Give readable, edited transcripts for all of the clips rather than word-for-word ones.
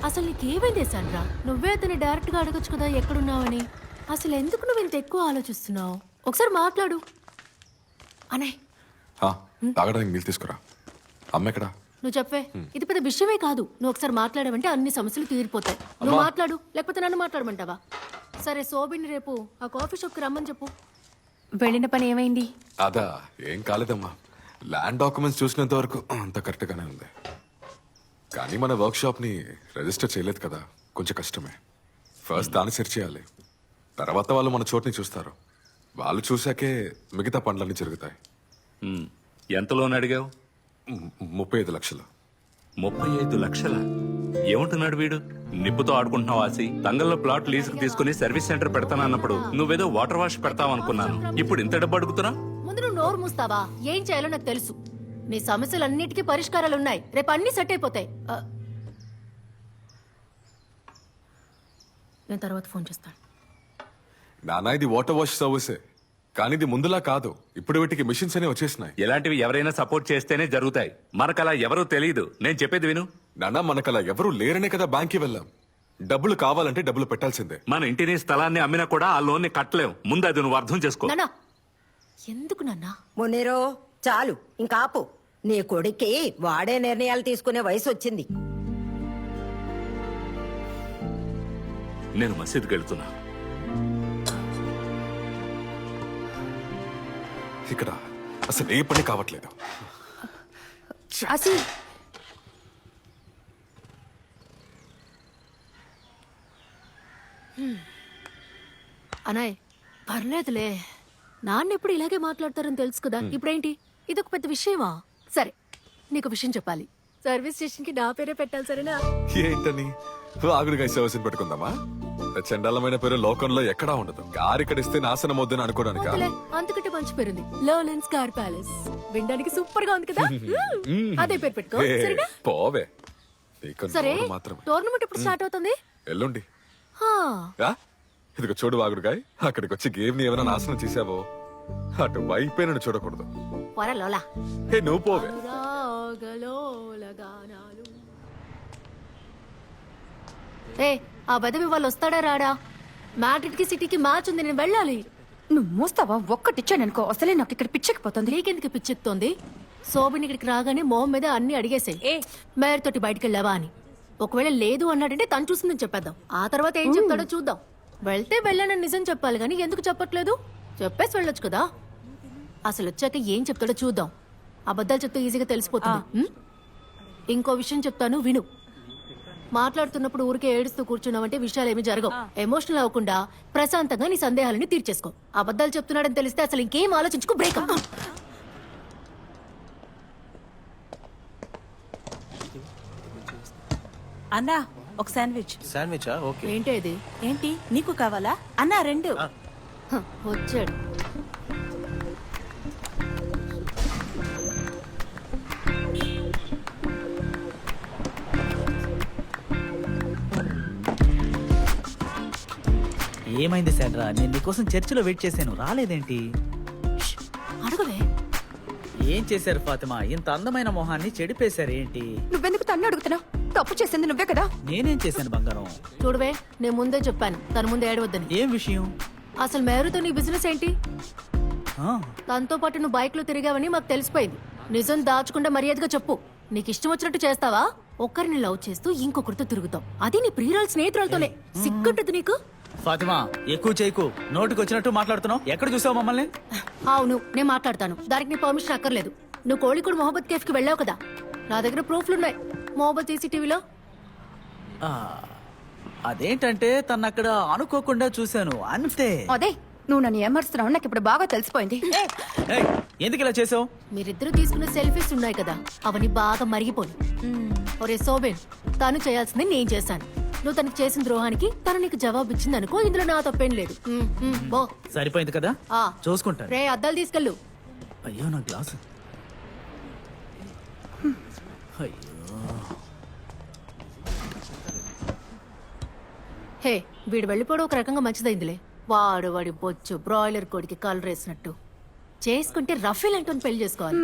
అసలు నీకేమైంది సాండ్రా? నువ్వే అతన్ని డైరెక్ట్ గా అడగొచ్చు కదా ఎక్కడున్నావని. అసలు ఎందుకు నువ్వు ఇంత ఎక్కువ ఆలోచిస్తున్నావు? ఒకసారి మాట్లాడు అనే. తాగడానికి నీళ్ళు తీసుకురా. అమ్మ ఎక్కడా? నువ్వు చెప్పే, ఇది పెద్ద విషయమే కాదు. నువ్వు ఒకసారి మాట్లాడమంటే అన్ని సమస్యలు తీరిపోతాయి. నువ్వు మాట్లాడు, లేకపోతే నన్ను మాట్లాడమంటావా? సరే, శోభిని రేపు ఆ కాఫీ షాప్కి రమ్మని చెప్పు. వెళ్ళిన పని ఏమైంది? అదా, ఏం కాలేదమ్మా. ల్యాండ్ డాక్యుమెంట్స్ చూసినంత వరకు అంత కరెక్ట్గానే ఉంది. కానీ మన వర్క్ షాప్ ని రిజిస్టర్ చేయలేదు కదా, కొంచెం కష్టమే. ఫస్ట్ దాన్ని సెర్చ్ చేయాలి. తర్వాత వాళ్ళు మన చోటుని చూస్తారు. వాళ్ళు చూశాకే మిగతా పనులన్నీ జరుగుతాయి. ఎంత లోన్ అడిగావు? 35 లక్షలు. 35 లక్షల? ఏమంటున్నాడు వీడు? నిప్పుతో ఆడుకుంటున్నావు ఆసి. తంగల్లో ప్లాట్ లీజుకు తీసుకుని సర్వీస్ సెంటర్ పెడతానన్నప్పుడు నువ్వేదో వాటర్ వాష్ పెడతావనుకున్నాను. ఇప్పుడు ఇంత డబ్బు అడుగుతున్నా? ముందు నువ్వు నోరు మూస్తావా? ఏం చేయాలో నాకు తెలుసు. నీ సమస్యలన్నిటికీ పరిష్కారాలు ఉన్నాయి. రేపు అన్ని సెట్ అయిపోతాయి. నేను తర్వాత ఫోన్ చేస్తాను. నానా, ఇది వాటర్ వాష్ సర్వీసే, కానీ ఇది ముందులా కాదు. ఇప్పుడు వీటికి మిషన్స్ అనే వచ్చేసినాయి. ఇలాంటివి ఎవరైనా సపోర్ట్ చేస్తేనే జరుగుతాయి. మనకలా ఎవరూ తెలియదు. నేను చెప్పేది విను. నానా, మనకలా ఎవరూ లేరనే కదా బ్యాంక్కి వెళ్ళాం. డబ్బులు కావాలంటే డబ్బులు పెట్టాల్సిందే. మన ఇంటిని స్థలాన్ని అమ్మినా కూడా ఆ లోన్ని కట్టలేం. ముందు అది నువ్వు అర్థం చేసుకో. నాన్నా, ఎందుకు నాన్నా? మునీరో, చాలు ఇంకా ఆపు. నీ కొడుక్కి వాడే నిర్ణయాలు తీసుకునే వయసు వచ్చింది. నేను మసీదుకి వెళ్తున్నా. ఇక్కడ అసలు ఏ పని కావట్లేదు. అసి అనాయ్, పర్లేదులే. నాన్న ఎప్పుడు ఇలాగే మాట్లాడతారని తెలుసు కదా. ఇప్పుడేంటి ఇదొక పెద్ద విషయమా? సరే, నీకు విషయం చెప్పాలి. సర్వీస్ స్టేషన్ కి నా పేరే పెట్టాలి, సరేనా? ఏంటని? ఆగుడిగా సర్వీస్ పెట్టుకుందామా? చండాలమైన పేరు లోకంలో ఎక్కడా ఉండదు. కారు ఇక్కడ ఇస్తే నాశనం వద్దని అనుకోవడానికి. అంతకంటే మంచి పేరుంది, లర్లెన్స్ కార్ ప్యాలెస్. వినడానికి సూపర్ గా ఉంది కదా. అదే పేరు పెట్టుకో, సరేనా? పోవే. సరే, టోర్నమెంట్ ఎప్పుడు స్టార్ట్ అవుతుంది? ఎల్లుండి. హా. ఇదిగో చూడు వాగుడుగాయ్, అక్కడికి వచ్చి గేమ్ ని ఏమైనా నాశనం చేసావో అటు వైపే నన్ను చూడకూడదు. లోలా. హే, నువ్వు పోవే. ఏ, ఆ బదవి వాళ్ళు వస్తాడా రాడా? మ్యాడ్రిడ్ కి సిటీకి మ్యాచ్ ఉంది, నేను వెళ్ళాలి. నువ్వు మోస్తావా? ఒక్కటిచ్చాననుకో, అసలే నాకు ఇక్కడ పిచ్చెక్కిపోతుంది. నీకెందుకు పిచ్చెత్తోంది? శోభిని ఇక్కడికి రాగానే మొహం మీద అన్ని అడిగేసాయి. మేయర్ తోటి బయటికి వెళ్ళావా అని. ఒకవేళ లేదు అన్నాడంటే తను చూసిందని చెప్పేద్దాం. ఆ తర్వాత ఏం చెప్తాడో చూద్దాం. వెళ్తే వెళ్ళానని నిజం చెప్పాలి గానీ ఎందుకు చెప్పట్లేదు? చెప్పేసి వెళ్ళొచ్చు కదా. అసలు వచ్చాక ఏం చెప్తాడో చూద్దాం. అబద్ధాలు చెప్తే ఈజీగా తెలిసిపోతుంది. ఇంకో విషయం చెప్తాను, విను. మాట్లాడుతున్నప్పుడు ఊరికే ఏడుస్తూ కూర్చున్నావంటే విషయాలు ఏమి జరగవు. ఎమోషనల్ అవ్వకుండా ప్రశాంతంగా నీ సందేహాలని తీర్చేసుకో. అబద్ధాలు చెప్తున్నాడని తెలిస్తే అసలు ఇంకేం ఆలోచించుకో, బ్రేకప్. అన్నా, ఒక శాండ్విచ్. శాండ్విచా? ఓకే. ఏంటి ఇది? ఏంటి నీకు కావాలా? అన్నా, 2. వచ్చాడు. ఏమైంది శాండ్రా? నేను నీకోసం చర్చిలో వెయిట్ చేశాను, రాలేదేంటి? అడగవే. ఏం చేశారు ఫాతిమా? ఇంత అందమైన మొహాన్ని చెడిపేశారు ఏంటి? నువ్వెందుకు తన్ను అడుగుతున్నావు? తప్పు చేసింది నువ్వే కదా. నేనేం చేశాను బంగారం? చూడవే, నేను ముందే చెప్పాను తన ముందే ఏడవద్దని. ఏం విషయం? అసలు మేరుతో నీ బిజినెస్ ఏంటి? ఆ, తనతో పాటు నువ్వు బైక్ లో తిరిగావని మాకు తెలిసిపోయింది. నిజం దాచకుండా మర్యాదగా చెప్పు. నీకు ఇష్టం వచ్చినట్టు చేస్తావా? ఒక్కరిని లవ్ చేస్తూ ఇంకొకరితో తిరుగుతావు, అది నీ ప్రియురాలు స్నేహితురాలతోనే. సిగ్గుంటుంది నీకు? ఫాతిమా, ఎక్కువ చేయకు. నోటికి వచ్చినట్టు మాట్లాడుతున్నావు. ఎక్కడ చూసావు మమ్మల్ని? అవును, నేను మాట్లాడతాను. దానికి నీ పర్మిషన్ అక్కర్లేదు. నువ్వు కోళికోడు మొహబ్బత్ కేఫ్ కి వెళ్ళావు కదా, నా దగ్గర ప్రూఫ్లున్నాయి. మొహబ్బత్ CCTVలో. అదేంటంటే తను అక్కడ అనుకోకుండా చూశాను, అంతే. అదే, నువ్వు నన్ను ఏమరుస్తున్నావు నాకు ఇప్పుడు బాగా తెలిసిపోయింది. ఏయ్, ఎందుకు ఇలా చేసావు? మీరిద్దరూ తీసుకున్న సెల్ఫీస్ ఉన్నాయి కదా, అవన్నీ బాగా మరిగిపోయి. ఒరే సోబెన్, తను చేయాల్సింది నేను చేశాను. నువ్వు తనకి చేసిన ద్రోహానికి తను నీకు జవాబు ఇచ్చింది అనుకో, ఇందులో నా తప్పేం లేదు. బో. సరిపోయింది కదా, చూసుకుంటా. రే, అద్దాలు తీసుకెళ్ళు. అయ్యో, నా గ్లాసు. అయ్యో. హే, వీడు వెళ్ళిపోవడం ఒక రకంగా మంచిదైందిలే. వాడి బొచ్చు బ్రాయిలర్ కోడికి కలర్ వేసినట్టు. చేసుకుంటే రఫీల్ అంటూ పెళ్లి చేసుకోవాలి.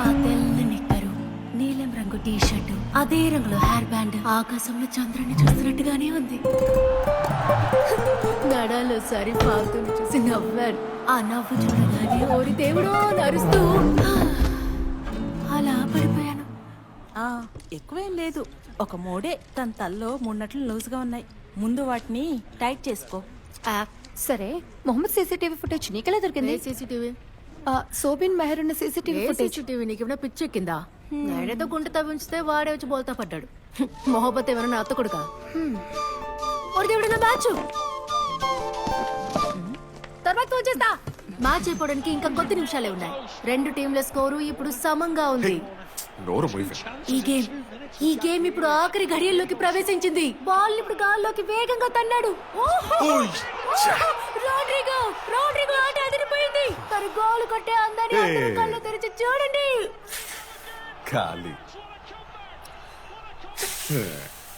ఆ తెల్ల నిక్కరు, అదే రంగులో హెయిర్ బ్యాండ్ ఆకాశంలో చంద్రుని చూస్తున్నట్టుగానే ఉంది. నడాలో సరి పాతుని చూసి నవ్వాను. ఆ నవ్వు చూడగానే ఓరి దేవుడో నరుస్తూ అలా పడిపోయాను. ఆ, ఎక్కువేం లేదు. ఒక మోడే తన తల్లో 3 నట్లు లూజ్గా ఉన్నాయి. ముందు వాటిని టైట్ చేసుకో. సరే మొహమ్మద్ సీసీటీవీ ఫుటేజ్ నీకెలా దొరికింది? సీసీటీవీ సోబిన్ మెహర్ ఉన్న సీసీటీవీ ఫుటేజ్. సీసీటీవీ నీకేమైనా పిచ్చి ఎక్కిందా? నేడేదో గుంట తవ్వించితే వాడే వచ్చి బోల్తా పడ్డాడు. మొహబ్బత్ ఏమైనా అత్త కొడుకా? ఓరి దేవుడు నా మ్యాచ్ తర్వాత వచ్చేస్తా. మ్యాచ్ అయిపోవడానికి ఇంకా కొద్ది నిమిషాలే ఉన్నాయి. 2 టీంల స్కోరు ఇప్పుడు సమంగా ఉంది. నోరు మూయవే. ఈ గేమ్ ఇప్పుడు ఆఖరి ఘడియల్లోకి ప్రవేశించింది. బాల్ ఇప్పుడు గాల్లోకి వేగంగా తన్నాడు. రోడ్రిగో ఆట అదిరిపోయింది. తను గోల్ కొట్టే అందాన్ని అందరూ కళ్ళు తెరిచి చూడండి. ఖాళీ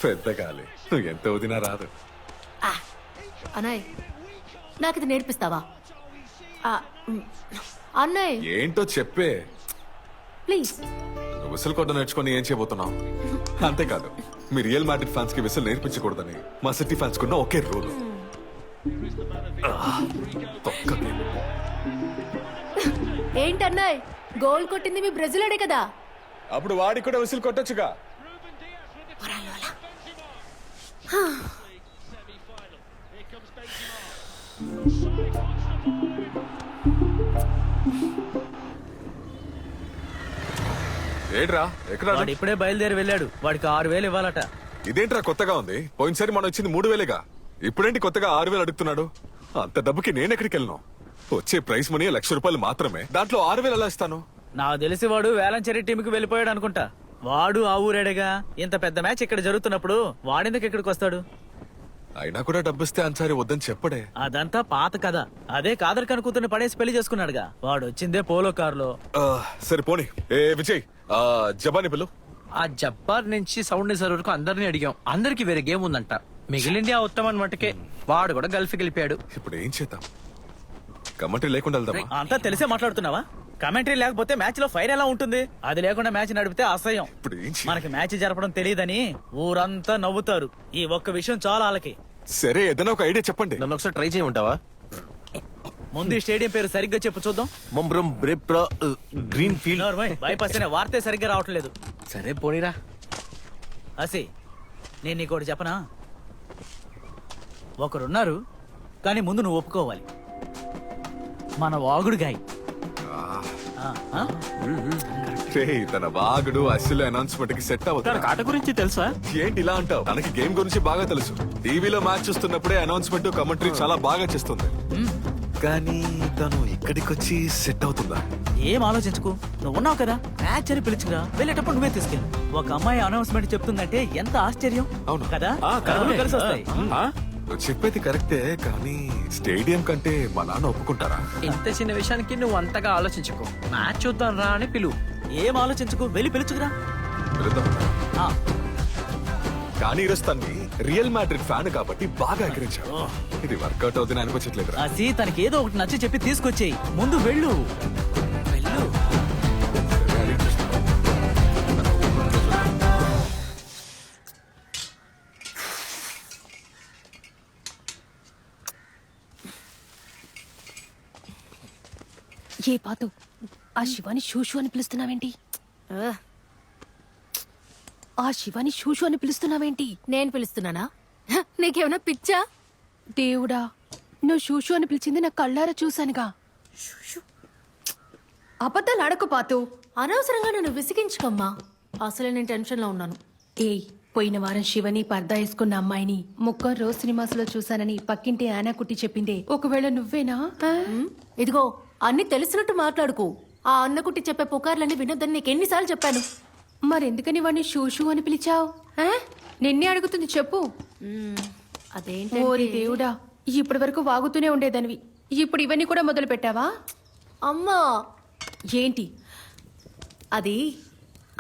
పెద్ద ఖాళీ. నువ్వు ఎంత వదినా రాదు. అన్నయ్య నాకు ఇది నేర్పిస్తావా? అన్నయ్య ఏంటో చెప్పే. ప్లీజ్. నువ్వు విసిల్ కొట్ట నేర్చుకొని ఏం చేయబోతున్నావు? అంతేకాదు, మీ రియల్ మ్యాడ్రిడ్ ఫ్యాన్స్ కి విసిల్ నేర్పించకూడదని మా సిటీ ఫ్యాన్స్ కున్న ఒకే రూల్. ఏంటన్నయ్య గోల్ కొట్టింది మీ బ్రెజిలోడే కదా? అప్పుడు వాడికి కూడా విసిల్ కొట్టొచ్చుగా. ఏడ్రా ఎక్కడ? వాడు ఇప్పుడే బయలుదేరి వెళ్ళాడు. వాడికి 6,000 ఇవ్వాలట. ఇదేంట్రా కొత్తగా ఉంది? పోయినసారి మనం వచ్చింది 3,000గా. ఇప్పుడేంటి కొత్తగా 6,000 అడుగుతున్నాడు? అంత డబ్బుకి నేనెక్కడికి వెళ్ళను? వచ్చే ప్రైస్ మనీ ₹1,00,000 మాత్రమే. దాంట్లో 6,000 ఎలా ఇస్తాను? నాకు తెలిసి వాడు వేలంచెరి టీంకి వెళ్ళిపోయాడు అనుకుంటా. వాడు ఆ ఊరేడేగా. ఇంత పెద్ద మ్యాచ్ ఇక్కడ జరుగుతున్నప్పుడు వాడెందుకు ఇక్కడికి వస్తాడు? అయినా కూడా డబ్బిస్తే అన్సారి వద్దని చెప్పడే. అదంతా పాత కథ. అదే కాదర్ ఖాన్ కూతుర్ని పడేసి పెళ్లి చేసుకున్నాడుగా. వాడు వచ్చిందే పోలో కారులో. సరే పోనీ. ఏ విజయ్, జబాని పిల్లు. ఆ జబ్బార్ నుంచి సౌండ్ నిజర్ వరకు అందరినీ అడిగాం. అందరికి వేరే గేమ్ ఉందంట. మిగిలింది ఆ ఉత్తమన్ మటుకే. వాడు కూడా గల్ఫ్కి వెళ్ళిపోయాడు. ఇప్పుడు ఏం చేద్దాం? కమెంటరీ లేకుండా వెళ్దామా? అంతా తెలిసే మాట్లాడుతున్నావా? కమెంటరీ లేకపోతే మ్యాచ్ లో ఫైర్ ఎలా ఉంటుంది? అది లేకుండా మ్యాచ్ నడిపితే అసహ్యం. ఇప్పుడు ఏం చేయాలి? మనకి మ్యాచ్ జరపడం తెలియదని ఊరంతా నవ్వుతారు. ఈ ఒక్క విషయం చాలా వాళ్ళకి. సరే ఏదైనా ఒక ఐడియా చెప్పండి. నన్ను ఒకసారి ట్రై చేయమంటావా? ముందు ఈ స్టేడియం పేరు సరిగ్గా చెప్పు చూద్దాం. మొంబ్రం బ్రెప్రా గ్రీన్ ఫీల్డ్. బైపాస్ అనే వార్తే సరిగ్గా రావట్లేదు. సరే పోనీరా. అసి నేను నీకోటి చెప్పనా? ఒకరున్నారు, కానీ ముందు నువ్వు ఒప్పుకోవాలి. మన వాగుడు గాయ్. తన వాగుడు అసలు అనౌన్స్మెంట్ కి సెట్ అవుతుంది. ఆట గురించి తెలుసా? ఏంటి ఇలా అంటావు? తనకి గేమ్ గురించి బాగా తెలుసు. టీవీలో మ్యాచ్ చూస్తున్నప్పుడే అనౌన్స్మెంట్ కమెంటరీ చాలా బాగా చేస్తుంది. కానీ తను ఇక్కడికి వచ్చి సెట్ అవుతుందా? ఏం ఆలోచించుకు. నువ్వు ఉన్నావు కదా, మ్యాచ్ అని పిలుచుకురా. వెళ్ళేటప్పుడు నువ్వే తీసుకెళ్ళు. ఒక అమ్మాయి అనౌన్స్మెంట్ చెప్తుందంటే ఎంత ఆశ్చర్యం. అవును కదా, కరెక్ట్ కలిసి వస్తాయి. నువ్వు చెప్పేది కరెక్టే, కానీ స్టేడియం కంటే మా నాన్న ఒప్పుకుంటారా? ఇంత చిన్న విషయానికి నువ్వు అంతగా ఆలోచించుకో. మ్యాచ్ చూద్దాం రా అని పిలువు. ఏం ఆలోచించుకు, వెళ్ళి పిలుచుకురా. వెళదాం. ఆ, కానీ ఈరోజు తన్ని రియల్ మ్యాడ్రిడ్ ఫ్యాన్ కాబట్టి బాగా ఎగిరించాడు. ఇది వర్కౌట్ అవుతుంది అనిపించట్లేదు. అసి తనకి ఏదో ఒకటి నచ్చి చెప్పి తీసుకొచ్చేయి. ముందు వెళ్ళు వెళ్ళు. ఏ పాతు ఆ శివాని షూషు అని పిలుస్తున్నావేంటి? ఆ శివాని షూషు అని పిలుస్తున్నావేంటి? నేను పిలుస్తున్నానా? నీకేమైనా పిచ్చా? దేవుడా, నువ్వు షూషు అని పిలిచింది నా కళ్ళారా చూశానుగా. అబద్ధాలు ఆడకు పాతు. అనవసరంగా నన్ను విసిగించుకోమ్మా. అసలే నేను టెన్షన్ లో ఉన్నాను. ఏయ్, పోయిన వారం శివని పర్దా వేసుకున్న అమ్మాయిని ముక్కర్ రోజ్ సినిమాస్ లో చూశానని పక్కింటి ఆనా కుట్టి చెప్పిందే. ఒకవేళ నువ్వేనా? ఇదిగో అన్ని తెలిసినట్టు మాట్లాడుకో. ఆ అన్నకుట్టి చెప్పే పుకార్లన్నీ వినొద్దని నీకు ఎన్నిసార్లు చెప్పాను? మరెందుకని వాడిని షూషు అని పిలిచావు? నిన్నే అడుగుతుంది, చెప్పు. అదేంటి? ఓరి దేవుడా, ఇప్పటి వరకు వాగుతూనే ఉండేదానివి, ఇప్పుడు ఇవన్నీ కూడా మొదలు పెట్టావా? అమ్మా ఏంటి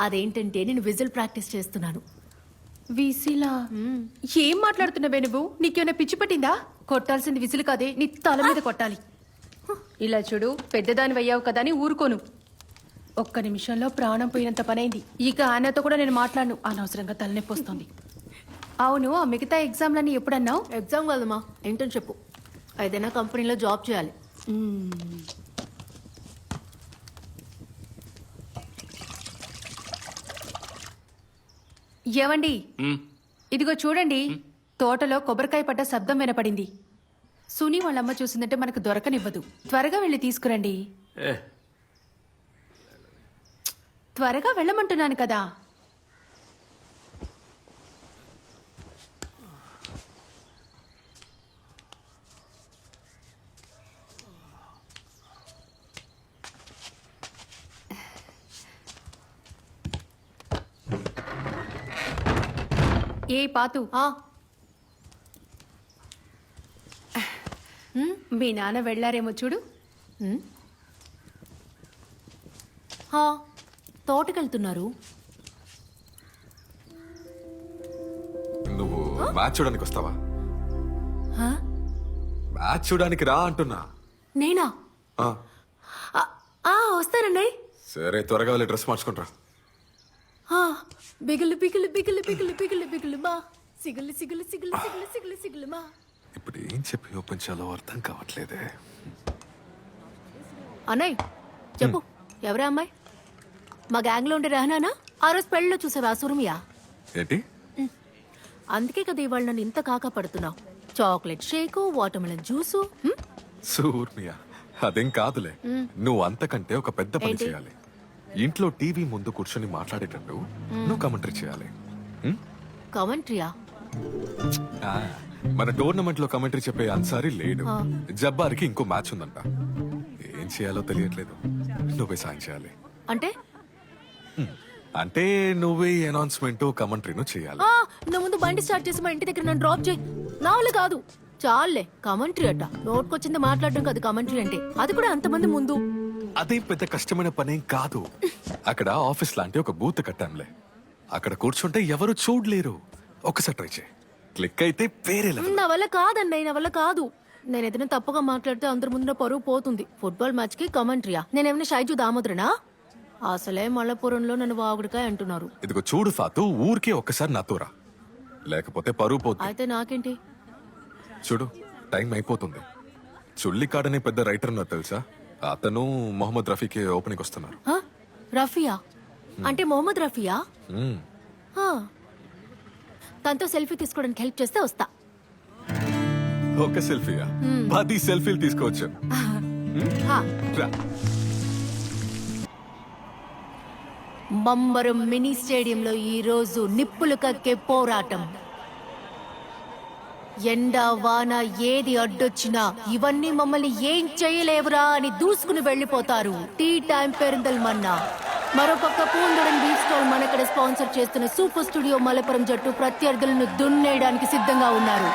అదేంటంటే నేను విజిల్ ప్రాక్టీస్ చేస్తున్నాను. విసిలా? ఏం మాట్లాడుతున్నావే నువ్వు? నీకేమైనా పిచ్చి పట్టిందా? కొట్టాల్సింది విసిలు కాదే, నీ తల మీద కొట్టాలి. ఇలా చూడు, పెద్దదాని అయ్యావు కదా అని ఊరుకోను. ఒక్క నిమిషంలో ప్రాణం పోయినంత పనైంది. ఇక ఆయనతో కూడా నేను మాట్లాడను, అనవసరంగా తలనొప్పి వస్తుంది. అవును, ఆ మిగతా ఎగ్జామ్లన్నీ ఎప్పుడన్నావు? ఎగ్జామ్ కాదమ్మా, ఇంటర్న్షిప్. ఏదైనా కంపెనీలో జాబ్ చేయాలి. ఏవండి, ఇదిగో చూడండి, తోటలో కొబ్బరికాయ పడ్డ శబ్దం వినపడింది. సునీ వాళ్ళమ్మ చూసిందంటే మనకు దొరకనివ్వదు. త్వరగా వెళ్ళి తీసుకురండి. ఏ త్వరగా వెళ్ళమంటున్నాను కదా. ఏ పాతు, మీ నాన్న వెళ్ళారేమో చూడు. తోటకెళ్తున్నారు. నువ్వు మ్యాచ్ చూడడానికి వస్తావా? హా? మ్యాచ్ చూడడానికి రా అంటున్నా. నేనా? ఆ, వస్తానండి. సరే, త్వరగా వెళ్ళి డ్రెస్ మార్చుకుంటారా. బిగులు బిగులు బిగులు బిగులు బిగులు బిగులు మా సిగులు సిగులు సిగులు సిగులు సిగులు సిగులు మా. ఇప్పుడు ఏం చెప్పి ఓపెన్ చేయాలో అర్థం కావట్లేదే. అన్నయ్య చెప్పు, ఎవరా అమ్మాయి? మా గ్యాంగ్ లో ఉండే రహనానా? ఆ రోజు పెళ్ళిలో చూసావా సురమియా? ఏంటి? అందుకే కదా ఇవాళ నన్ను ఇంత కాకా పడుతున్నావు. Chocolate shake, watermelon juice. సూర్మియా, అదేం కాదులే. నువ్వు అంతకంటే ఒక పెద్ద పని ఏంటి? చేయాలి. ఇంట్లో టీవీ ముందు కూర్చొని మాట్లాడేటట్టు నువ్వు కమెంటరీ చేయాలి. కమెంట్రీయా? ఆ, మన టోర్నమెంట్ లో కమెంటరీ చెప్పే అన్సారీ లేడు. జబ్బార్కి ఇంకో మ్యాచ్ ఉందంట. ఏం చేయాలో తెలియట్లేదు. నువ్వే సాయం చేయాలి. అంటే అంటే నువ్వే అనౌన్స్మెంట్ కమెంటరీను చేయాలి. నువ్వు ముందు బండి స్టార్ట్ చేసి మా ఇంటి దగ్గర నన్ను డ్రాప్ చేయి. నా వల్ల కాదు. చాలే కమెంటరీ అట్ట. నోట్కొచ్చింది మాట్లాడడం కాదు కమెంటరీ అంటే, అది కూడా అంతమంది ముందు. అదేం పెద్ద కష్టమైన పనేం కాదు. అక్కడ ఆఫీస్ లాంటి ఒక బూత్ కట్టాంలే. అక్కడ కూర్చుంటే ఎవరు చూడలేరు. ఒకసారి ట్రై చేయి. క్లిక్ అయితే వేరే లెవెల్. నా వల్ల కాదన్నయ్య, నా వల్ల కాదు. నేను ఏదైనా తప్పుగా మాట్లాడితే అందరి ముందు నా పరువు పోతుంది. ఫుట్బాల్ మ్యాచ్ కి కమెంటరీయా? నేనేమైనా షైజు దామోదరనా? అసలే మల్లపురంలో నన్ను వాగుడికాయ అంటున్నారు. ఇదిగో చూడు ఫాతు, ఊరికే ఒక్కసారి నాతో రా, లేకపోతే పరువు పోతుంది. అయితే నాకేంటి? చూడు, టైం అయిపోతుంది. చుల్లికాడ్ అనే పెద్ద రైటర్ ఉన్నారు తెలుసా? అతను మొహమ్మద్ రఫీకి ఓపెనింగ్ వస్తున్నారు. రఫియా అంటే మొహమ్మద్ రఫియా? తనతో సెల్ఫీ తీసుకోవడానికి హెల్ప్ చేస్తే వస్తా. ఒక సెల్ఫీయా? 10 సెల్ఫీలు తీసుకోవచ్చు. రా. మంబరం మినీ స్టేడియంలో ఈ రోజు నిప్పులు కక్కే పోరాటం. ఎండ వాన ఏది అడ్డొచ్చినా ఇవన్నీ మమ్మల్ని ఏం చేయలేవురా అని దూసుకుని వెళ్లిపోతారు. Tea time Perinthalmanna. మరోపక్క పూందడం బీచ్ స్టాల్ మనకడ స్పాన్సర్ చేస్తున్న సూపర్ స్టూడియో మలపురం జట్టు ప్రత్యర్థులను దున్నేయడానికి సిద్ధంగా ఉన్నారు.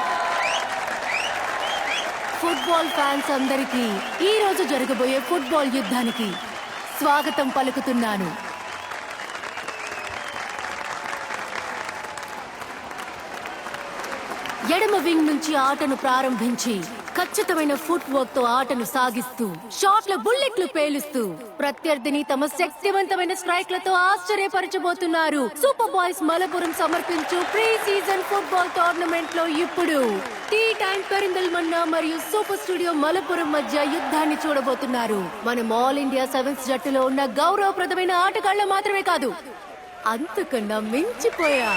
ఫుట్బాల్ ఫ్యాన్స్ అందరికీ ఈ రోజు జరగబోయే ఫుట్బాల్ యుద్ధానికి స్వాగతం పలుకుతున్నాను. ఎడమ వింగ్ నుంచి ఆటను ప్రారంభించి ఖచ్చితమైన ఫుట్ వర్క్ తో ఆటను సాగిస్తూ షాట్ల బుల్లెట్లు పేలుస్తూ ప్రత్యర్థిని తమ శక్తివంతమైన స్ట్రైక్లతో ఆశ్చర్యపరచబోతున్నారు. సూపర్ బాయ్స్ మలపురం సమర్పించు ప్రీ సీజన్ ఫుట్బాల్ టోర్నమెంట్ లో ఇప్పుడు టీ టైం పెరిందల్మన్నా మరియు సూపర్ స్టూడియో మలపురం మధ్య యుద్ధాన్ని చూడబోతున్నారు. మనం ఆల్ ఇండియా సెవెన్స్ జట్టులో ఉన్న గౌరవప్రదమైన ఆటగాళ్లు మాత్రమే కాదు, అంతకన్నా మించిపోయా.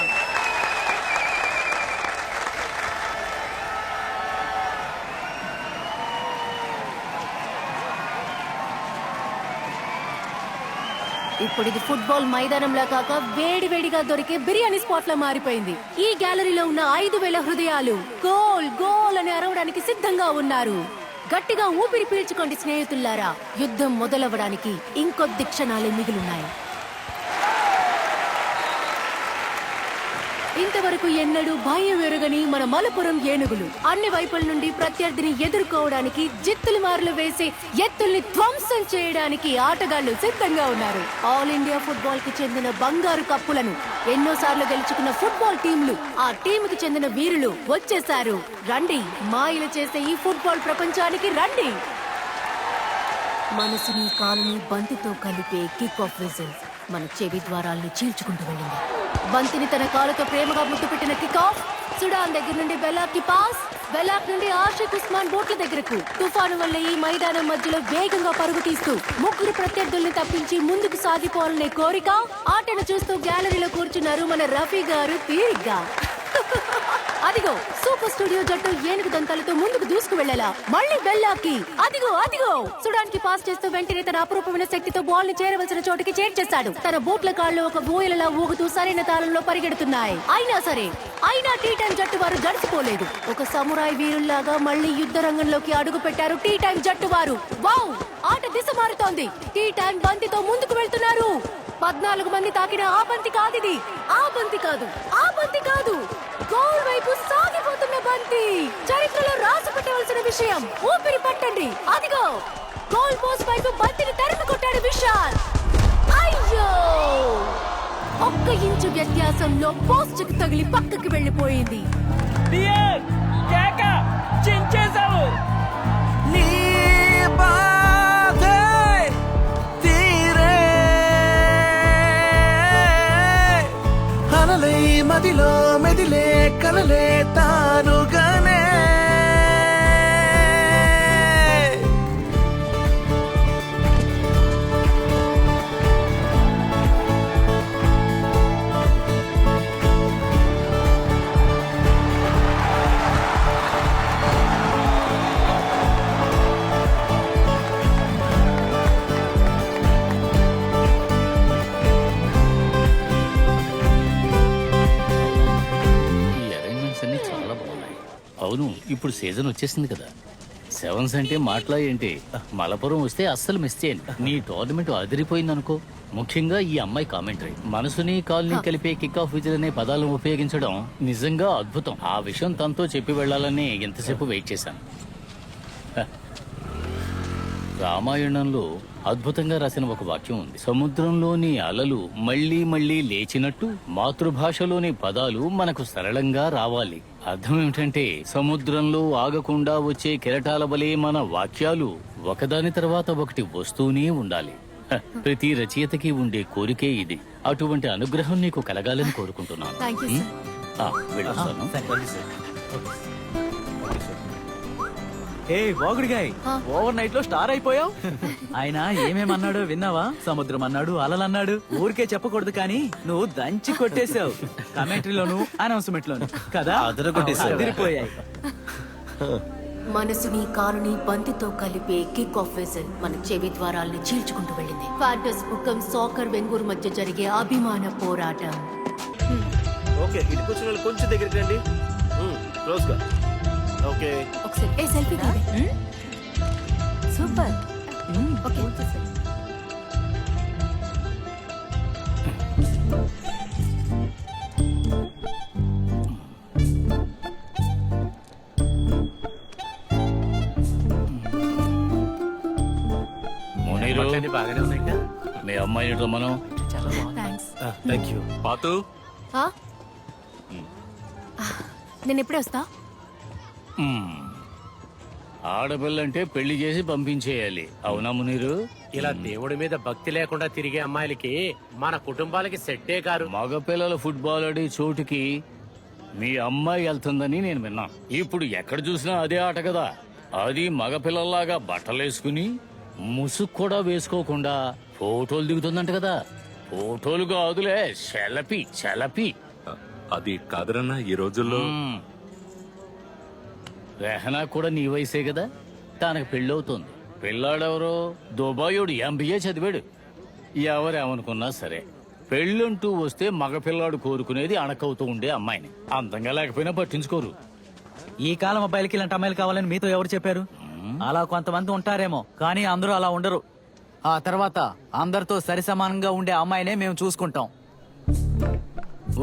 ఇప్పుడు ఇది ఫుట్బాల్ మైదానంలా కాక వేడివేడిగా దొరికే బిర్యానీ స్పాట్ లా మారిపోయింది. ఈ గ్యాలరీలో ఉన్న 5,000 హృదయాలు గోల్ గోల్ అని అరవడానికి సిద్ధంగా ఉన్నారు. గట్టిగా ఊపిరి పీల్చుకోండి స్నేహితులారా, యుద్ధం మొదలవ్వడానికి ఇంకొద్ది క్షణాలే మిగిలిన్నాయి. ఇంతవరకు ఎన్నడూ భయం ఎరుగని మన మలపురం ఏనుగులు అన్ని వైపుల నుండి ప్రత్యర్థిని ఎదుర్కోవడానికి జిత్తులు మారులు వేసి ఎత్తుల్ని ధ్వంసం చేయడానికి ఆటగాళ్లు సిద్ధంగా ఉన్నారు. ఆల్ ఇండియా ఫుట్బాల్ కి చెందిన బంగారు కప్పులను ఎన్నోసార్లు గెలుచుకున్న ఫుట్బాల్ టీంలు, ఆ టీంకి చెందిన వీరులు వచ్చేశారు. రండి, మాయలు చేసే ఈ ఫుట్బాల్ ప్రపంచానికి రండి. మనసుని కాలుని బంతితో కలిపే కిక్ ఆఫ్ విజిల్ మన చెవి ద్వారాల్ని చీల్చుకుంటూ వెళ్ళింది. బంతిని తన కాలుతో ప్రేమగా ముట్టుపెట్టిన కిక్ ఆఫ్ సుడాన్ దగ్గర నుండి బెలాక్ కి పాస్, బెలాక్ నుండి ఆషిక్ ఉస్మాన్ బోట్ల దగ్గరకు. తుఫాను వల్ల ఈ మైదానం మధ్యలో వేగంగా పరుగు తీస్తూ ముగ్గురు ప్రత్యర్థుల్ని తప్పించి ముందుకు సాగిపోవాలనే కోరిక. ఆటను చూస్తూ గ్యాలరీలో కూర్చున్నారు మన రఫీ గారు తీరిగ్గా. అదిగో సూపర్ స్టూడియో జట్టు ఏనుగు దంతాలతో ముందుకు దూసుకు వెళ్ళేలా మళ్ళీ బెల్లాకి. అదిగో అదిగో సుడాన్ కి పాస్ చేస్తూ వెంటనే తన అపురూపమైన శక్తితో బాల్ ని చేరవలసిన చోటుకి చేర్చేశాడు. తన బూట్ల కాళ్ళు ఒక ఊయలలా ఊగుతూ సరైన తాళంలో పరిగెడుతున్నాయి. అయినా టీ10 జట్టు వారు గడిచిపోలేదు. ఒక సమురాయ్ వీరుల్లాగా మళ్ళీ యుద్ధ రంగంలోకి అడుగు పెట్టారు టీ10 జట్టు వారు. వావ్, ఆట దిశ మారుతోంది. టీ10 బంతితో ముందుకు వెళ్తున్నారు. 14 మంది తాకిన ఆ బంతి కాదిది. ఆ బంతి కాదు గోల్ వైపు సాగిపోతున్న బంతి. చరిత్రలో రాసి పెట్టవలసిన విషయం. ఊపిరి పట్టండి. అదిగో గోల్ పోస్ట్ వైపు బంతిని తరిమి కొట్టాడు విశాల్. అయ్యో, 1 ఇంచు వ్యత్యాసంలో పోస్ట్ కి తగిలి పక్కకి వెళ్లిపోయింది. మదిలో మెదిలే కలలే తానుగానే అవును, ఇప్పుడు సీజన్ వచ్చేసింది కదా. సెవెన్స్ అంటే మాటలా ఏంటి? మలపురం వస్తే అస్సలు మిస్ చేయను. నీ టోర్నమెంట్ అదిరిపోయిందనుకో. ముఖ్యంగా ఈ అమ్మాయి కామెంటరీ, మనసుని కాల్ని కలిపే కిక్ ఆఫ్ విజిల్ అనే పదాలను ఉపయోగించడం నిజంగా అద్భుతం. ఆ విషయం తనతో చెప్పి వెళ్లాలని ఎంతసేపు వెయిట్ చేశాను. రామాయణంలో అద్భుతంగా రాసిన ఒక వాక్యం ఉంది. సముద్రంలోని అలలు మళ్లీ మళ్లీ లేచినట్టు మాతృభాషలోని పదాలు మనకు సరళంగా రావాలి. అర్థం ఏమిటంటే సముద్రంలో ఆగకుండా వచ్చే కెరటాల వలె మన వాక్యాలు ఒకదాని తర్వాత ఒకటి వస్తూనే ఉండాలి. ప్రతి రచయితకి ఉండే కోరికే ఇది. అటువంటి అనుగ్రహం నీకు కలగాలని కోరుకుంటున్నాను. వెళ్ళొస్తాను. ఏ వాగుడిగాయ్, ఓవర్ నైట్ లో స్టార్ అయిపోయావు. ఆయన ఏమేమన్నాడో విన్నావా? సముద్రం అన్నాడు, అలలన్నాడు. ఊరికే చెప్పకూడదు కానీ నువ్వు దంచి కొట్టేశావు. కమెంటరీలోను అనౌన్స్మెంట్ లోను కదా అదిరిపోయాయి. మనసుని కాలుని బంతితో కలిపే కిక్ ఆఫ్ విజిల్ మన చెవి ద్వారాల్ని చీల్చుకుంటూ వెళ్ళింది. ఫ్యాంటస్ బుక్కం సాకర్ వెంగూరు మధ్య జరిగే అభిమాన పోరాటం. ఓకే, ఇటు కూర్చున్న వాళ్ళు కొంచెం దగ్గరికి రండి. క్లోజ్ గా. ఓకే, ఒకసారి సెల్ఫీ కావాలి. సూపర్. ఓకే, బాగానే ఉన్నాయి. మీ అమ్మాయిని రమ్మను. థ్యాంక్స్. Thank you. పాతు, నేను ఎప్పుడే వస్తా? ఆడపిల్లంటే పెళ్లి చేసి పంపించేయాలి. అవునా మునీరు? ఇలా దేవుడి మీద భక్తి లేకుండా తిరిగే అమ్మాయిలకి మన కుటుంబాలకి సెట్టే కారు. మగపిల్లల ఫుట్బాల్ ఆడే చోటుకి మీ అమ్మాయి వెళ్తుందని నేను విన్నా. ఇప్పుడు ఎక్కడ చూసినా అదే ఆట కదా. అది మగపిల్లల్లాగా బట్టలేసుకుని ముసుగు కూడా వేసుకోకుండా ఫోటోలు దిగుతుందంట కదా. ఫోటోలు కాదులే, సెలపి. అది కాదురన్నా ఈ రోజుల్లో. రెహనా కూడా నీ వయసే కదా. తనకు పెళ్ళవుతుంది. పిల్లాడెవరో దుబాయోడు MBA చదివాడు. ఎవరేమనుకున్నా సరే, పెళ్ళంటూ వస్తే మగపిల్లాడు కోరుకునేది అణకవుతూ ఉండే అమ్మాయిని. అందంగా లేకపోయినా పట్టించుకోరు. ఈ కాలం అబ్బాయిలకి ఇలాంటి అమ్మాయిలు కావాలని మీతో ఎవరు చెప్పారు? అలా కొంతమంది ఉంటారేమో, కానీ అందరూ అలా ఉండరు. ఆ తర్వాత అందరితో సరిసమానంగా ఉండే అమ్మాయినే మేము చూసుకుంటాం.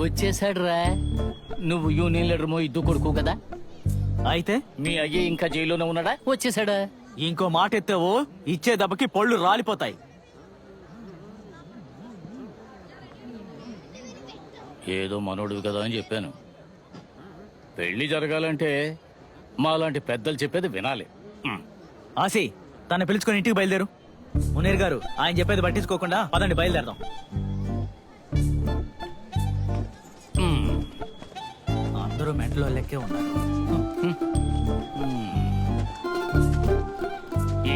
వచ్చేసాడు రా. నువ్వు యూనియన్ లీడర్ ఇద్దు కొడుకు కదా. అయితే మీ అయ్యే ఇంకా జైల్లోనే ఉన్నాడా? వచ్చేసాడా? ఇంకో మాట ఎత్తావో ఇచ్చే దెబ్బకి పళ్ళు రాలిపోతాయి. ఏదో మనోడివి కదా అని చెప్పాను. పెళ్లి జరగాలంటే మాలాంటి పెద్దలు చెప్పేది వినాలి. ఆసి తన పిలుచుకొని ఇంటికి బయలుదేరు. మునీర్ గారు ఆయన చెప్పేది పట్టించుకోకుండా పదండి బయలుదేరదాం. అందరూ మెంటలో లెక్కే ఉన్నారు.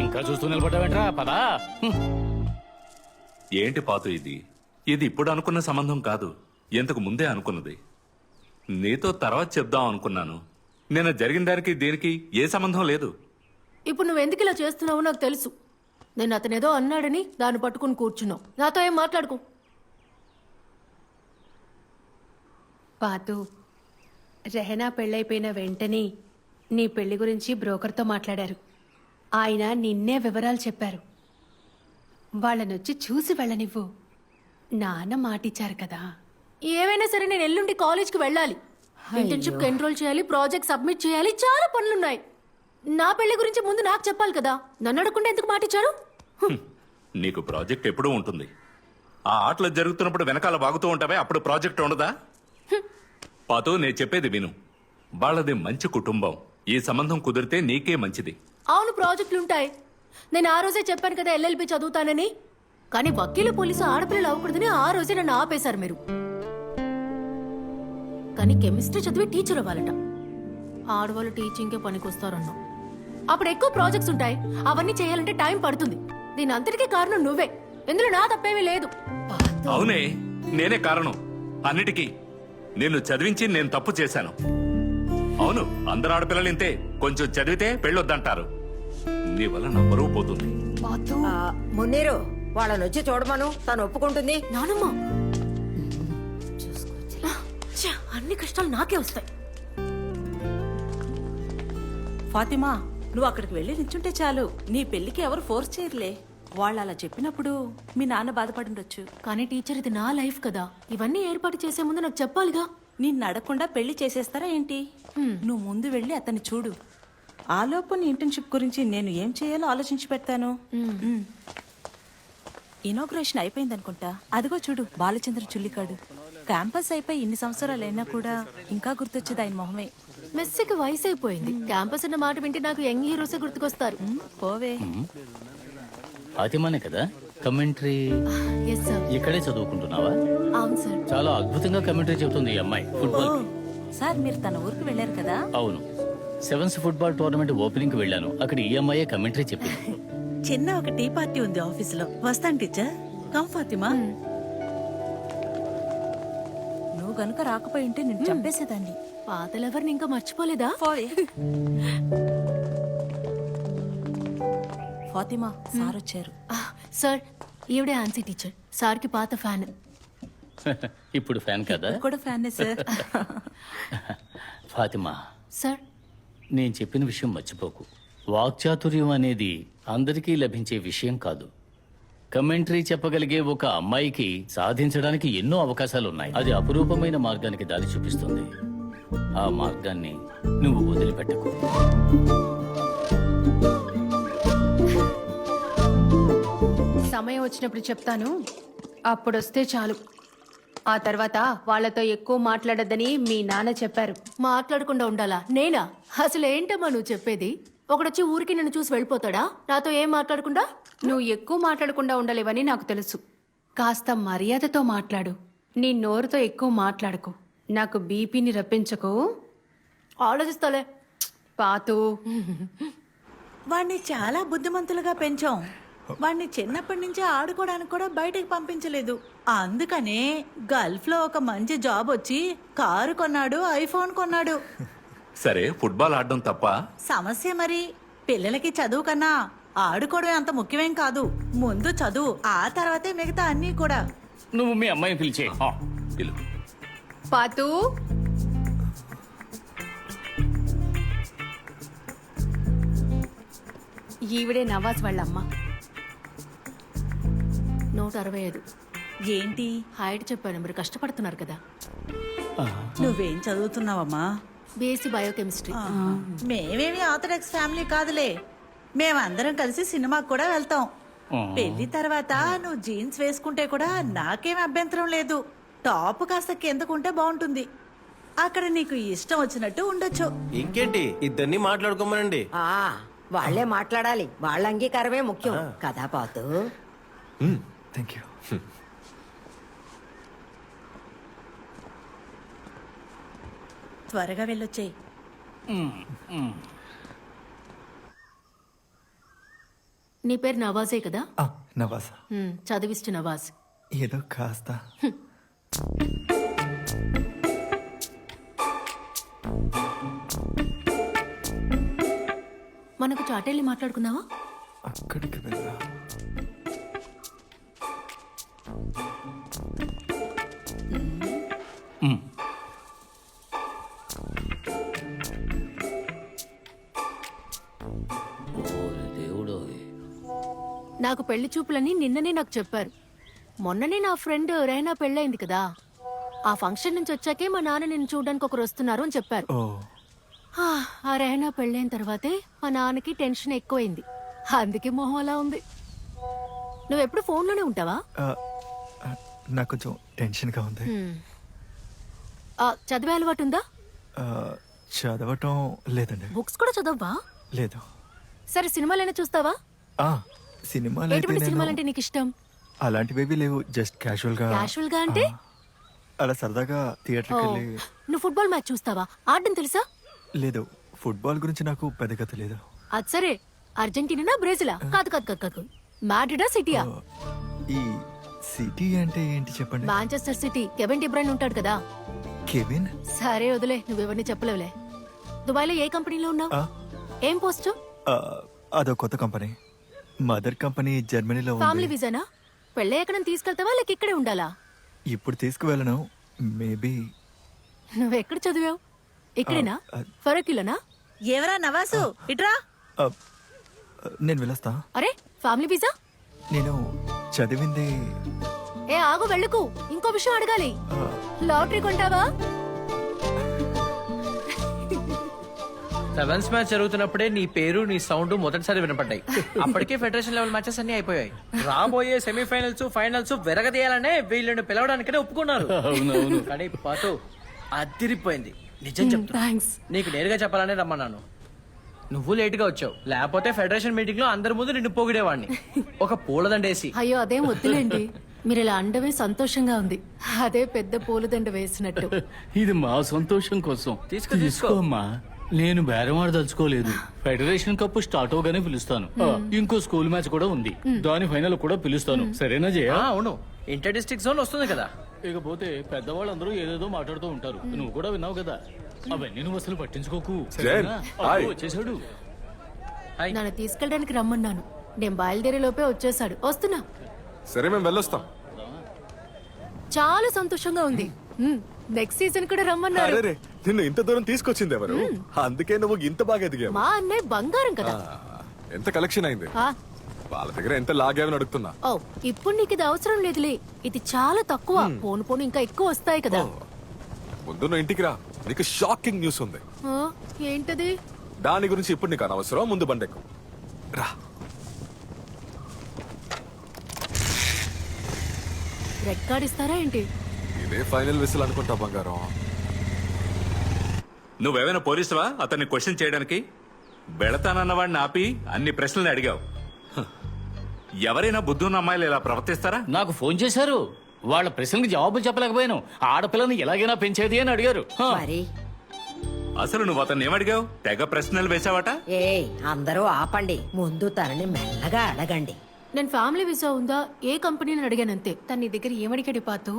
ఇంకా చూస్తూ నిలబడ్డావేంట్రా? పదా. ఏంటి పాతు ఇది? ఇది ఇప్పుడు అనుకున్న సంబంధం కాదు, ఎంతకు ముందే అనుకున్నది. నీతో తర్వాత చెప్దాం అనుకున్నాను. నేను జరిగిన దానికి దీనికి ఏ సంబంధం లేదు. ఇప్పుడు నువ్వు ఎందుకు ఇలా చేస్తున్నావో నాకు తెలుసు. నేను అతనేదో అన్నాడని దాన్ని పట్టుకుని కూర్చున్నావు. నాతో ఏం మాట్లాడుకో. పాతు, రెహనా పెళ్ళైపోయిన వెంటనే నీ పెళ్లి గురించి బ్రోకర్తో మాట్లాడారు. ఆయన నిన్నే వివరాలు చెప్పారు. వాళ్ళనొచ్చి చూసి వెళ్ళనివ్వు. నాన్న మాటిచ్చారు కదా. ఏమైనా సరే నేను ఎల్లుండి కాలేజ్కి వెళ్ళాలి. ఇంటర్న్షిప్ ఎన్రోల్ చేయాలి, ప్రాజెక్ట్ సబ్మిట్ చేయాలి, చాలా పనులున్నాయి. నా పెళ్లి గురించి ముందు నాకు చెప్పాలి కదా. నన్ను అడగకుండా ఎందుకు మాటిచ్చారు? నీకు ప్రాజెక్ట్ ఎప్పుడూ ఉంటుంది. ఆ ఆటలు జరుగుతున్నప్పుడు వెనకాల బాగుతూ ఉంటావే, అప్పుడు ప్రాజెక్ట్ ఉండదా? పాతు, నేను చెప్పేది విను. వాళ్ళది మంచి కుటుంబం. ఈ సంబంధం కుదిరితే నీకే మంచిది. అవును, ప్రాజెక్టులుంటాయి. నేను ఆ రోజే చెప్పాను కదా ఎల్ఎల్బి చదువుతానని. కానీ వకీలు పోలీసు ఆడపిల్లలు అవ్వకూడదని ఆ రోజే నన్ను ఆపేశారు మీరు. కానీ కెమిస్ట్రీ చదివి టీచర్ అవ్వాలట. ఆడవాళ్ళు టీచింగ్కే పనికొస్తారన్నావు. అప్పుడు ఎక్కువ ప్రాజెక్ట్స్ ఉంటాయి. అవన్నీ చేయాలంటే టైం పడుతుంది. దీని అంతటికీ కారణం నువ్వే. ఇందులో నా తప్పేమీ లేదు. అవునే, నేనే కారణం అన్నిటికీ. నిన్ను చదివించి నేను తప్పు చేశాను. అవును, అందరు ఆడపిల్లలు ఇంతే. కొంచెం చదివితే పెళ్ళొద్దంటారు. నీ వల్ల నా బరువు పోతుంది. మున్నీరు, వాళ్ళని వచ్చి చూడమను, తను ఒప్పుకుంటుంది. నానమ్మ, ఛ, అన్ని కష్టాలు నాకే వస్తాయి. ఫాతిమా, నువ్వు అక్కడికి వెళ్ళి నిల్చుంటే చాలు. నీ పెళ్లికి ఎవరు ఫోర్స్ చేయరులే. వాళ్ళు అలా చెప్పినప్పుడు మీ నాన్న బాధపడుండొచ్చు. కానీ టీచర్, ఇది నా లైఫ్ కదా. ఇవన్నీ ఏర్పాటు చేసే ముందు నాకు చెప్పాలిగా. నిన్ను అడగకుండా పెళ్లి చేసేస్తారా ఏంటి? నువ్వు ముందు వెళ్ళి అతన్ని చూడు. ఆలోపు నీ ఇంటర్న్షిప్ గురించి నేను ఏం చేయాలో ఆలోచించి పెడతాను. ఇనాగ్రేషన్ అయిపోయిందనుకుంటా. అదిగో చూడు, బాలచంద్ర చుల్లికాడు. క్యాంపస్ అయిపోయి ఇన్ని సంవత్సరాలైనా కూడా ఇంకా గుర్తొచ్చేది ఆయన మొహమే. మెస్సీకి వయసు అయిపోయింది. క్యాంపస్ అన్న మాట వింటే నాకు యంగ్ హీరోసే గుర్తుకొస్తారు. పోవే. ఫాతిమానే కదా కమెంటరీ? Yes sir. ఇక్కడే చదువుకుంటున్నావా? అవును సార్. చాలా అద్భుతంగా కమెంటరీ చెబుతుంది ఈ అమ్మాయి. ఫుట్బాల్. సార్, మీరు తన ఊరికి వెళ్ళారు కదా? అవును, సెవెన్స్ ఫుట్బాల్ టోర్నమెంట్ ఓపెనింగ్ కి వెళ్ళాను. అక్కడ ఈ అమ్మాయే కమెంటరీ చెప్పింది. చిన్న ఒక టీ పార్టీ ఉంది ఆఫీసులో. వస్తాను టీచర్. కమ్ ఫాతిమా. నువ్వు గనుక రాకపోయి ఉంటే నేను చంపేసేదాన్ని. పాతలెవరిని ఇంకా మర్చిపోలేదా? ఫాతిమా, సార్ వచ్చారు. సార్, ఈవిడే ఆన్సీ టీచర్. సార్కి పాత ఫ్యాన్. ఇప్పుడు ఫ్యాన్ కదా? కూడా ఫ్యానే సార్. ఫాతిమా, సార్, నేను చెప్పిన విషయం మర్చిపోకు. వాక్చాతుర్యం అనేది అందరికీ లభించే విషయం కాదు. కమెంటరీ చెప్పగలిగే ఒక అమ్మాయికి సాధించడానికి ఎన్నో అవకాశాలు ఉన్నాయి. అది అపురూపమైన మార్గానికి దారి చూపిస్తుంది. ఆ మార్గాన్ని నువ్వు వదిలిపెట్టకు. సమయం వచ్చినప్పుడు చెప్తాను, అప్పుడొస్తే చాలు. ఆ తర్వాత వాళ్ళతో ఎక్కువ మాట్లాడొద్దని మీ నాన్న చెప్పారు. మాట్లాడకుండా ఉండాలా? నేనా? అసలు ఏంటమ్మా నువ్వు చెప్పేది? ఒకడొచ్చి ఊరికి నన్ను చూసి వెళ్ళిపోతాడా నాతో ఏం మాట్లాడకుండా? నువ్వు ఎక్కువ మాట్లాడకుండా ఉండలేవని నాకు తెలుసు. కాస్త మర్యాదతో మాట్లాడు. నీ నోరుతో ఎక్కువ మాట్లాడకు. నాకు బీపీని రప్పించకు. ఆలోచిస్తాలే. పాతు, వాణ్ణి చాలా బుద్ధిమంతులుగా పెంచాం. వాణ్ణి చిన్నప్పటి నుంచి ఆడుకోవడానికి కూడా బయటికి పంపించలేదు. అందుకనే గల్ఫ్ లో ఒక మంచి జాబ్ వచ్చి కారు కొన్నాడు, ఐఫోన్ కొన్నాడు. సరే, ఫుట్బాల్ ఆడడం తప్ప? సమస్య మరి పిల్లలకి చదువు కన్నా ఆడుకోవడం అంత ముఖ్యమేం కాదు. ముందు చదువు, ఆ తర్వాతే మిగతా అన్నీ కూడా. నువ్వు మీ అమ్మాయిని పిలిచే. పిలు. పాతు, ఈవిడే నవాజ్ వాళ్ళమ్మ. 165. ఏంటి హైట్ చెప్పాను, మీరు కష్టపడుతున్నారు కదా. నువ్వేం చదువుతున్నావమ్మా? BSc biochemistry. మేమేమి ఆర్థడాక్స్ ఫ్యామిలీ కాదులే. మేమందరం కలిసి సినిమాకి కూడా వెళ్తాం. పెళ్లి తర్వాత నువ్వు జీన్స్ వేసుకుంటే కూడా నాకేం అభ్యంతరం లేదు. టాప్ కాస్త కిందకుంటే బాగుంటుంది. అక్కడ నీకు ఇష్టం వచ్చినట్టు ఉండొచ్చు. ఇంకేంటి, ఇద్దరిని మాట్లాడుకోమనండి. వాళ్లే మాట్లాడాలి, వాళ్ళ అంగీకారమే ముఖ్యం కదా పాతు. Thank you. త్వరగా వెళ్ళొచ్చేయి. నీ పేరు నవాజే కదా? నవాజ్. చదివిస్తు నవాజ్. ఏదో కాస్త. మనకు చాటెళ్ళి మాట్లాడుకుందావా? అక్కడికి వెళ్ళా. నాకు పెళ్లి చూపులని నిన్ననే నాకు చెప్పారు. మొన్ననే నా ఫ్రెండ్ రైనా పెళ్ళైంది కదా, ఆ ఫంక్షన్ నుంచి వచ్చాకే మా నాన్న నిన్ను చూడడానికి ఒకరు వస్తున్నారు అని చెప్పారు. ఆ రైనా పెళ్ళైన తర్వాతే మా నాన్నకి టెన్షన్ ఎక్కువైంది, అందుకే మొహం అలా ఉంది. నువ్వెప్పుడు ఫోన్లోనే ఉంటావా? నాకు కొంచెం టెన్షన్గా ఉంది. చదివే అలవాటు ఉందా? చదవటం లేదండి. బుక్స్ కూడా చదవ్వా? లేదు. సరే సినిమాలైనా చూస్తావా? ఎటువంటి సినిమాలంటే సినిమాలు నీకు ఇష్టం? అలాంటివేవి లేవు, జస్ట్ క్యాజువల్ గా. క్యాషువల్ గా అంటే అలా సరదాగా థియేటర్కి వెళ్ళి. నువ్వు ఫుట్బాల్ మ్యాచ్ చూస్తావా? ఆడడం తెలుసా? లేదు, ఫుట్బాల్ గురించి నాకు పెద్దగా తెలియదు. అది సరే, అర్జెంటీనా బ్రెజిలా? కాదు కాదు కాదు కాదు, మాడ్రిడా సిటీయా? ఈ సిటీ అంటే ఏంటి చెప్పండి. Manchester city. కెవిన్ డిబ్రైన్ ఉంటాడు కదా. కెవిన్? సరే వదిలే, నువ్వెవరిని చెప్పలేవులే. దుబాయ్ లో ఏ కంపెనీలో ఉన్నావు? ఏం పోస్టు? అదో కొత్త కంపెనీ. మదర్ కంపెనీ జర్మనీలో ఫ్యామిలీ ఉంది. వీసానా? పెళ్ళయ్యాక నన్ను తీసుకెళ్తావా లేక ఇక్కడే ఉండాలా? ఇప్పుడు తీసుకువెళ్ళను, మేబీ. నువ్వెక్కడ చదివావు? ఇక్కడేనా? ఫరకిలోనా? ఎవరా నవాసు, ఇట్రా. నేను వెళ్ళొస్తా. అరే ఫ్యామిలీ వీసా? నేను చదివింది. ఏ ఆగు, వెళ్ళకు, ఇంకో విషయం అడగాలి. లాటరీ కొంటావా? సెవెన్స్ మ్యాచ్ జరుగుతున్నప్పుడే నీ పేరు నీ సౌండ్ మొదటిసారి వినపడ్డాయి. అప్పటికే ఫెడరేషన్ లెవెల్ మ్యాచెస్ అన్ని అయిపోయాయి. రాబోయే సెమీఫైనల్స్ ఫైనల్స్ వెరగదీయాలనే వీళ్ళని పిలవడానికనే ఒప్పుకున్నారు. కానీ పాటు అదిరిపోయింది. నిజం చెప్తున్నా, నీకు నేరుగా చెప్పాలనే రమ్మన్నాను. నువ్వు లేట్ గా వచ్చావు, లేకపోతే ఫెడరేషన్ మీటింగ్ లో అందరి ముందు నిన్ను పొగిడేవాడిని ఒక పూలదండేసి. అయ్యో అదేం వద్దులేండి, మీరు ఇలా అండమే సంతోషంగా ఉంది. అదే పెద్ద పూలదండ వేసినట్టు. ఇది మా సంతోషం కోసం. తీసుకోమ్మా, నేను బేరమాడదలుచుకోలేదు. ఫెడరేషన్ కప్ స్టార్ట్ అవగానే పిలుస్తాను. ఇంకో స్కూల్ మ్యాచ్ కూడా ఉంది, దాని ఫైనల్ కూడా పిలుస్తాను. సరేనా జయ? అవును, ఇంటర్ డిస్ట్రిక్ట్ జోన్ వస్తుంది కదా. ఇకపోతే పెద్దవాళ్ళందరూ ఏదేదో మాట్లాడుతూ ఉంటారు, నువ్వు కూడా విన్నావు కదా. అవన్నీ నువ్వు అసలు పట్టించుకోకు. వచ్చేసాడు. నన్ను తీసుకెళ్ళడానికి రమ్మన్నాను, నేను బయలుదేరే లోపే వచ్చేసాడు. వస్తున్నా. సరే మేము వెళ్ళొస్తాం. చాలా సంతోషంగా ఉంది. నెక్స్ట్ సీజన్ కూడా రమ్మన్నారు. నిన్ను ఇంత దూరం తీసుకొచ్చింది ఎవరు? అందుకే నువ్వు ఇంత బాగా ఎదిగావు. మా అన్నయ్య బంగారం కదా. ఎంత కలెక్షన్ అయింది? వాళ్ళ దగ్గర ఎంత లాగావని అడుగుతున్నా. ఓ ఇప్పుడు నీకు ఇది అవసరం లేదులే, ఇది చాలా తక్కువ. పోను పోను ఇంకా ఎక్కువ వస్తాయి కదా. ముందు నువ్వు ఇంటికి రా, నీకు షాకింగ్ న్యూస్ ఉంది. ఏంటది? దాని గురించి ఇప్పుడు నీకు అనవసరం, ముందు బండెక్కు రా. రెడ్ ఇస్తారా ఏంటి? ఇదే ఫైనల్ విసిల్ అనుకుంటా బంగారం. నువ్వేమైనా పోలీసువా అతన్ని క్వశ్చన్ చేయడానికి? వెళతానన్న వాడిని ఆపి అన్ని ప్రశ్నలు అడిగావు. ఎవరైనా బుద్ధున్న అమ్మాయిలు ఇలా ప్రవర్తిస్తారా? నాకు ఫోన్ చేశారు, వాళ్ళ ప్రశ్నలకు జవాబులు చెప్పలేకపోయాను. ఆడపిల్లని ఎలాగైనా పెంచేది అని అడిగారు. మరి అసలు నువ్వు అతన్ని ఏమడిగావు? తెగ ప్రశ్నలు వేసావట. ఏ అందరూ ఆపండి, ముందు తనని మెల్లగా అడగండి. నేను ఫ్యామిలీ వీసా ఉందా ఏ కంపెనీని అడిగానంతే. తన నీ దగ్గర ఏమడిగాడు పాతు?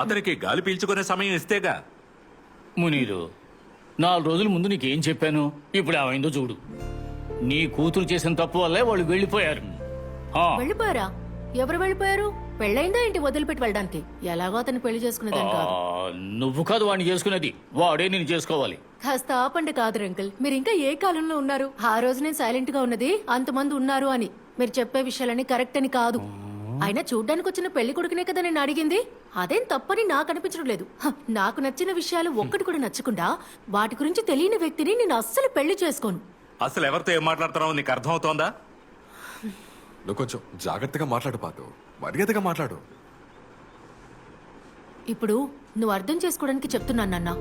అతనికి గాలి పీల్చుకునే సమయం ఇస్తేగా. మునీరు, 4 రోజుల ముందు నీకేం చెప్పాను? ఇప్పుడు ఏమైందో చూడు. నీ కూతురు చేసిన తప్పు వల్లే వాళ్ళు వెళ్ళిపోయారు. వెళ్ళిపోయారా? ఎవరు వెళ్ళిపోయారు? పెళ్ళైందా ఏంటి వదిలిపెట్టి వెళ్ళడానికి? ఎలాగో అతను పెళ్లి చేసుకునేదాన్ని కాదు. నువ్వు కాదు వాడిని చేసుకునేది, వాడే నేను చేసుకోవాలి. కాస్త ఆపండి. కాదు అంకుల్, మీరు ఇంకా ఏ కాలంలో ఉన్నారు? ఆ రోజు నేను సైలెంట్ గా ఉన్నది అంతమంది ఉన్నారు అని. మీరు చెప్పే విషయాలని కరెక్ట్ అని కాదు. అయినా చూడ్డానికి వచ్చిన పెళ్లి కొడుకునే కదా నేను అడిగింది. అదేం తప్పని నాకు అనిపించడం లేదు. నాకు నచ్చిన విషయాలు ఒక్కటి కూడా నచ్చకుండా వాటి గురించి తెలియని వ్యక్తిని నేను అస్సలు పెళ్లి చేసుకోను. అసలు ఎవరితో ఏం మాట్లాడుతున్నావు నీకు అర్థమవుతోందా? నువ్వు కొంచెం జాగ్రత్తగా మాట్లాడు పాతు, మర్యాదగా మాట్లాడు. ఇప్పుడు నువ్వు అర్థం చేసుకోవడానికి చెప్తున్నాను నాన్న.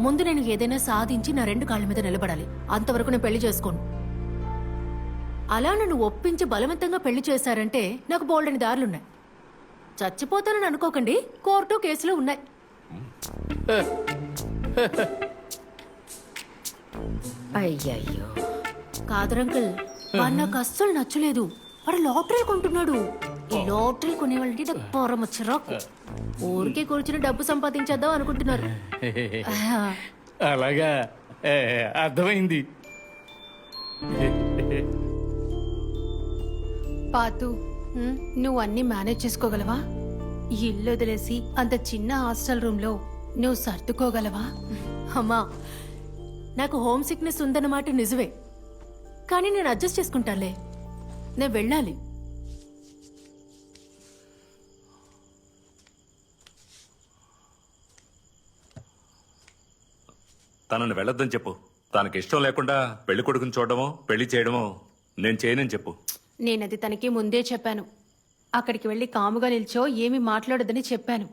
ముందు నేను ఏదైనా సాధించి నా 2 కాళ్ళ మీద నిలబడాలి. అంతవరకు నేను పెళ్లి చేసుకోను. అలా నన్ను ఒప్పించి బలవంతంగా పెళ్లి చేశారంటే నాకు బోల్డని దారులున్నాయి. చచ్చిపోతానని అనుకోకండి, కోర్టు కేసులు ఉన్నాయి. అయ్యయ్యో, కాదరంకుల్, వాడు నాకు అస్సలు నచ్చలేదు. వాడు లాటరీలు కొంటున్నాడు. ఈ లాటరీలు కొనేవాళ్ళకి నాకు పరమ చిరాకు. ఊరికే కూర్చుని డబ్బు సంపాదించేద్దాం అనుకుంటున్నారు. అలాగా అర్థమైంది. పాతు, నువ్వు అన్ని మేనేజ్ చేసుకోగలవా? ఈ ఇల్లు వదిలేసి అంత చిన్న హాస్టల్ రూమ్ లో నువ్వు సర్దుకోగలవా? అమ్మా, నాకు హోమ్ సిక్నెస్ ఉందన్నమాట నిజమే, కానీ నేను అడ్జస్ట్ చేసుకుంటానులే. నేను వెళ్ళాలి. తనని వెళ్ళొద్దని చెప్పు. తనకి ఇష్టం లేకుండా పెళ్లి కొడుకుని చూడడమో పెళ్లి చేయడమో నేను చేయనని చెప్పు. నేనది తనకి ముందే చెప్పాను. అక్కడికి వెళ్ళి కాముగా నిల్చో, ఏమీ మాట్లాడొద్దని చెప్పాను.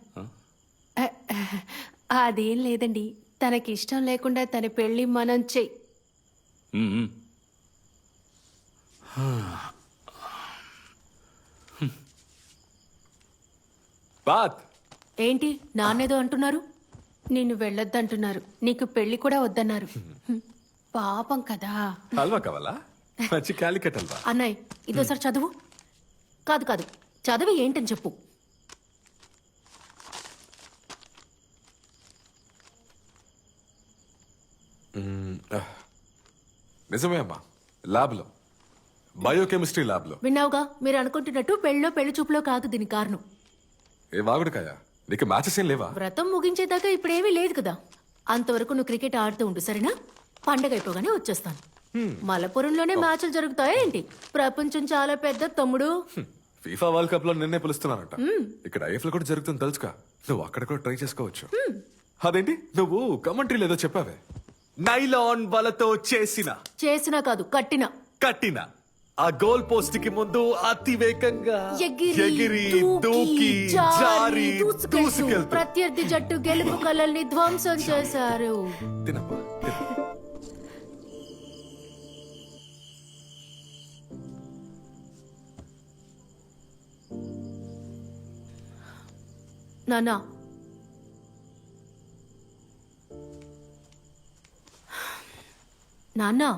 అదేం లేదండి, తనకి ఇష్టం లేకుండా తన పెళ్లి మనం చెయ్యి. ఉమ్. బాత్ ఏంటి నాన్నేదో అంటున్నారు? నిన్ను వెళ్ళొద్దంటున్నారు, నీకు పెళ్లి కూడా వద్దన్నారు. పాపం కదా. హల్వా కావాలా? మంచి క్యాలికట్ హల్వా. అన్నయ్య, ఇదోసారి చదువు. కాదు కాదు, చదివి ఏంటని చెప్పు. నిజమే అమ్మా, ల్యాబ్లో, బయోకెమిస్ట్రీ ల్యాబ్లో. విన్నావుగా, మీరు అనుకుంటున్నట్టు పెళ్ళో పెళ్లి చూపులో కాదు దీని కారణం. ఏ వాగుడుకాయ, నీకు మ్యాచెస్ ఏం లేవా? వ్రతం ముగించేదాకా ఇప్పుడేమీ లేదు కదా. అంతవరకు నువ్వు క్రికెట్ ఆడుతూ ఉండు, సరేనా? పండగ అయిపోగానే వచ్చేస్తాను. మలపురంలోనే మ్యాచ్లు జరుగుతాయా ఏంటి? ప్రపంచం చాలా పెద్ద తమ్ముడు. ఫీఫా వరల్డ్ కప్ లో నిన్నే పిలుస్తున్నారంట. ఇక్కడ ఐఎఫ్ఎల్ కూడా జరుగుతుంది తెలుసుగా. నువ్వు అక్కడ కూడా ట్రై చేసుకోవచ్చు. అదేంటి, నువ్వు కమెంటరీ లేదో చెప్పావే, నైలాన్ వలతో చేసినా కాదు, కట్టిన ఆ గోల్ పోస్ట్ కి ముందు అతి వేగంగా ఎగిరి దూకి జారి దూసుకెళ్తూ ప్రత్యర్థి జట్టు గెలుపు కలల్ని ధ్వంసం చేశారు. తినమ్మా, తిను. నానా, నాన్నా,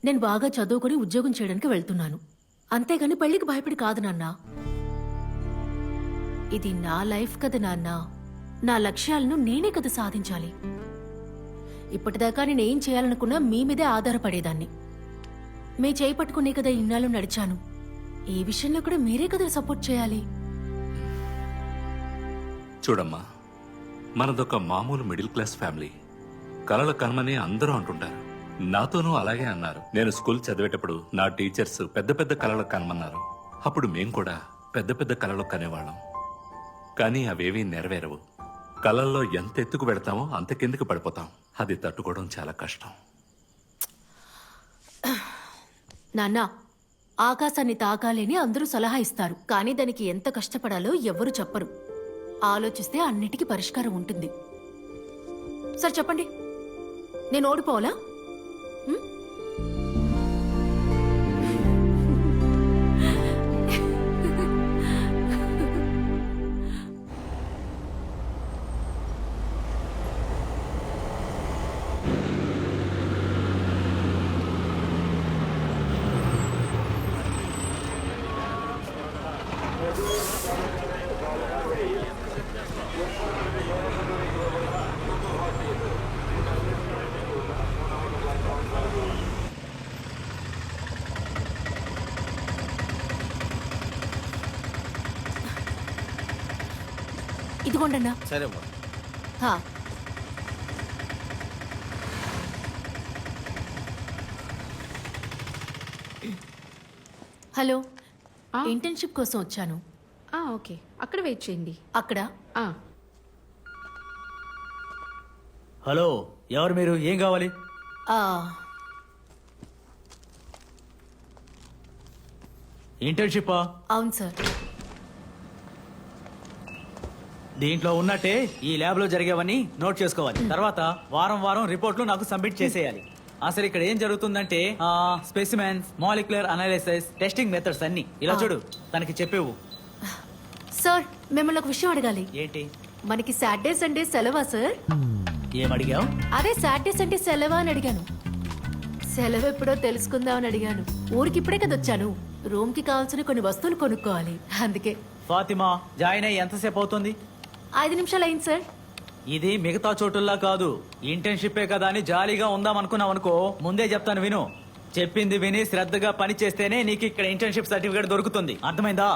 నేను బాగా చదువుకొని ఉద్యోగం చేయడానికి వెళ్తున్నాను. అంతేగాని పెళ్లికి భయపడి కాదు నాన్నా. ఇది నా లైఫ్ కదా నాన్నా. నా లక్ష్యాలను నేనే కదా సాధించాలి. ఇప్పటిదాకా నేనేం చేయాలనుకున్నా మీ మీదే ఆధారపడేదాన్ని. మీ చేయి పట్టుకునే కదా ఇన్నాళ్ళు నడిచాను. ఈ విషయంలో కూడా మీరే కదా సపోర్ట్ చేయాలి. చూడమ్మా, మనదొక మామూలు మిడిల్ క్లాస్ ఫ్యామిలీ. కలల కనమని అందరూ అంటుంటారు. నాతోనూ అలాగే అన్నారు. నేను స్కూల్ చదివేటప్పుడు నా టీచర్స్ పెద్ద పెద్ద కలలు కనమన్నారు. అప్పుడు మేం కూడా పెద్ద పెద్ద కలలు కనేవాళ్ళం. కానీ అవేవీ నెరవేరవు. కలల్లో ఎంత ఎత్తుకు వెళతామో అంత కిందకి పడిపోతాం. అది తట్టుకోవడం చాలా కష్టం. నాన్నా, ఆకాశాన్ని తాకాలని అందరూ సలహా ఇస్తారు, కానీ దానికి ఎంత కష్టపడాలో ఎవ్వరూ చెప్పరు. ఆలోచిస్తే అన్నిటికీ పరిష్కారం ఉంటుంది. సరే చెప్పండి, నేను ఓడిపోవాలా? ఇదిగోండన్నా. సరే అమ్మా. హా. హలో, ఇంటర్న్షిప్ కోసం వచ్చాను. ఓకే, అక్కడ వెయిట్ చేయండి. అక్కడ హలో, ఎవరు మీరు? ఏం కావాలి? ఆ, ఇంటర్న్షిప్పా? అవును సార్. దీంట్లో ఉన్నట్టే ఈ ల్యాబ్ లో జరిగేవన్నీ నోట్ చేసుకోవాలి. తర్వాత వారం వారం రిపోర్ట్లు నాకు సబ్మిట్ చేసేయాలి. అసలు ఇక్కడ ఏం జరుగుతుందంటే specimens, molecular analysis, testing methods అన్ని ఇలా చూడు తనకి చెప్పేవు. సార్ మిమ్మల్ని ఒక విషయం అడగాలి. ఏంటి? మనకి సాటర్డే సండే సెలవా సార్? ఏమడిగావు? అదే సాటర్డే సండే సెలవా అని అడిగాను. సెలవు ఎప్పుడో తెలుసుకుందామని అడిగాను. ఊరికి ఇప్పుడే కదా వచ్చాను. రూమ్ కి కావాల్సిన కొన్ని వస్తువులు కొనుక్కోవాలి, అందుకే. ఫాతిమా జాయిన్ అయ్యి ఎంతసేపు అవుతుంది? 5 నిమిషాలు అయింది సార్. ఇది మిగతా చోటుల్లా కాదు, ఇంటర్న్షిప్పే కదా అని జాలీగా ఉందాం అనుకున్నావు అనుకో, ముందే చెప్తాను విను. చెప్పింది విని శ్రద్ధగా పని చేస్తేనే నీకు ఇక్కడ ఇంటర్న్షిప్ సర్టిఫికేట్ దొరుకుతుంది, అర్థమైందా?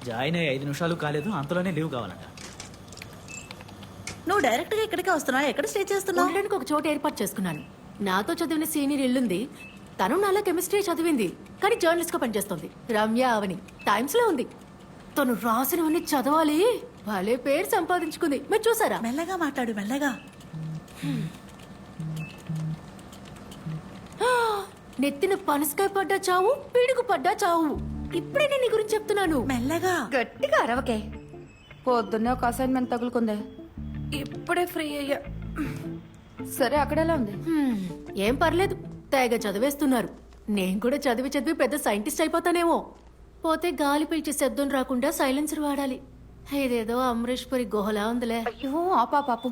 జాయిన్ అయ్యి 5 నిమిషాలు కాలేదు, అంతలోనే లీవ్ కావాలంట. నువ్వు డైరెక్ట్ గా ఇక్కడికే వస్తున్నావు? ఎక్కడ స్టే చేస్తున్నావు? ఉండడానికి ఒక చోట ఏర్పాటు చేసుకున్నాను. నాతో చదివిన సీనియర్ ఇల్లుంది. తను నాలా కెమిస్ట్రీ చదివింది, కానీ జర్నలిస్ట్ గా పనిచేస్తుంది. రమ్య అవని టైమ్స్ లో ఉంది. తను రాసినవన్నీ చదవాలి, భలే పేరు సంపాదించుకుంది. మీరు చూసారా? మెల్లగా మాట్లాడు, మెల్లగా. నెత్తిన పనసకాయ పడ్డా చావు, పిడుగు పడ్డా చావు. ఇప్పుడే నేను నీ గురించి చెప్తున్నాను. మెల్లగా. గట్టిగా అరవకే. పొద్దున్నే ఒక అసైన్మెంట్ తగులుకుందే, ఇప్పుడే ఫ్రీ అయ్యా. సరే, అక్కడ ఎలా ఉంది? ఏం పర్లేదు, తెగ చదివేస్తున్నారు. నేను కూడా చదివి చదివి పెద్ద సైంటిస్ట్ అయిపోతానేమో. పోతే గాలి పీల్చే శబ్దం రాకుండా సైలెన్సర్ వాడాలి. ఇదేదో అమరీష్ పురి గుహలా ఉందిలే. అయ్యో పాపు,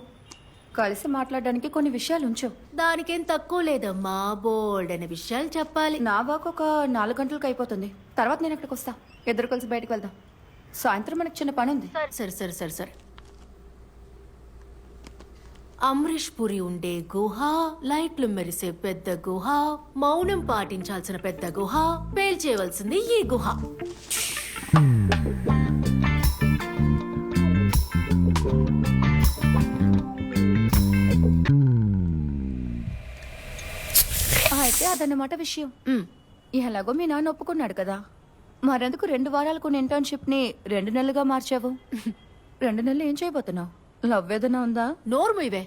కలిసి మాట్లాడడానికి కొన్ని విషయాలు ఉంచు. దానికేం తక్కువ లేదమ్మా, బోల్డ్ అనే విషయాలు చెప్పాలి. నా వాక్ ఒక 4 గంటలకు అయిపోతుంది. తర్వాత నేను అక్కడికి వస్తా, ఇద్దరు కలిసి బయటకు వెళ్దాం. సాయంత్రం మనకు చిన్న పని ఉంది. సరే. అమరీష్ పురి ఉండే గుహ, లైట్లు మెరిసే పెద్ద గుహ, మౌనం పాటించాల్సిన పెద్ద గుహ, పేల్చేయవలసింది ఈ గుహ. అయితే అదన్నమాట విషయం. ఎలాగో మీ నాన్న ఒప్పుకున్నాడు కదా, మరెందుకు 2 వారాలకు ఇంటర్న్షిప్ ని 2 నెలలుగా మార్చావు? 2 నెలలు ఏం చేయబోతున్నావు? లవ్ ఏదైనా ఉందా? నోరు మీవే.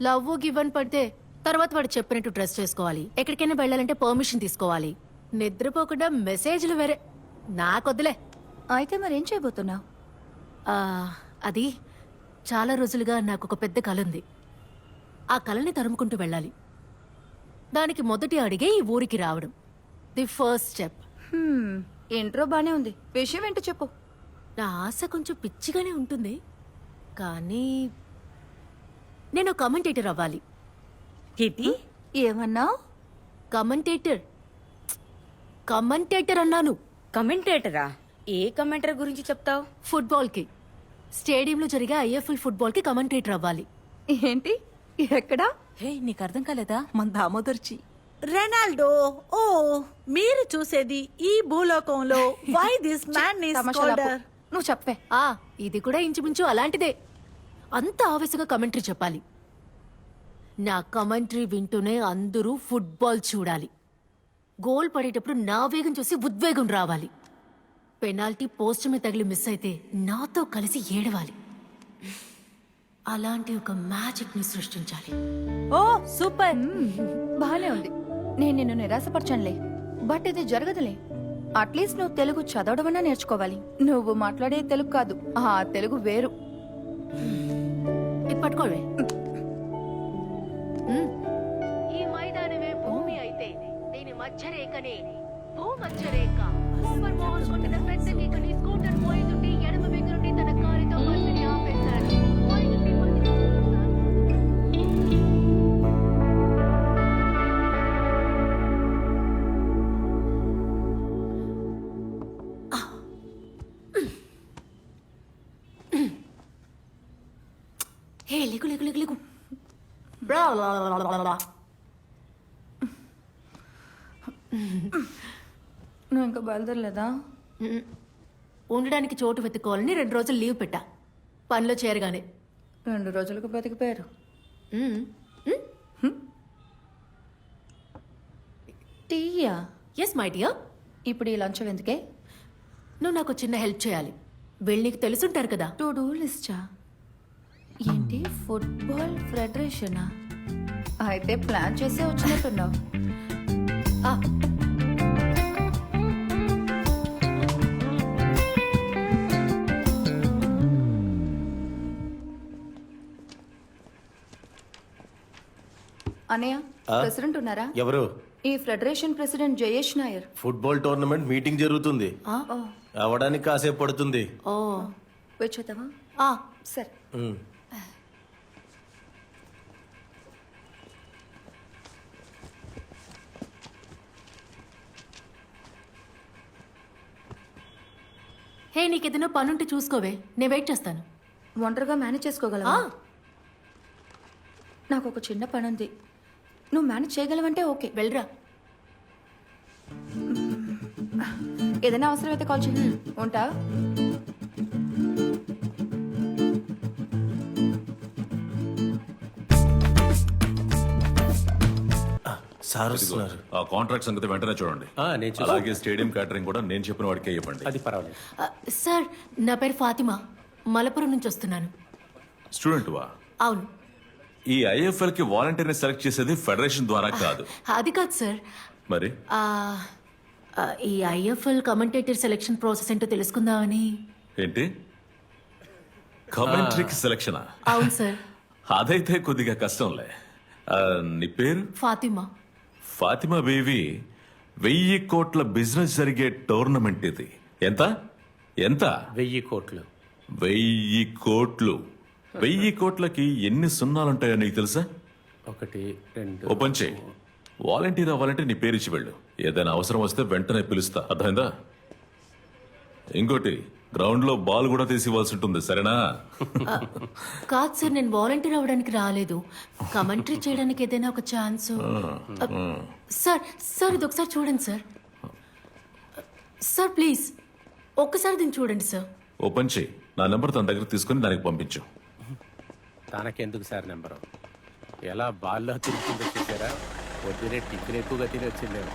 లవ్ గివన్ పడితే తర్వాత వాడు చెప్పినట్టు డ్రెస్ చేసుకోవాలి, ఎక్కడికైనా వెళ్ళాలంటే పర్మిషన్ తీసుకోవాలి, నిద్రపోకుండా మెసేజ్లు వేరే. నాకొద్దులే. అయితే మరేం చేయబోతున్నావు? అది చాలా రోజులుగా నాకు ఒక పెద్ద కల ఉంది. ఆ కలని తరుముకుంటూ వెళ్ళాలి. దానికి మొదటి అడిగే ఈ ఊరికి రావడం, ది ఫస్ట్ స్టెప్. ఇంట్రో బానే ఉంది, విషయం ఏంటో చెప్పు. నా ఆశ కొంచెం పిచ్చిగానే ఉంటుంది, కానీ నేను కమెంటేటర్ అవ్వాలి. ఏమన్నావు? కమెంటేటర్ అన్నాను. కమెంటేటరా? ఏ కమెంటర్ గురించి చెప్తావు? ఫుట్బాల్ కి, స్టేడియంలో జరిగే ఐఎఫ్ఎల్ ఫుట్బాల్ కి కమెంటేటర్ అవ్వాలి. ఏంటి? ఎక్కడా? హే, నీకు అర్థం కాలేదా? మన దామోదర్చి రెనాల్డో. ఓ, మీరు చూసేది ఈ భూలోకంలో. Why this man is called? నువ్వు చెప్పే. ఇది కూడా ఇంచుమించు అలాంటిదే. అంత ఆవేశంగా కమెంటరీ చెప్పాలి. నా కమెంటరీ వింటూనే అందరూ ఫుట్బాల్ చూడాలి. గోల్ పడేటప్పుడు నా వేగం చూసి ఉద్వేగం రావాలి. పెనాల్టీ పోస్ట్ మీద తగిలి మిస్ అయితే నాతో కలిసి ఏడవాలి. అలాంటి ఒక మ్యాజిక్ ని సృష్టించాలి. ఓ సూపర్, బానే ఉంది. నేను నిన్ను నిరాశపరచనులే, బట్ ఇది జరగదులే. అట్లీస్ట్ నువ్వు తెలుగు చదవడమన్నా నేర్చుకోవాలి. నువ్వు మాట్లాడే తెలుగు కాదు, ఆ తెలుగు వేరు. ఇది పట్టుకోవే. ఈ మైదానమే భూమి అయితే దీని మధ్యరేఖనే భూమధ్యరేఖ. సూపర్ మోహన్ కొట్టిన పెద్ద కేకని స్కూటర్ పోయింది. ఎడమ వెంక నుండి తన కారుతో బస్సుని ఆపేశాడు. హే, లేకు. నువ్వు ఇంకా బయలుదేరలేదా? ఉండడానికి చోటు వెతుక్కోవాలని 2 రోజులు లీవ్ పెట్టా. పనిలో చేరగానే 2 రోజులకు బతికిపోయారు. టీయా? Yes my dear. ఇప్పుడు ఈ లంచం ఎందుకే? నువ్వు నాకు చిన్న హెల్ప్ చేయాలి. వీళ్ళు నీకు తెలుసుంటారు కదా. టు డూ లిస్టా? ఏంటి, ఫుట్బాల్ ఫెడరేషనా? అయితే ప్లాన్ చేసే వచ్చినట్టున్నావు. అనయ్య ప్రెసిడెంట్ ఉన్నారా? ఎవరు? ఈ federation president Jayesh Nair. Football tournament meeting జరుగుతుంది, అవడానికి కాసేపు పడుతుంది. ఓ వచ్చేద్దామా? ఆ, సరే. ఉమ్. హే నీకేదైనా పనుంటే చూసుకోవే, నేను వెయిట్ చేస్తాను. ఒంటరిగా మేనేజ్ చేసుకోగలవా? నాకు ఒక చిన్న పని ఉంది, నువ్వు మేనేజ్ చేయగలవంటే ఓకే. వెళ్ళరా. ఏదైనా అవసరమైతే కాల్ చేయి. ఉంటా. సార్ వస్తున్నారు. ఆ కాంట్రాక్ట్ సంగతి వెంటనే చూడండి. నేను చూస్తాను. అలాగే స్టేడియం క్యాటరింగ్ కూడా నేను చెప్పిన వాడికే ఇవ్వండి. అది పర్వాలేదు. సార్ నా పేరు ఫాతిమా, మలపురం నుంచి వస్తున్నాను. స్టూడెంట్ వా? అవును. ఈ ఐఎఫ్ఎల్ కి వాలంటీర్ని సెలెక్ట్ చేసేది ఫెడరేషన్ ద్వారా కాదు. అది కాదు సార్. మరి ఆ, ఈ ఐఎఫ్ఎల్ కమెంటేటర్ సెలెక్షన్ ప్రాసెస్ ఏంటో తెలుసుకుందామని. ఏంటి, కమెంట్రీకి సెలక్షనా? అవును సార్. అదైతే కొద్దిగా కష్టంలే. నీ పేరు? ఫాతిమా. ఫాతిమా బేబీ, 1000 కోట్ల బిజినెస్ జరిగే టోర్నమెంట్ ఇది. ఎంత ఎంత? 1000 కోట్లు. 1000 కోట్లు. 1000 కోట్లకి ఎన్ని సున్నాలుంటాయో నీకు తెలుసా? 1 2. ఓపెన్ చేయి. వాలంటీర్ అవ్వాలంటే నీ పేరు ఇచ్చి వెళ్ళు. ఏదైనా అవసరం వస్తే వెంటనే పిలుస్తా, అర్థమైందా? ఇంకోటి, గ్రౌండ్ లో బాల్ కూడా తీసి ఇవ్వాల్సి ఉంటుంది, సరేనా? కాదు సార్, నేను వాలంటీర్ అవ్వడానికి రాలేదు, కమెంటరీ చేయడానికి ఏదైనా ఒక ఛాన్స్. సార్ సార్ ఇది ఒకసారి చూడండి సార్. సార్ ప్లీజ్ ఒక్కసారి దీన్ని చూడండి సార్. ఓపెన్ చేయి. నా నెంబర్ తన దగ్గర తీసుకుని దానికి పంపించు. తనకెందుకు సార్ నెంబరు? ఎలా బాల్లో తిరుగుతుందో చూసారా? పొద్దునే టిఫిన్ ఎక్కువగా తిని వచ్చిందేమో.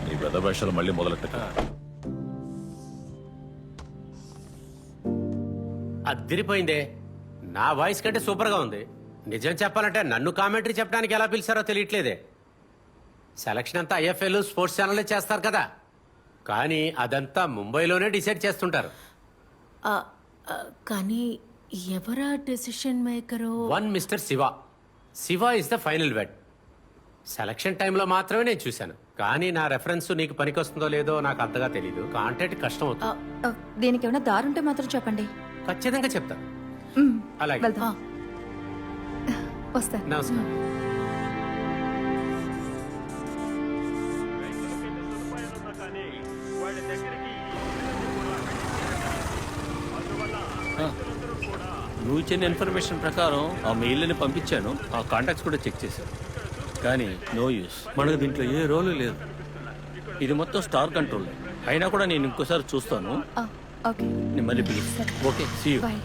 నీ పెద్ద భాషలు మళ్ళీ మొదలెట్ట. అదిరిపోయిందే. నా వాయిస్ కంటే సూపర్ గా ఉంది. నిజం చెప్పాలంటే నన్ను కామెంటరీ చెప్పడానికి ఎలా పిలిచారో తెలియట్లేదే. సెలక్షన్ అంతా ఐఎఫ్ఎల్ స్పోర్ట్స్ ఛానల్లే చేస్తారు కదా, కానీ అదంతా ముంబైలోనే డిసైడ్ చేస్తుంటారు. కానీ ఎవరా decision maker? One mister Shiva. Shiva is the final vet. Selection టైంలో మాత్రమే నేను చూశాను, కానీ నా రెఫరెన్స్ నీకు పనికొస్తుందో లేదో నాకు అంతగా తెలీదు. కాంటాక్ట్ కష్టం అవుతుంది. దీనికి ఏమైనా దారుంటే మాత్రం చెప్పండి. ఖచ్చితంగా చెప్తాను. అలాగే, వెళ్దాం. వస్తాను. నమస్కారం. నువ్వు ఇచ్చిన ఇన్ఫర్మేషన్ ప్రకారం ఆ మెయిల్ని పంపించాను. ఆ కాంటాక్ట్స్ కూడా చెక్ చేశాను, కానీ నో యూస్. మనకు దీంట్లో ఏ రోలు లేదు. ఇది మొత్తం స్టార్ కంట్రోల్. అయినా కూడా నేను ఇంకోసారి చూస్తాను. ఓకే, నేను మళ్ళీ పిలుస్తాను. Okay, see you. బాయ్.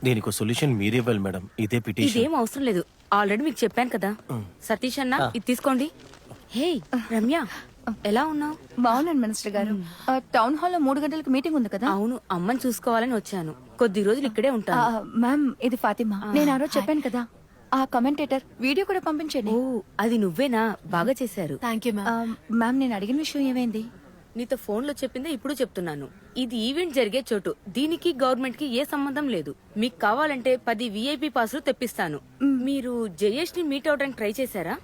దీనికి సొల్యూషన్ మీరే ఇవ్వాలి మేడం. ఇదే పిటిషన్. ఇదేం అవసరం లేదు, ఆల్రెడీ మీకు చెప్పాను కదా. సతీష్ అన్న, ఇది తీసుకోండి. హే రమ్య, ఎలా ఉన్నావు? బాగున్నాను మినిస్టర్ గారు. టౌన్ హాల్లో 3 గంటలకు మీటింగ్ ఉంది కదా. అవును, అమ్మని చూసుకోవాలని వచ్చాను. కొద్ది రోజులు ఇక్కడే ఉంటాను. మ్యామ్, ఇది ఫాతిమా. నేను ఆ రోజు చెప్పాను కదా, ఆ కమెంటేటర్ వీడియో కూడా పంపించండి. ఓ, అది నువ్వేనా? బాగా చేశారు. Thank you ma'am. మ్యామ్, నేను అడిగిన విషయం ఏమైంది? నీతో ఫోన్ లో చెప్పిందే ఇప్పుడు చెప్తున్నాను. ఇది ఈవెంట్ జరిగే చోటు. దీనికి గవర్నమెంట్ కి ఏ సంబంధం లేదు. మీకు కావాలంటే 10 VIP పాసులు తెప్పిస్తాను. మీరు జయేష్ ని మీట్ అవడానికి ట్రై చేశారా?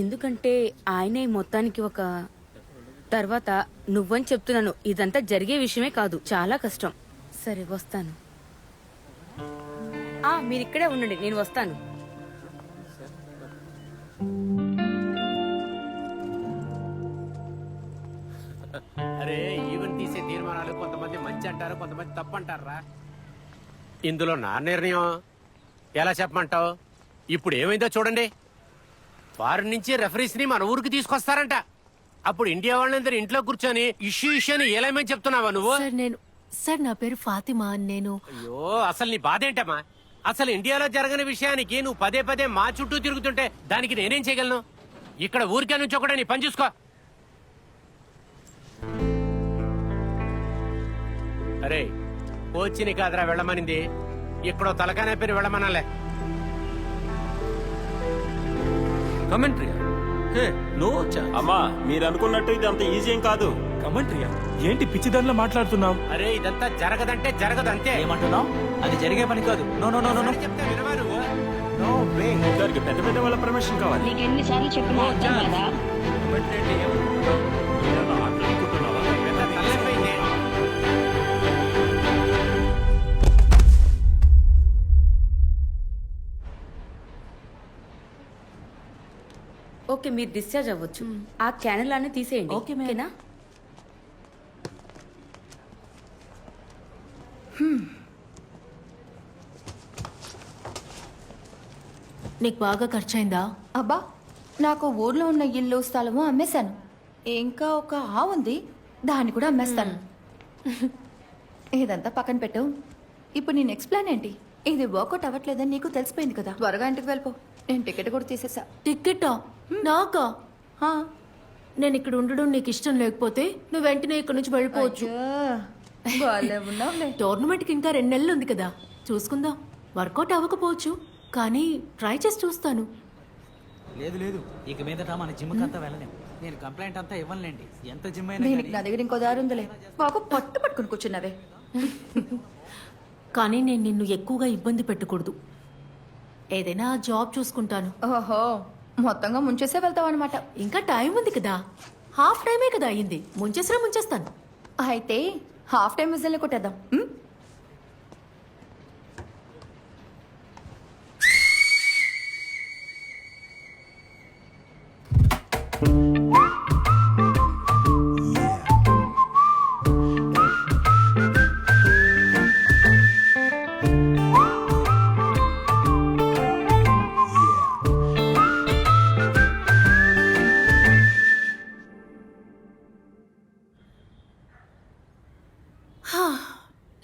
ఎందుకంటే ఆయనే మొత్తానికి ఒక తర్వాత నువ్వని చెప్తున్నాను. ఇదంతా జరిగే విషయమే కాదు, చాలా కష్టం. సరే, వస్తాను. మీరు ఇక్కడే ఉండండి, నేను వస్తాను. అరే, ఈవెంట్ తీసే తీర్మానాలు కొంతమంది మంచి అంటారు, కొంతమంది తప్పు అంటారా. ఇందులో నా నిర్ణయం ఎలా చెప్పమంటావు? ఇప్పుడు ఏమైందో చూడండి. ఫారిన్ నుంచి రెఫరీస్ ని మన ఊరికి తీసుకొస్తారంట. అప్పుడు ఇండియా వాళ్ళందరూ ఇంట్లో కూర్చొని ఇష్యూ అని ఏలేమని చెప్తున్నావా నువ్వు? సార్ నా పేరు ఫాతిమా. నేను అయ్యో, అసలు నీ బాధ ఏంటమ్మా? అసలు ఇండియాలో జరగని విషయానికి నువ్వు పదే పదే మా చుట్టూ తిరుగుతుంటే దానికి నేనేం చేయగలను? ఇక్కడ ఊరికే నుంచి ఒకటే నీ పని చూసుకో. అరే కోచిని కాదురా వెళ్ళమనింది, ఇక్కడ తలకానే పేరు వెళ్ళమనాలే. Commentary no chance. అమ్మా మీరు అనుకున్నట్టు ఇది అంత ఈజీ ఏం కాదు. కమెంట్రీయా? ఏంటి పిచ్చి దానిలో మాట్లాడుతున్నావు? అరే ఇదంతా జరగదంటే జరగదంతే. ఏమంటున్నావు? అది జరిగే పని కాదు. నో నో నో నో చెప్తే వినవా నువ్వు? No way. దానికి పెద్ద పెద్ద వాళ్ళ పర్మిషన్ కావాలి. కమెంట్రీ అంటే ఏమనుకుంటున్నావు? ఏదైనా ఆటలు అనుకుంటున్నావా? పెద్ద తలనొప్పైంది. ఓకే, మీరు డిశ్చార్జ్ అవ్వచ్చు. ఆ క్యానలాన్ని తీసేయండి. ఓకేనా? నీకు బాగా ఖర్చయిందా? అబ్బా, నాకు ఊర్లో ఉన్న ఇల్లు స్థలము అమ్మేశాను. ఇంకా ఒక ఆవు ఉంది, దాన్ని కూడా అమ్మేస్తాను. ఇదంతా పక్కన పెట్టు. ఇప్పుడు నీ నెక్స్ట్ ప్లాన్ ఏంటి? ఇది వర్కౌట్ అవ్వట్లేదని నీకు తెలిసిపోయింది కదా. త్వరగా ఇంటికి వెళ్ళిపో. నేను టికెట్ కూడా తీసేసా. టికెటా? నాకా? హా. నేను ఇక్కడ ఉండడం నీకు ఇష్టం లేకపోతే నువ్వు వెంటనే ఇక్కడ నుంచి వెళ్ళిపోవచ్చు. బాలే ఉన్నావులే. టోర్నమెంట్కి ఇంకా 2 నెలలు ఉంది కదా, చూసుకుందాం. వర్కౌట్ అవ్వకపోవచ్చు, కానీ ట్రై చేసి చూస్తాను. లేదు లేదు, ఇక మీదట మన జిమ్ అంతా వెళ్ళలేం. నేను కంప్లైంట్ అంతా ఇవ్వనులేండి. ఎంత జిమ్ అయినా దీనికి నా దగ్గర ఇంకో దారి ఉందిలే. బాగా పట్టు పట్టుకుని కూర్చున్నావే. కానీ నేను నిన్ను ఎక్కువగా ఇబ్బంది పెట్టకూడదు. ఏదైనా జాబ్ చూసుకుంటాను. ఓహో, మొత్తంగా ముంచేసే వెళ్తావు అనమాట. ఇంకా టైం ఉంది కదా, హాఫ్ టైమే కదా అయ్యింది. ముంచేసినా ముంచేస్తాను. అయితే హాఫ్ టైం విజిల్ని కొట్టేద్దాం.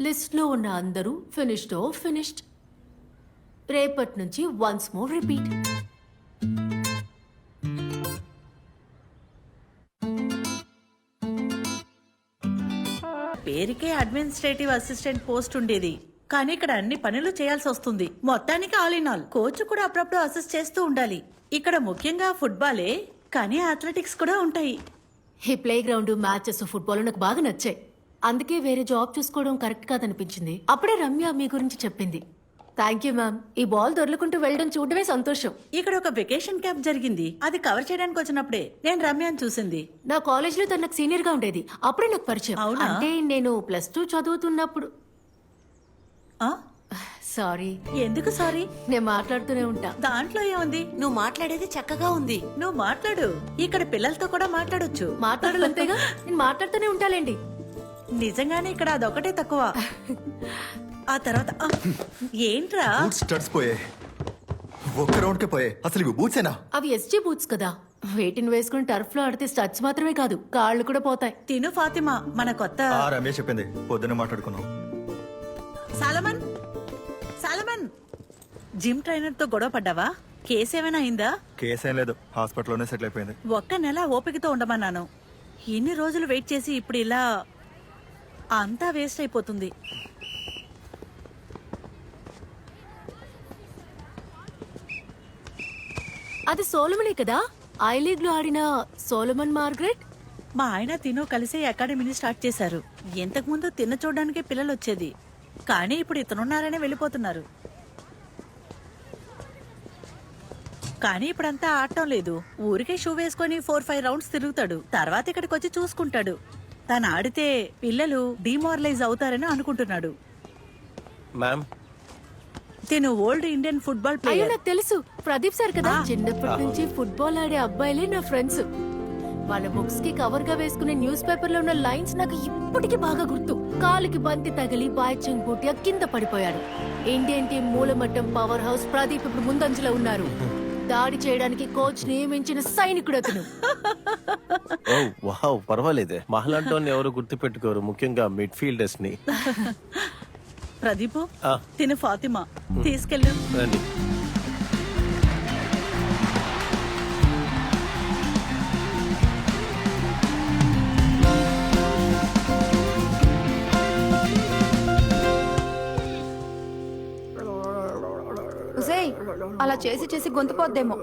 లిస్ట్లో ఉన్న అందరూ ఫినిష్డ్. రేపటి నుంచి వన్స్ మోర్ రిపీట్. పేరుకే అడ్మినిస్ట్రేటివ్ అసిస్టెంట్ పోస్ట్ ఉండేది, కానీ ఇక్కడ అన్ని పనులు చేయాల్సి వస్తుంది. మొత్తానికి ఆల్ ఇన్ ఆల్. కోచ్ కూడా అప్పుడప్పుడు అసిస్ట్ చేస్తూ ఉండాలి. ఇక్కడ ముఖ్యంగా ఫుట్బాలే, కానీ అథ్లెటిక్స్ కూడా ఉంటాయి. ఈ ప్లే గ్రౌండ్, మ్యాచెస్, ఫుట్బాల్ నాకు బాగా నచ్చాయి. అందుకే వేరే జాబ్ చూసుకోవడం కరెక్ట్ కాదనిపించింది. అప్పుడే రమ్య మీ గురించి చెప్పింది. Thank you ma'am. ఈ బాల్ దొర్లుకుంటూ వెళ్ళడం చూడడమే సంతోషం. ఇక్కడ ఒక వెకేషన్ క్యాంప్ జరిగింది, అది కవర్ చేయడానికి వచ్చినప్పుడే నేను రమ్యని చూసింది. నా కాలేజ్ లో తన నాకు సీనియర్ గా ఉండేది. అప్పుడే నాకు పరిచయం. అవునా? అంటే నేను +2 చదువుతున్నప్పుడు. సారీ. ఎందుకు సారీ? నేను మాట్లాడుతూనే ఉంటా. దాంట్లో ఏముంది? నువ్వు మాట్లాడేది చక్కగా ఉంది. నువ్వు మాట్లాడు. ఇక్కడ పిల్లలతో కూడా మాట్లాడొచ్చు. మాట్లాడాలంతేగా, నేను మాట్లాడుతూనే ఉంటాలేండి. నిజంగానే ఇక్కడ అదొకటే తక్కువ. ఆ తర్వాత ఏంట్రా? బూట్స్ స్టడ్స్ పోయే, ఒక్క రౌండ్ కే పోయే. అసలు ఇవి బూట్సేనా? అవి SG బూట్స్ కదా, వేటిని వేసుకుని టర్ఫ్ లో ఆడితే స్టడ్స్ మాత్రమే కాదు, కాళ్ళు కూడా పోతాయి. తిను ఫాతిమా, మన కొత్త రమేష్ చెప్పింది, పొద్దున్న మాట్లాడుకున్నాం. సాలమన్, జిమ్ ట్రైనర్ తో గొడవ పడ్డావా? కేసు ఏమైనా అయిందా? కేసు ఏం లేదు, హాస్పిటల్లోనే సెటిల్ అయిపోయింది. ఒక్క నెల ఓపికతో ఉండమన్నాను. ఇన్ని రోజులు వెయిట్ చేసి ఇప్పుడు ఇలా అంతా వేస్ట్ అయిపోతుంది. అది సోలమనే కదా, ఐ లీగ్ లో ఆడిన సోలమన్ మార్గరెట్. మా ఆయన తిను కలిసి అకాడమీని స్టార్ట్ చేశారు. ఇంతకు ముందు తిన్న చూడడానికి పిల్లలు వచ్చేది, కానీ ఇప్పుడు ఇతనున్నారనే వెళ్ళిపోతున్నారు. కానీ ఇప్పుడంతా ఆడటం లేదు. ఊరికే షూ వేసుకొని 4-5 రౌండ్స్ తిరుగుతాడు. తర్వాత ఇక్కడికి వచ్చి చూసుకుంటాడు. తను ఆడితే పిల్లలు డిమారలైజ్ అవుతారని అనుకుంటున్నాడు. మ్యామ్, తిను ఓల్డ్ ఇండియన్ ఫుట్బాల్ అయ్యో ప్లేయర్. నాకు తెలుసు, ప్రదీప్ సార్ కదా. చిన్నప్పటి నుంచి ఫుట్బాల్ ఆడే అబ్బాయిలే నా ఫ్రెండ్స్. వాళ్ళ బుక్స్ కి కవర్ గా వేసుకునే న్యూస్ పేపర్ లో ఉన్న లైన్స్ నాకు ఇప్పటికీ బాగా గుర్తు. కాలుకి బంతి తగిలి బాయ్చెంగ్ బూటియా కింద పడిపోయాడు. ఇండియన్ టీం మూలమట్టం పవర్ హౌస్ ప్రదీప్ ఇప్పుడు ముందంజలో ఉన్నారు. దాడి చేయడానికి కోచ్ నియమించిన సైనికుడు అతను. ఓ వావ్, పర్వాలేదే. మహలాంటోని ఎవరు గుర్తు పెట్టుకోరు, ముఖ్యంగా మిడ్ ఫీల్డర్స్ ని. ప్రదీప్, తిను ఫాతిమా తీసుకెళ్ళు. రండి. చేసి చేసి గొంతుపోద్దేమో.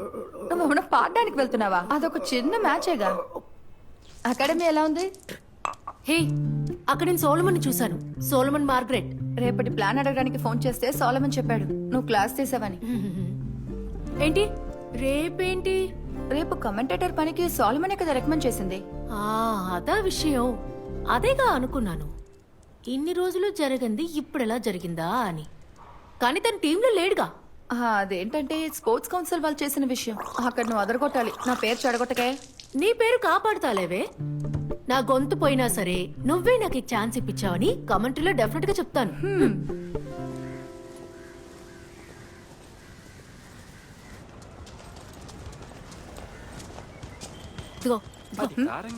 నువ్వు పాడడానికి వెళ్తున్నావా? అదొక చిన్న మ్యాచేగా. అకాడమీ ఎలా ఉంది? హే, అక్కడ నేను సోలమన్ చూశాను. Solomon Margaret. రేపటి ప్లాన్ అడగడానికి ఫోన్ చేస్తే సోలమన్ చెప్పాడు నువ్వు క్లాస్ చేసావని. ఏంటి రేపేంటి? రేపు కమెంటేటర్ పనికి సోలమనే కదా రికమెండ్ చేసింది. అదా విషయం. అదేగా అనుకున్నాను, ఇన్ని రోజులు జరగంది ఇప్పుడు ఎలా జరిగిందా అని. కానీ తన టీంలో లేడుగా. అదేంటంటే స్పోర్ట్స్ కౌన్సిల్ వాళ్ళు చేసిన విషయం. అక్కడ నువ్వు అదరగొట్టాలి. నా పేరు చెడగొట్టకే. నీ పేరు కాపాడుతాలేవే. నా గొంతు పోయినా సరే నువ్వే నాకు ఈ ఛాన్స్ ఇప్పించావని కమెంటరీలో డెఫినెట్ గా చెప్తాను. ఇదిగో,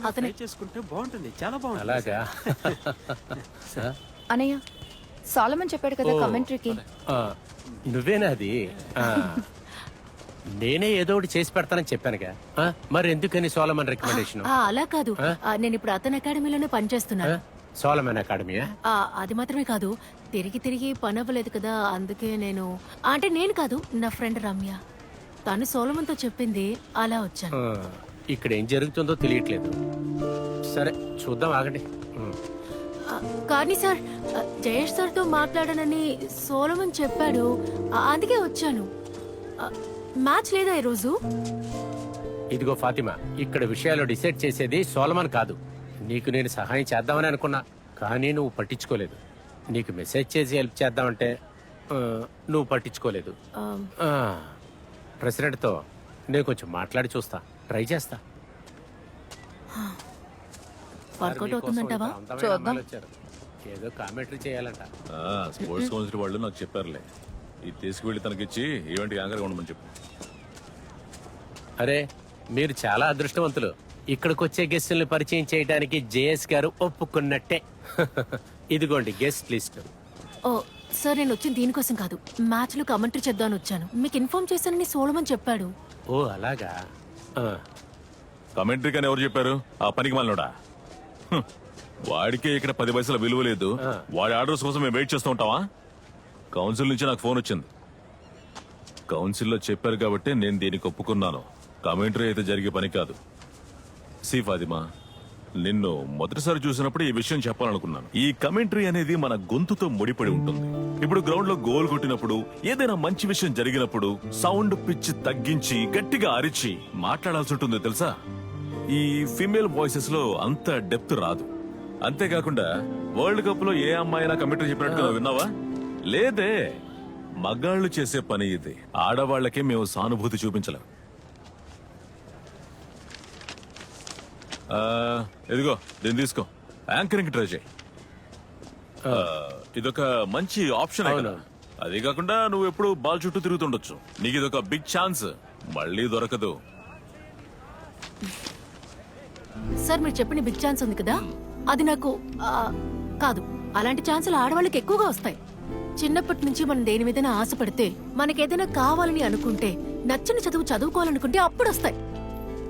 అతనే చేసుకుంటే బాగుంటుంది, చాలా బాగుంటుంది. అలాగా అనయ్య, సోలమన్ చెప్పాడు కదా కమెంటరీకి. నువ్వేనా అది? నేనే ఏదో ఒకటి చేసి పెడతానని చెప్పానుగా. మరి ఎందుకని సోలమన్ రికమెండేషన్? అలా కాదు, నేను ఇప్పుడు అతని అకాడమీలోనే పనిచేస్తున్నాను. సోలమన్ అకాడమీయా? అది మాత్రమే కాదు, తిరిగి తిరిగి పని అవ్వలేదు కదా, అందుకే నేను కాదు, నా ఫ్రెండ్ రమ్య, తను సోలమన్ తో చెప్పింది, అలా వచ్చాను. ఇక్కడ ఏం జరుగుతుందో తెలియట్లేదు. సరే చూద్దాం, ఆగండి. కానీ సార్, జయేష్ సార్ తో మాట్లాడానని సోలమన్ చెప్పాడు, అందుకే వచ్చాను. మ్యాచ్ లేదా ఈరోజు? ఇదిగో ఫాతిమా, ఇక్కడ విషయాలు డిసైడ్ చేసేది సోలమన్ కాదు. నీకు నేను సహాయం చేద్దామని అనుకున్నా, కానీ నువ్వు పట్టించుకోలేదు. నీకు మెసేజ్ చేసి హెల్ప్ చేద్దామంటే నువ్వు పట్టించుకోలేదు. ప్రెసిడెంట్తో నేను కొంచెం మాట్లాడి చూస్తా, ట్రై చేస్తా. వర్కౌట్ అవుతుందంటావా? చూద్దాం. ఏదో కామెంటరీ చేయాలంట. స్పోర్ట్స్ కౌన్సిల్ వాళ్ళు నాకు చెప్పారులే, ఇది తీసుకువెళ్ళి తనకిచ్చి ఈవెంట్ యాంకర్గా ఉండమని చెప్పు. అరే, మీరు చాలా అదృష్టవంతులు. ఇక్కడికి వచ్చే గెస్టుల్ని పరిచయం చేయడానికి జేఎస్ గారు ఒప్పుకున్నట్టే. ఇదిగోండి గెస్ట్ లిస్ట్. ఓ సార్, నేను వచ్చింది దీనికోసం కాదు, మ్యాచ్ లో కమెంటరీ చేద్దామని వచ్చాను. మీకు ఇన్ఫార్మ్ చేశానని సోలమన్ చెప్పాడు. ఓ అలాగా. కమెంటరీ కానీ ఎవరు చెప్పారు? ఆ పనికి మళ్ళీ వాడికే ఇక్కడ 10 పైసల విలువ లేదు. వాడి ఆర్డర్స్ కోసం మేము వెయిట్ చేస్తూ ఉంటావా? కౌన్సిల్ నుంచి నాకు ఫోన్ వచ్చింది. కౌన్సిల్లో చెప్పారు కాబట్టి నేను దీనికి ఒప్పుకున్నాను. కమెంటరీ అయితే జరిగే పని కాదు. సి ఫాతిమా, నిన్ను మొదటిసారి చూసినప్పుడు ఈ విషయం చెప్పాలనుకున్నాను. ఈ కమెంటరీ అనేది మన గొంతుతో ముడిపడి ఉంటుంది. ఇప్పుడు గ్రౌండ్ లో గోల్ కొట్టినప్పుడు, ఏదైనా మంచి విషయం జరిగినప్పుడు సౌండ్ పిచ్ తగ్గించి గట్టిగా అరిచి మాట్లాడాల్సి ఉంటుంది తెలుసా? ఈ ఫీమేల్ వాయిసెస్ లో అంత డెప్త్ రాదు. అంతేకాకుండా వరల్డ్ కప్ లో ఏ అమ్మాయినా కమెంటరీ చెప్పినట్టుగా విన్నావా? లేదే. మగాళ్ళు చేసే పని ఇది. ఆడవాళ్లకే మేము సానుభూతి చూపించలేం. ఇదిగో దీన్ని తీసుకో, యాంకరింగ్ ట్రై చేయి. ఇదొక మంచి ఆప్షన్. అది కాకుండా నువ్వు ఎప్పుడు బాల్ చుట్టూ తిరుగుతుండొచ్చు. నీకు ఇదొక బిగ్ ఛాన్స్, మళ్ళీ దొరకదు. సార్, మీరు చెప్పిన బిగ్ ఛాన్స్ ఉంది కదా, అది నాకు కాదు. అలాంటి ఛాన్సులు ఆడవాళ్ళకి ఎక్కువగా వస్తాయి. చిన్నప్పటి నుంచి మనం దేని మీదైనా ఆశపడితే, మనకేదైనా కావాలని అనుకుంటే, నచ్చిన చదువు చదువుకోవాలనుకుంటే అప్పుడు వస్తాయి.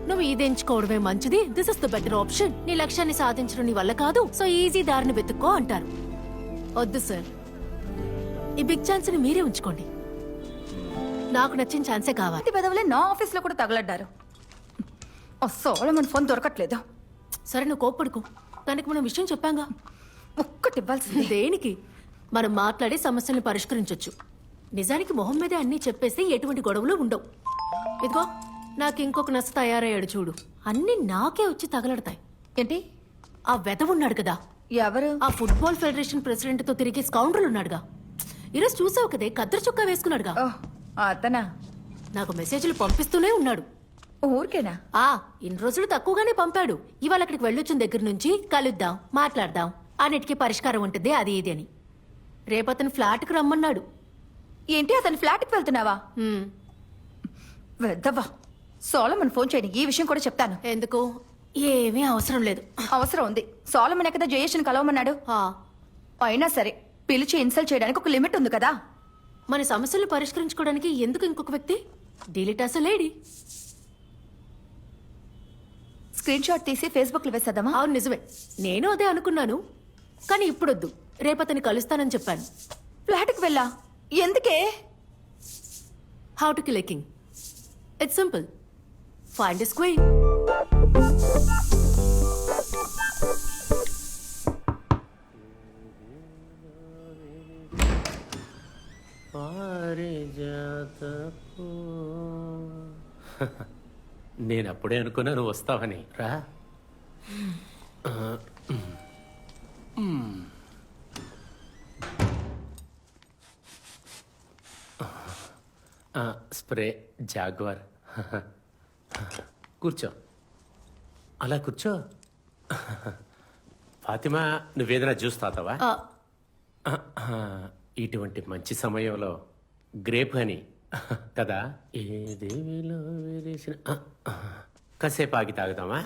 నువ్వు ఇది ఎంచుకోవడమే మంచిది. This is the better option. నీ లక్ష్యాన్ని సాధించడం నీ వల్ల కాదు, సో ఈజీ దారిని వెతుక్కో అంటారు. వద్దు సార్, ఈ బిగ్ ఛాన్స్ ని మీరే ఉంచుకోండి. నాకు నచ్చిన ఛాన్సే కావాలి. పెదవులే నా ఆఫీస్ లో కూడా తగలడ్డారు. సోలమన్ ఫోన్ దొరకట్లేదు. సరే, నువ్వు కోప్పడుకో. దానికి మనం విషయం చెప్పాంగా. ఒక్కటి ఇవ్వాల్సింది. దేనికి? మనం మాట్లాడి సమస్యల్ని పరిష్కరించొచ్చు. నిజానికి మొహం మీదే అన్ని చెప్పేస్తే ఎటువంటి గొడవలు ఉండవు. ఇదిగో, నాకు ఇంకొక నచ్చ తయారయ్యాడు చూడు. అన్ని నాకే వచ్చి తగలడతాయి. ఏంటి? ఆ వెధవున్నాడు కదా, ఎవరు? ఆ ఫుట్బాల్ ఫెడరేషన్ ప్రెసిడెంట్ తో తిరిగి స్కౌండ్రల్ ఉన్నాడుగా. ఈరోజు చూసావు కదే, కద్దరు చొక్కా వేసుకున్నాడుగా. అతనా? నాకు మెసేజ్లు పంపిస్తూనే ఉన్నాడు. ఊరికేనా? ఇన్ని రోజులు తక్కువగానే పంపాడు. ఇవాళ అక్కడికి వెళ్ళొచ్చిన దగ్గర నుంచి కలుద్దాం, మాట్లాడదాం, అన్నిటికీ పరిష్కారం ఉంటుంది అది ఇది అని. రేపు అతను ఫ్లాట్ కు రమ్మన్నాడు. ఏంటి, అతని ఫ్లాట్ కి వెళ్తున్నావా? వెద్దవా. సోలమన్ ఫోన్ చేయండి, ఈ విషయం కూడా చెప్తాను. ఎందుకు? ఏమీ అవసరం లేదు. అవసరం ఉంది. సోలమన్ ఎక్కడ జయేష్ని కలవమన్నాడు. అయినా సరే, పిలిచి ఇన్సల్ట్ చేయడానికి ఒక లిమిట్ ఉంది కదా. మన సమస్యలు పరిష్కరించుకోవడానికి ఎందుకు ఇంకొక వ్యక్తి? డిలీట్ అసలేడి. స్క్రీన్ షాట్ తీసి ఫేస్బుక్ లో వేసేద్దామా? అవును, నిజమే. నేను అదే అనుకున్నాను, కానీ ఇప్పుడొద్దు. రేపు అతన్ని కలుస్తానని చెప్పాను. ఫ్లాట్కి వెళ్ళా? ఎందుకే? How to kill a king. It's simple. Find his queen. నేను అప్పుడే అనుకున్నా నువ్వు వస్తావని. రా. Spray jaguar. కూర్చో, అలా కూర్చో. ఫాతిమా, నువ్వేదైనా జ్యూస్ తాతావా? ఇటువంటి మంచి సమయంలో గ్రేప్ హనీ కదా, ఏ దేవిలో విరిసిన. కాసేపు ఆగి తాగుదామా?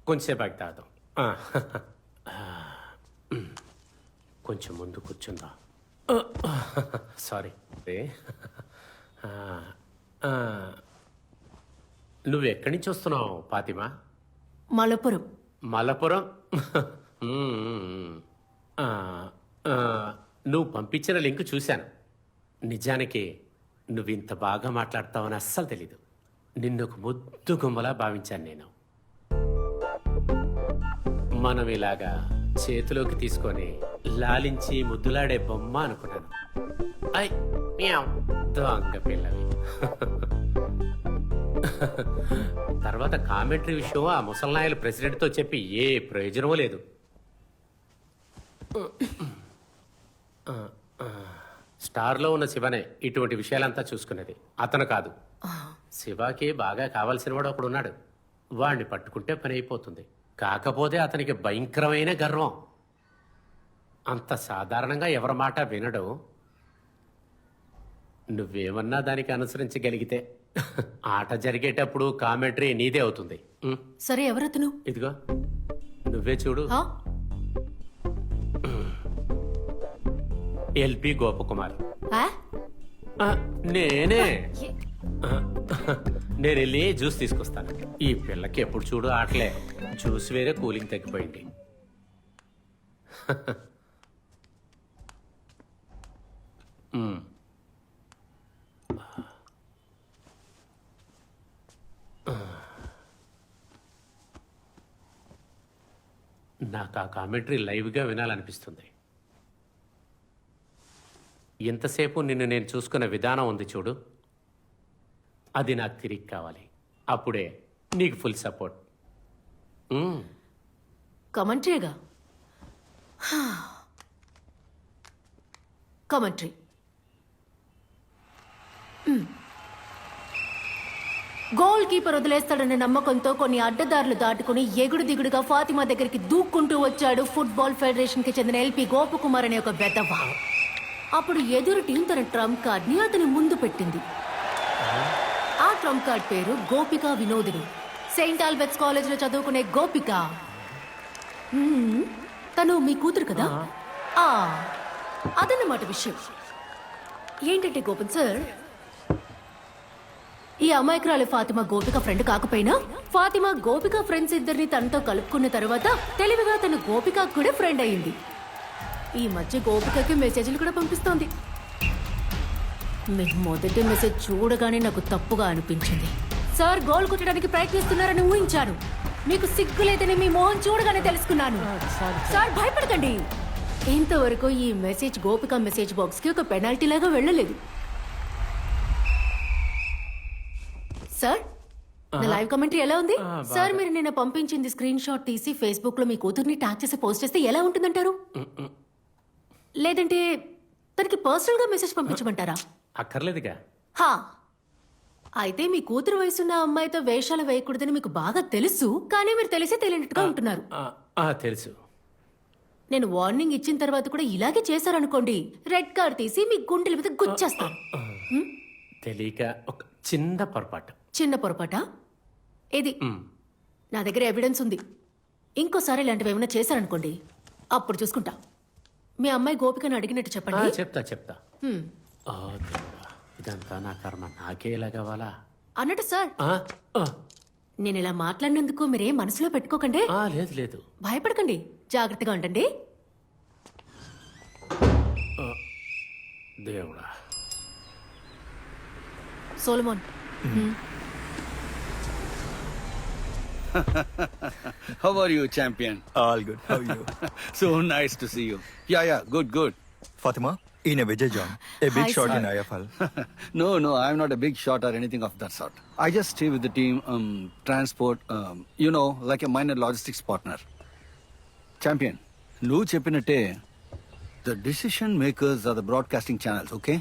కొంచెంసేపు ఆగి తాగుదాం. కొంచెం ముందు కూర్చుందా. సారీ. నువ్వు ఎక్కడి నుంచి వస్తున్నావు ఫాతిమా? మలపురం. మలపురం. నువ్వు పంపించిన లింక్ చూశాను. నిజానికి నువ్వు ఇంత బాగా మాట్లాడతావని అస్సలు తెలీదు. నిన్ను ఒక ముద్దు గుమ్మలా భావించాను నేను. మనం ఇలాగా చేతిలోకి తీసుకొని లాలించి ముద్దులాడే బొమ్మ అనుకున్నాను. ఐ మియావ్, దొంగ పిల్లవి. తర్వాత కామెంటరీ విషయం ఆ ముసల్నాయలు ప్రెసిడెంట్తో చెప్పి ఏ ప్రయోజనమూ లేదు. స్టార్లో ఉన్న శివనే ఇటువంటి విషయాలంతా చూసుకునేది, అతను కాదు. శివకి బాగా కావాల్సిన వాడు ఒకడున్నాడు. వాడిని పట్టుకుంటే పని అయిపోతుంది. కాకపోతే అతనికి భయంకరమైన గర్వం. అంత సాధారణంగా ఎవరి మాట వినడు. నువ్వేమన్నా దానికి అనుసరించగలిగితే ఆట జరిగేటప్పుడు కామెంటరీ నీదే అవుతుంది. సరే, ఎవరతను? ఇదిగో నువ్వే చూడు. ఎల్పి గోపకుమార్. నేనే. నేను వెళ్ళి జ్యూస్ తీసుకొస్తాను. ఈ పిల్లకి ఎప్పుడు చూడు ఆటలే. జ్యూస్ వేరే, కూలింగ్ తగ్గిపోయింది. నాకు ఆ కామెంటరీ లైవ్గా వినాలనిపిస్తుంది. ఎంతసేపు నిన్ను నేను చూసుకున్న విధానం ఉంది చూడు, అది నాకు తిరిగి కావాలి. అప్పుడే నీకు ఫుల్ సపోర్ట్. కమెంటరీగా? కమెంటరీ. గోల్ కీపర్ వదిలేస్తాడనే నమ్మకంతో కొన్ని అడ్డదారులు దాటుకుని ఎగుడు దిగుడుగా ఫాతిమా దగ్గరికి దూక్కుంటూ వచ్చాడు ఫుట్బాల్ ఫెడరేషన్ కి చెందిన ఎల్పి గోపకుమార్ అనే ఒక వెధవ. అప్పుడు ఎదురు టీం తన ట్రంప్ కార్డ్ ని అతని ముందు పెట్టింది. ఆ ట్రంప్ కార్డ్ పేరు గోపిక వినోదిని. సెయింట్ ఆల్బర్ట్స్ కాలేజ్ లో చదువుకునే గోపిక. తను మీ కూతురు కదా? అదన్నమాట విషయం. ఏంటంటే గోపన్ సార్, ఈ అమాయకురాలి ఫాతిమా గోపిక ఫ్రెండ్ కాకపోయినా ఫాతిమా గోపిక ఫ్రెండ్స్ ఇద్దరిని తనతో కలుపుకున్న తర్వాత తెలివిగా తను గోపిక కూడా ఫ్రెండ్ అయ్యింది. ఈ మధ్య గోపికకి మెసేజ్లు కూడా పంపిస్తోంది. మీ మొదటి మెసేజ్ చూడగానే నాకు తప్పుగా అనిపించింది. సార్ గోల్ కొట్టడానికి ప్రయత్నిస్తున్నారని ఊహించాను. మీకు సిగ్గు లేదని మీ మోహన్ చూడగానే తెలుసుకున్నాను. సార్ భయపడకండి. ఇంతవరకు ఈ మెసేజ్ గోపిక మెసేజ్ బాక్స్ కి ఒక పెనాల్టీ లాగా వెళ్ళలేదు. సార్, నా లైవ్ కామెంటరీ ఎలా ఉంది? సార్, మీరు నిన్న పంపించింది స్క్రీన్ షాట్ తీసి ఫేస్బుక్ లో మీ కూతుర్ని ట్యాగ్ చేసి పోస్ట్ చేస్తే ఎలా ఉంటుందంటారు? లేదంటే తనకి పర్సనల్ గా మెసేజ్ పంపించమంటారా? అక్కర్లేదుగా. అయితే మీ కూతురు వయసున్న అమ్మాయితో వేషాలు వేయకూడదని మీకు బాగా తెలుసు, కానీ మీరు తెలిసే తెలియనట్టుగా ఉంటున్నారు. తెలుసు. నేను వార్నింగ్ ఇచ్చిన తర్వాత కూడా ఇలాగే చేశారనుకోండి, రెడ్ కార్డ్ తీసి మీ గుండెల మీద గుచ్చేస్తాను. తెలియక ఒక చిన్న పొరపాటు. చిన్న పొరపాట ఇది? నా దగ్గర ఎవిడెన్స్ ఉంది. ఇంకోసారి ఇలాంటివి ఏమైనా చేశారనుకోండి, అప్పుడు చూసుకుంటా. మీ అమ్మాయి గోపికను అడిగినట్టు చెప్పండి. చెప్తా. ఇదంతా నా కర్మ, నాకే ఇలా కావాలా అన్నట్టు సార్, నేను ఇలా మాట్లాడినందుకు మీరేం మనసులో పెట్టుకోకండి. లేదు. భయపడకండి, జాగ్రత్తగా ఉండండి. దేవుడా, Solomon. How are you, champion? All good. How are you? So nice to see you. Yeah, good. Fatima, ఈయన Vijay John, a big Hi, shot sir. in IFL. No, I'm not a big shot or anything of that sort. I just stay with the team, transport, like a minor logistics partner. Champion, నువ్వు చెప్పినట్టే the decision makers are the broadcasting channels, okay?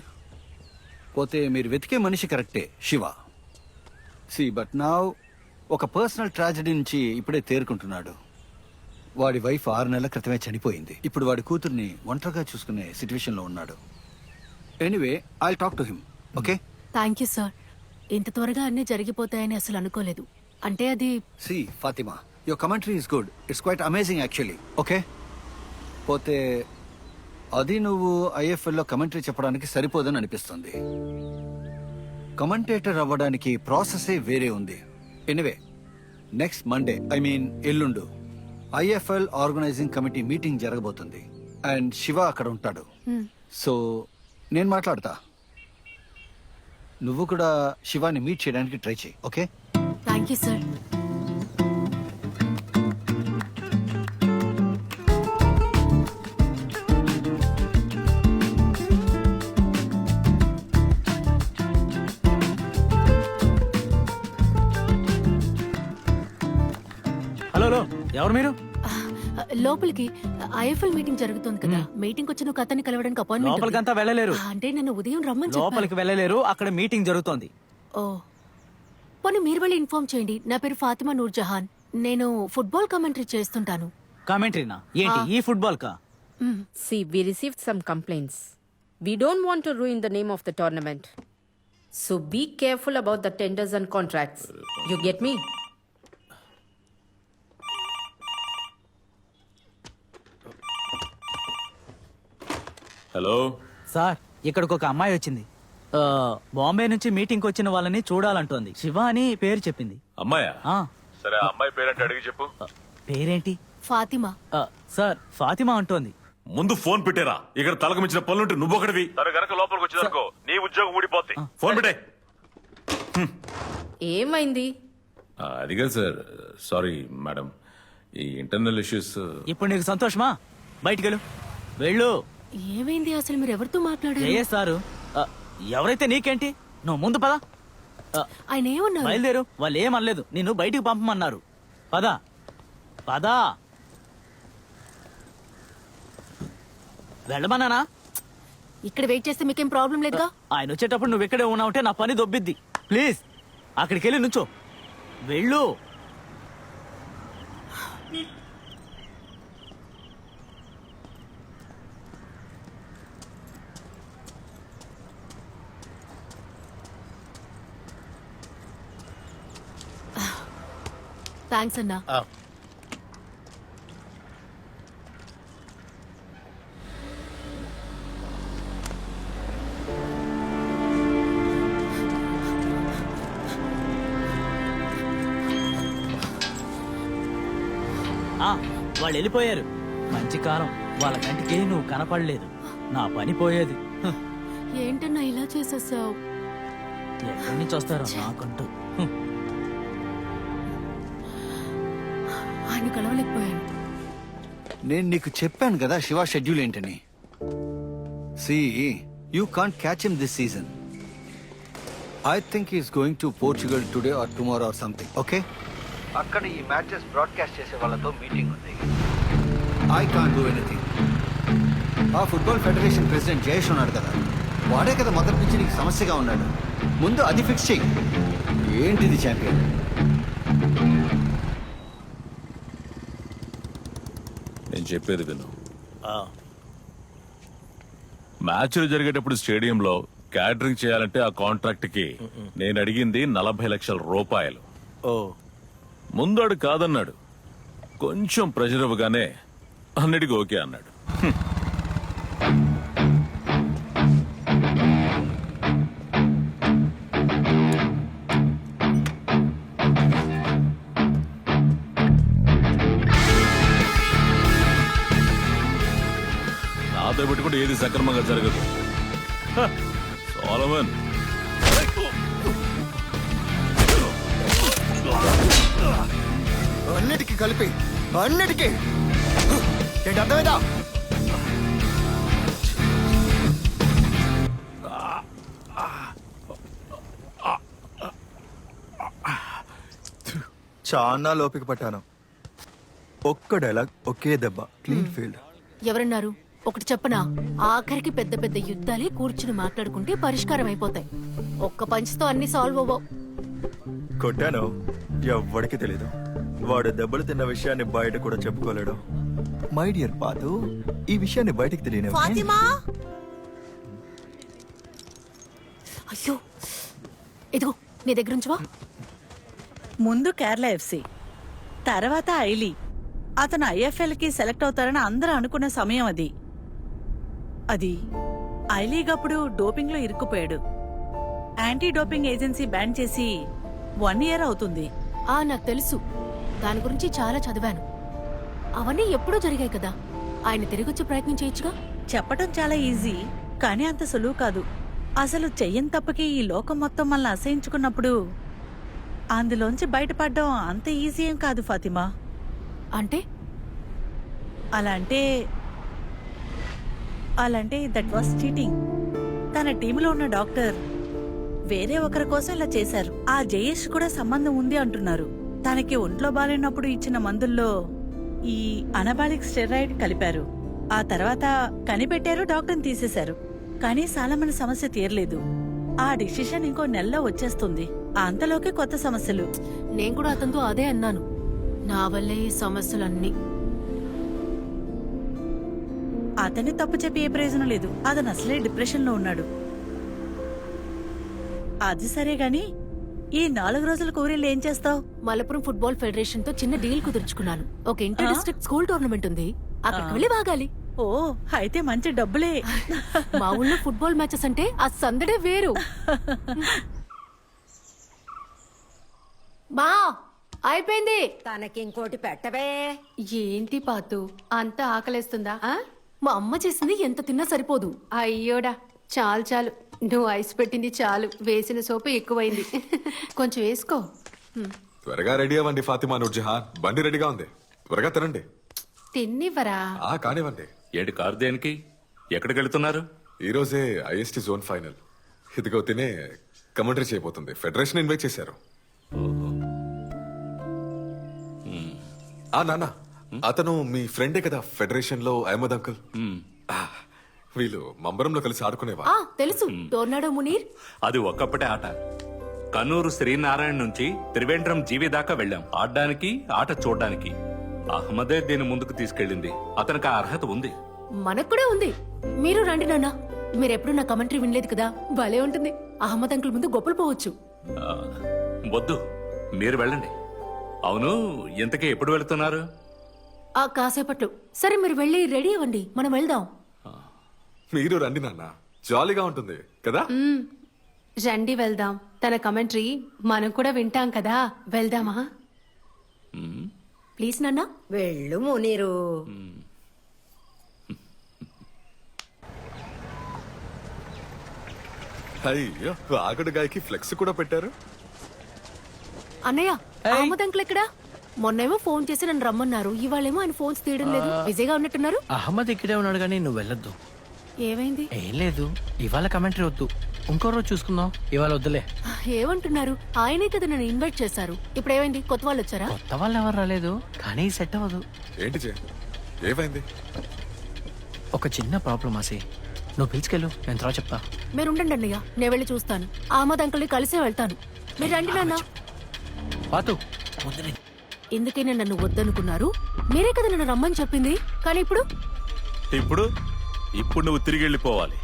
పోతే మీరు వెతికే మనిషి కరెక్టే, Shiva. See, but now ఒక personal tragedy నుంచి ఇప్పుడే తేరుకుంటున్నాడు. వాడి వైఫ్ 6 నెలల క్రితమే చనిపోయింది. ఇప్పుడు వాడి కూతుర్ని ఒంటరిగా చూసుకునే సిచ్యువేషన్ లో ఉన్నాడు. Anyway, I'll talk to him, okay? Thank you sir. ఇంత త్వరగా అన్నీ జరిగిపోతాయని అసలు అనుకోలేదు. అంటే అది see Fatima, your commentary is good. It's quite amazing actually, okay? పోతే అది నువ్వు ఐఎఫ్ఎల్లో కమెంటరీ చెప్పడానికి సరిపోదని అనిపిస్తుంది. కమెంటేటర్ అవ్వడానికి ప్రాసెసే వేరే ఉంది. ఎనివే, నెక్స్ట్ మండే, ఎల్లుండు ఐఎఫ్ఎల్ ఆర్గనైజింగ్ కమిటీ మీటింగ్ జరగబోతుంది. అండ్ శివ అక్కడ ఉంటాడు. సో నేను మాట్లాడతా. నువ్వు కూడా శివాని మీట్ చేయడానికి ట్రై చేయి, okay? Thank you sir. Hello, ఎవరు మీరు? లోపలికి ఐఎఫ్ఎల్ మీటింగ్ జరుగుతుంది కదా, మీటింగ్ వచ్చిన ఒక అతన్ని కలవడానికి అపాయింట్మెంట్ లోపలికి అంతా వెళ్ళలేరు. అంటే నన్ను ఉదయం రమ్మని చెప్పారు. లోపలికి వెళ్ళలేరు, అక్కడ మీటింగ్ జరుగుతోంది. ఓ, పోనీ మీరు వెళ్ళి ఇన్ఫార్మ్ చేయండి. నా పేరు ఫాతిమా నూర్ జహాన్. నేను ఫుట్బాల్ కామెంటరీ చేస్తుంటాను. కామెంటరీనా? ఏంటి ఈ ఫుట్బాల్ కా? See, we received some complaints. We don't want to ruin the name of the tournament. So be careful about the tenders and contracts. You get me? Hello sir, ఇక్కడికి ఒక అమ్మాయి వచ్చింది. బాంబే నుంచి meeting వచ్చిన వాళ్ళని చూడాలంటోంది. శివ అని పేరు చెప్పింది. అమ్మాయా? ఆ, సరే, ఆ అమ్మాయి పేరంటే అడిగి చెప్పు. పేరేంటి? ఫాతిమా. సార్, ఫాతిమా అంటోంది. ముందు ఫోన్ పెట్టేరా. ఇక్కడ తలకు మించిన పనులుంటే నువ్వు ఒకటివి. తను గనక లోపలికి వచ్చిందనుకో నీ ఉద్యోగం ఊడిపోద్ది. ఫోన్ పెట్టే. ఏమైంది? అది కాదు సార్, సారీ మేడం, ఈ ఇంటర్నల్ ఇష్యూస్. ఇప్పుడు నీకు సంతోషమా? బయటికి వెళ్ళు. ఏమైంది అసలు? మీరు ఎవరితో మాట్లాడారు? ఏ సారు? ఎవరైతే నీకేంటి, నువ్వు ముందు పద. ఆయన ఏమన్నారు? బయలుదేరు. వాళ్ళు ఏమనలేదు, నిన్ను బయటికి పంపమన్నారు. పద. వెళ్ళమన్నానా? ఇక్కడ వెయిట్ చేస్తే మీకేం ప్రాబ్లం లేదుగా? ఆయన వచ్చేటప్పుడు నువ్వు ఇక్కడే ఉన్నావుంటే నా పని దొబ్బిద్ది. ప్లీజ్ అక్కడికి వెళ్ళి నుంచో. వెళ్ళు. థ్యాంక్స్ అన్నా. వాళ్ళు వెళ్ళిపోయారు. మంచి కాలం, వాళ్ళ కంటికి నువ్వు కనపడలేదు. నా పని పోయేది. ఏంటన్నా ఇలా చేసేసావు? ఎక్కడి నుంచి వస్తారో నాకంటూ. ఆయన కలవలేకపోయాను. నేను నీకు చెప్పాను కదా శివ షెడ్యూల్ ఏంటని. See, you can't catch him this season. I think is going to Portugal today or tomorrow or something, okay? అక్కడ ఈ మ్యాచెస్ బ్రాడ్కాస్ట్ చేసే వాళ్ళతో మీటింగ్ ఉంది. I can't do anything. ఆ ఫుట్బాల్ ఫెడరేషన్ ప్రెసిడెంట్ జయేష్ ఉన్నాడు కదా, వాడే కదా మొదటి నుంచి నీకు సమస్యగా ఉన్నాడు. ముందు అది ఫిక్స్ చెయ్యి. ఏంటిది ఛాంపియన్? నేను చెప్పేది విను. మ్యాచ్లు జరిగేటప్పుడు స్టేడియంలో క్యాటరింగ్ చేయాలంటే ఆ కాంట్రాక్ట్ కి నేను అడిగింది 40 లక్షల రూపాయలు. ముందాడు కాదన్నాడు. కొంచెం ప్రెషర్ ఇవ్వగానే అన్నిటికీ ఓకే అన్నాడు. నాతో పెట్టుకుంటే ఏది సక్రమంగా జరగదు. సోలమన్, అన్నిటికీ కలిపి అన్నిటికీ ఏంటి అర్థమైందా? చాలా లోపిక పట్టాను. ఒక్క డైలాగ్, ఒకే దెబ్బ, క్లీన్ ఫీల్డ్. ఎవరన్నారు? ఒకటి చెప్పనా, ఆఖరికి పెద్ద పెద్ద యుద్ధాలే కూర్చుని మాట్లాడుకుంటే పరిష్కారం అయిపోతాయి. ఒక్క పంచ్తో అన్ని సాల్వ్ అవ్వవు. కొట్టాను, ఎవ్వడికి తెలీదు. వాడు దెబ్బలు తిన్న విషయాన్ని బయట కూడా చెప్పుకోలేడు. మై డియర్ పాతు, ఈ విషయాన్ని బయటికి తెలియని ఫాతిమా అయ్యో, ఇదిగో నీ దగ్గర ఉంచవా? ముందు కేరళ ఎఫ్సి, తర్వాత ఐలీ. అతను ఐఎఫ్ఎల్ కి సెలెక్ట్ అవుతారని అందరూ అనుకున్న సమయం అది. ఐలీగప్పుడు డోపింగ్ లో ఇరుక్కుపోయాడు. యాంటీ డోపింగ్ ఏజెన్సీ బ్యాన్ చేసి 1 year అవుతుంది. నాకు తెలుసు, దాని గురించి చాలా చదివాను. అవన్నీ ఎప్పుడూ జరిగాయి కదా. ఆయన తిరిగొచ్చే ప్రయత్నం చేయొచ్చుగా. చెప్పటం చాలా ఈజీ, కానీ అంత సులువు కాదు. అసలు చెయ్యని తప్పకి ఈ లోకం మొత్తం మనల్ని అసహించుకున్నప్పుడు అందులోంచి బయటపడడం అంత ఈజీ ఏం కాదు ఫాతిమా. అంటే అలాంటే దట్ వాస్ చీటింగ్. తన టీంలో ఉన్న డాక్టర్ వేరే ఒకరి కోసం ఇలా చేశారు. ఆ జయేష్ కూడా సంబంధం ఉంది అంటున్నారు. తనకి ఒంట్లో బాలేనప్పుడు ఇచ్చిన మందుల్లో ఈ అనబాలిక్ స్టెరాయిడ్ కలిపారు. ఆ తర్వాత కనిపెట్టారు, డాక్టర్ని తీసేశారు. కానీ సాలమన్ సమస్య తీరలేదు. ఆ డిసిషన్ ఇంకో నెలలో వచ్చేస్తుంది. అంతలోకి కొత్త సమస్యలు. నేను కూడా అతనితో అదే అన్నాను, నా వల్లే ఈ సమస్యలన్నీ. అతన్ని తప్పు చెప్పి ఏ ప్రయోజనం లేదు. అతను అసలే డిప్రెషన్ లో ఉన్నాడు. అది సరే గాని ఈ 4 రోజుల కూరీలు ఏం చేస్తావు? మలపురం ఫుట్బాల్ ఫెడరేషన్ తో చిన్న డీల్ కుదుర్చుకున్నాను. ఒక ఇంటర్ డిస్ట్రిక్ట్ స్కూల్ టోర్నమెంట్ ఉంది, అక్కడికి వెళ్ళి బాగాలి. ఓ, అయితే మంచి డబ్బులే. మా ఊళ్ళో ఫుట్బాల్ మ్యాచెస్ అంటే ఆ సందడే వేరు. బా అయిపోయింది. తనకి ఇంకోటి పెట్టవే. ఏంటి పాతు, అంత ఆకలేస్తుందా? మా అమ్మ చేసింది ఎంత తిన్నా సరిపోదు. అయ్యోడా, చాలు చాలు, నువ్వు ఐస్ పెట్టింది చాలు, వేసిన సోపు ఎక్కువైంది. కొంచెం వేసుకో. త్వరగా రెడీ అవ్వండి ఫాతిమా, నూర్జహాన్. బండి రెడీగా ఉంది, త్వరగా తినండి. తిన్నివ్వరా? కానివ్వండి. ఏంటి కారు దేనికి? ఎక్కడికి వెళ్తున్నారు? ఈ రోజే ఐఎస్టీ జోన్ ఫైనల్. ఇదిగో తినే కమెంటరీ చేయబోతుంది. ఫెడరేషన్ ఇన్వైట్ చేశారు. నాన్న, అతను మీ ఫ్రెండే కదా ఫెడరేషన్ లో, అహ్మద్ అంకుల్. వీళ్ళు మంబరంలో కలిసి ఆడుకునేవా? తెలుసు, టోర్నాడో మునీర్. అది ఒక్కప్పటే ఆట. కన్నూరు శ్రీనారాయణ నుంచి త్రివేంద్రం జీవి దాకా వెళ్ళాం ఆడడానికి, ఆట చూడడానికి. అహ్మదే దీని ముందుకు తీసుకెళ్ళింది. అతనికి ఆ అర్హత ఉంది. మనకు కూడా ఉంది. మీరు రండి నాన్న. మీరెప్పుడు నా కమెంటరీ వినలేదు కదా, భలే ఉంటుంది. అహ్మద్ అంకుల్ ముందు గొప్పలు పోవచ్చు. వద్దు, మీరు వెళ్ళండి. అవును, ఇంతకీ ఎప్పుడు వెళ్తున్నారు? కాసేపట్లో. సరే, మీరు వెళ్ళి రెడీ అవ్వండి, మనం వెళ్దాం. మీరు రండి నాన్న, జాలీగా ఉంటుంది కదా. రండి వెళ్దాం. తన కమెంటరీ మనం కూడా వింటాం కదా, వెళ్దామా? ప్లీజ్ నాన్న. వెళ్ళు మునీరు. అయ్యో, ఆగడు గాయకి ఫ్లెక్స్ కూడా పెట్టారు. అన్నయ్య, అహ్మద్ అంకుల్ ఎక్కడా? మొన్నేమో ఫోన్ చేసి నన్ను రమ్మన్నారు, ఇవాళేమో ఆయన ఫోన్స్ తీయడం లేదు. బిజీగా ఉన్నట్టున్నారు. అహ్మద్ ఇక్కడే ఉన్నాడు కానీ నువ్వు వెళ్ళొద్దు. ఏమైంది? ఏం లేదు, ఇవాళ కమెంటరీ వద్దు, ఇంకో రోజు చూసుకుందాం. ఇవాళ వద్దులే. ఏమంటున్నారు? ఆయనే కదా నన్ను ఇన్వైట్ చేశారు. ఇప్పుడు ఏమైంది? కొత్త వాళ్ళు వచ్చారా? కొత్త వాళ్ళు ఎవరు రాలేదు, కానీ సెట్ అవ్వదు. ఏంటి ఏమైంది? ఒక చిన్న ప్రాబ్లం ఆసి, నువ్వు పిలుచుకెళ్ళు, నేను తర్వాత చెప్తా. మీరు ఉండండి అన్నయ్య, నేను వెళ్ళి చూస్తాను. అహ్మద్ అంకుల్ని కలిసే వెళ్తాను. మీరు రండి నాన్న. పాతు, ఎందుకైనా నన్ను వద్దనుకున్నారు? మీరే కదా నన్ను రమ్మని చెప్పింది. కానీ ఇప్పుడు నువ్వు తిరిగి వెళ్ళిపోవాలి.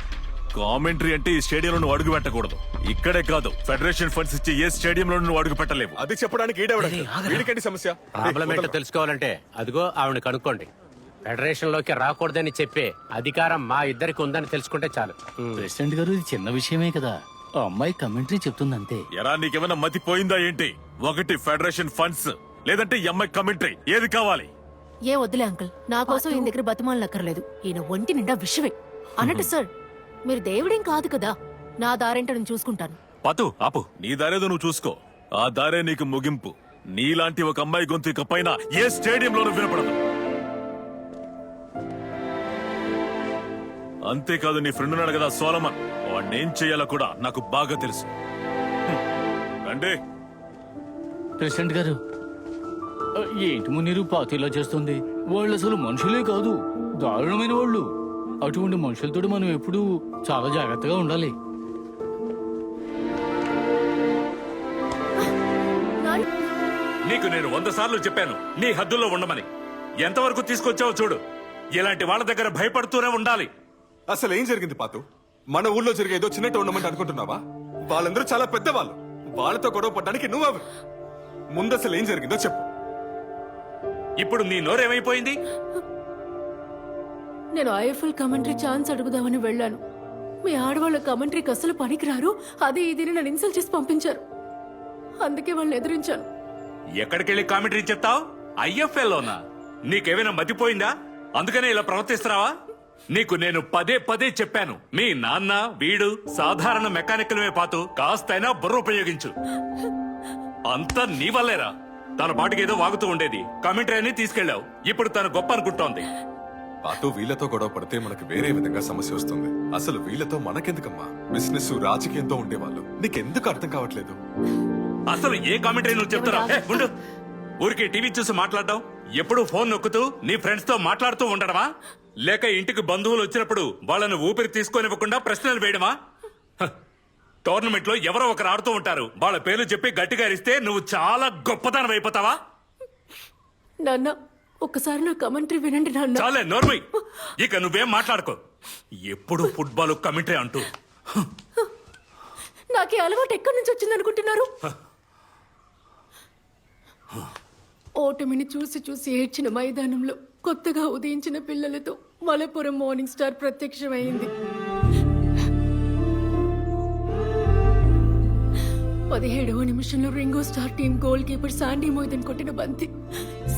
కామెంటరీ అంటే ఈ స్టేడియంలో నువ్వు అడుగు పెట్టకూడదు. ఇక్కడే కాదు, ఫెడరేషన్ ఫండ్స్ ఇచ్చే ఏ స్టేడియంలో నువ్వు అడుగు పెట్టలేవు. అది చెప్పడానికి వీడికండి సమస్య. ప్రాబ్లం ఏంటో తెలుసుకోవాలంటే అదిగో ఆవిడ కనుక్కోండి. ఫెడరేషన్ లోకి రాకూడదని చెప్పే అధికారం మా ఇద్దరికి ఉందని తెలుసుకుంటే చాలు. ప్రెసిడెంట్ గారు, ఇది చిన్న విషయమే కదా, ఆ అమ్మాయి కమెంటరీ చెప్తుందంతే. ఎరా, నీకేమైనా మతి పోయిందా ఏంటి? ఒకటి ఫెడరేషన్ ఫండ్స్, లేదంటే ఈ అమ్మాయి కమెంటరీ, ఏది కావాలి? ఏ వద్దులే అంకుల్, నా కోసం ఈయన దగ్గర బతిమాలనక్కర్లేదు. ఈయన ఒంటి నిండా విషయమే. అన్నట్టు సార్, మీరు దేవుడేం కాదు కదా, నా దారేంటో నేను చూసుకుంటాను. పాతు, ఆపు. నీ దారేదో నువ్వు చూసుకో, ఆ దారే నీకు ముగింపు. నీలాంటి ఒక అమ్మాయి గొంతు ఇక పైన ఏ స్టేడియంలోనూ వినపడదు. అంతేకాదు నీ ఫ్రెండ్ ఉన్నాడు కదా సోలమన్, వాడినేం చేయాలో కూడా నాకు బాగా తెలుసు. రండి. ప్రెసిడెంట్ గారు, ఏంటి మునీరు పాతిలా చేస్తుంది? వాళ్ళు అసలు మనుషులే కాదు, దారుణమైన వాళ్ళు. అటువంటి మనుషులతో మనం ఎప్పుడూ చాలా జాగ్రత్తగా ఉండాలి. నీకు నేను 100 సార్లు చెప్పాను నీ హద్దుల్లో ఉండమని. ఎంతవరకు తీసుకొచ్చావో చూడు. ఇలాంటి వాళ్ళ దగ్గర భయపడుతూనే ఉండాలి. అసలు ఏం జరిగింది పాతు? మన ఊళ్ళో జరిగే ఏదో చిన్న టోర్నమెంట్ అనుకుంటున్నావా? వాళ్ళందరూ చాలా పెద్దవాళ్ళు. వాళ్ళతో గొడవ పడ్డానికి నువ్వెవరు? ముందు అసలు ఏం జరిగిందో చెప్పు. ఇప్పుడు నీ నోరేమైపోయింది? నేను ఐఎఫ్ఎల్ కమెంటరీ ఛాన్స్ అడుగుదామని వెళ్ళాను. మీ ఆడవాళ్ళ కమెంటరీకి అసలు పనికిరారు, అది ఇది నన్ను ఇన్సల్ట్ చేసి పంపించారు. అందుకే వాళ్ళని ఎదిరించాను. ఎక్కడికెళ్ళి కామెంటరీ చెప్తావు? ఐఎఫ్ఎల్లోనా? నీకేమైనా మతిపోయిందా? అందుకనే ఇలా ప్రవర్తిస్తున్నావా? నీకు నేను పదే పదే చెప్పాను, మీ నాన్న వీడు సాధారణ మెకానికలమే పాతు, కాస్తైనా బుర్ర ఉపయోగించు. అంతా నీ వల్లేరా. తన పాటికి ఏదో వాగుతూ ఉండేది, కమెంటరీ అని తీసుకెళ్లావు. ఇప్పుడు తను గొప్ప అనుకుంటోంది. పాతు, వీళ్ళతో గొడవ పడితే మనకు వేరే విధంగా సమస్య వస్తుంది. అసలు వీళ్ళతో మనకెందుకమ్మా? బిజినెస్ రాజకీయంతో ఉండేవాళ్ళు. నీకెందుకు అర్థం కావట్లేదు? అసలు ఏ కామెంటరీ నువ్వు చెప్తారా? ఉండు. ఊరికి టీవీ చూసి మాట్లాడడం, ఎప్పుడు ఫోన్ నొక్కుతూ నీ ఫ్రెండ్స్ తో మాట్లాడుతూ ఉండడమా? లేక ఇంటికి బంధువులు వచ్చినప్పుడు వాళ్ళని ఊపిరి తీసుకొనివ్వకుండా ప్రశ్నలు వేయడమా? టోర్నమెంట్ లో ఎవరో ఒకరు ఆడుతూ ఉంటారు, వాళ్ళ పేర్లు చెప్పి గట్టిగా అరిస్తే నువ్వు చాలా గొప్పతనం అయిపోతావా? నాన్న, ఒక్కసారి నా కమెంటరీ వినండి నాన్న. చాలే నోర్మై, ఇక నువ్వేం మాట్లాడుకో. ఎప్పుడు ఫుట్బాల్ కమెంటరీ అంటూ. నాకే అలవాటు ఎక్కడి నుంచి వచ్చింది అనుకుంటున్నారు? ఓటమిని చూసి చూసి ఏడ్చిన మైదానంలో కొత్తగా ఉదయించిన పిల్లలతో మలపురం మార్నింగ్ స్టార్ ప్రత్యక్షమైంది. 17వ నిమిషంలో Ringo star team goal keeper Sandy Moidan కొట్టిన బంతి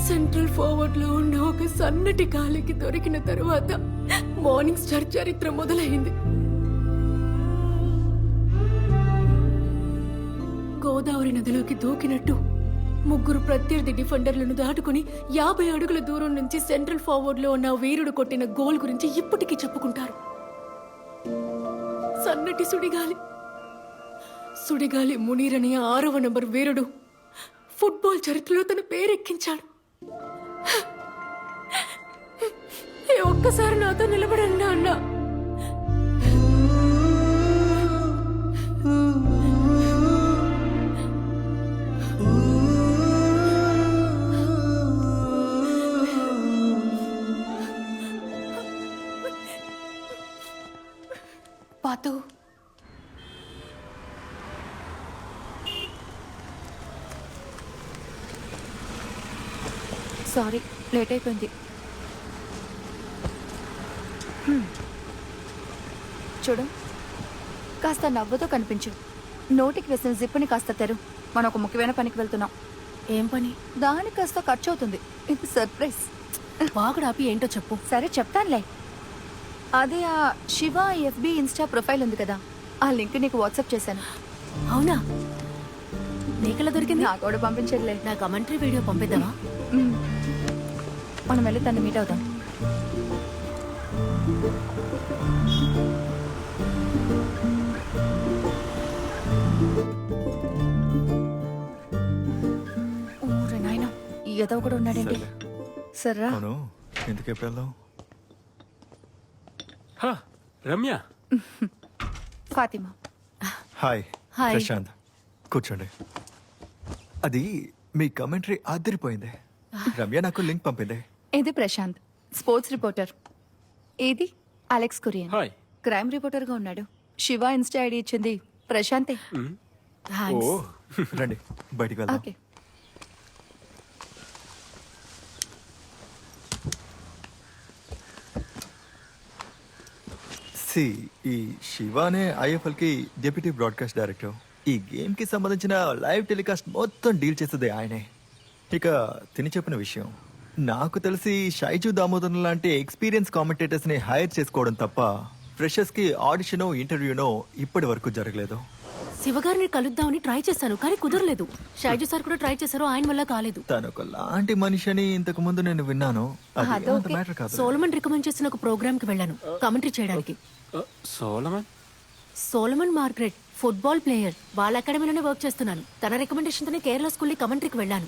సెంట్రల్ ఫార్వర్డ్ లో ఉన్న ఒక సన్నటి కాలికి దొరికిన తరువాత మార్నింగ్ స్టార్ చరిత్ర మొదలైంది. గోదావరి నదిలోకి దూకినట్టు ముగ్గురు ప్రత్యర్థి డిఫెండర్లను దాటుకుని 50 అడుగుల దూరం నుంచి సెంట్రల్ ఫార్వర్డ్ లో ఉన్న వీరుడు కొట్టిన గోల్ గురించి ఇప్పటికీ చెప్పుకుంటారు. సన్నటి సుడిగాలి మునీర్ అనే 6వ నంబర్ వీరుడు ఫుట్బాల్ చరిత్రలో తన పేరెక్కించాడు. ఒక్కసారి నాతో నిలబడండి అన్నా. పాతు, సారీ లేట్ అయిపోయింది. చూడు, కాస్త నవ్వుతో కనిపించు. నోటికి వేసిన జిప్పుని కాస్త తెరు. మనం ఒక ముఖ్యమైన పనికి వెళ్తున్నాం. ఏం పని? దానికి కాస్త ఖర్చు అవుతుంది. ఇది సర్ప్రైజ్. బాగుడు ఆపి ఏంటో చెప్పు. సరే చెప్తానులే. అదే ఆ శివ ఎఫ్బి ఇన్స్టా ప్రొఫైల్ ఉంది కదా, ఆ లింక్ నీకు వాట్సాప్ చేశాను. అవునా? నీకెలా దొరికింది? నాకు కూడా పంపించట్లే. నా కమెంటరీ వీడియో పంపిద్దామా? మనం వెళ్ళి తను మీట్ అవుదాం. ఊరే నాయన, ఏదో కూడా ఉన్నాడండి. సర్రా ఎందుకు వెళ్దాం? రమ్య. ఫాతిమా. Hi hi. ప్రశాంత్, కూర్చోండి. అది మీ కమెంటరీ ఆదిరిపోయింది. రమ్య నాకు లింక్ పంపింది. ఇది ప్రశాంత్, స్పోర్ట్స్ రిపోర్టర్. ఇది Alex Kurian, hi. Crime reporter గా ఉన్నాడు. శివ ఇన్స్టా ఐడి ఇచ్చింది ప్రశాంతే. ఓ, రండి బయటికి వెళ్దాం. ఓకే. ఈ శివానే ఐఎఫ్ఎల్ కి డెప్యూటీ బ్రాడ్కాస్ట్ డైరెక్టర్. ఈ గేమ్ కి సంబంధించిన లైవ్ టెలికాస్ట్ మొత్తం డీల్ చేసేది ఆయనే. ఇక తిని చెప్పిన విషయం, నాకు తెలిసి షైజు దామోదర్ లాంటి ఎక్స్పీరియన్స్ కామెంటేటర్స్ ని హైర్ చేసుకోవడం తప్ప ఫ్రెషర్స్ కి ఆడిషనో ఇంటర్వ్యూనో ఇప్పటి వరకు జరగలేదు. శివగారిని కలుద్దామని ట్రై చేశాను కానీ కుదరలేదు. షైజు సార్ కూడా ట్రై చేశారు, ఆయన వల్ల కాలేదు. తను ఒక లాంటి మనిషి అని ఇంతకు ముందు నేను విన్నాను. అది అంత మ్యాటర్ కాదు. సోలమన్ రికమెండ్ చేసిన ఒక ప్రోగ్రామ్ కి వెళ్ళాను కమెంటరీ చేయడానికి. సోలమన్ మార్గరెట్ ఫుట్బాల్ ప్లేయర్, వాళ్ళ అకాడమీలోనే వర్క్ చేస్తున్నాను. తన రికమెండేషన్ తోనే కేరళ స్కూల్ కమెంటరీకి వెళ్ళాను.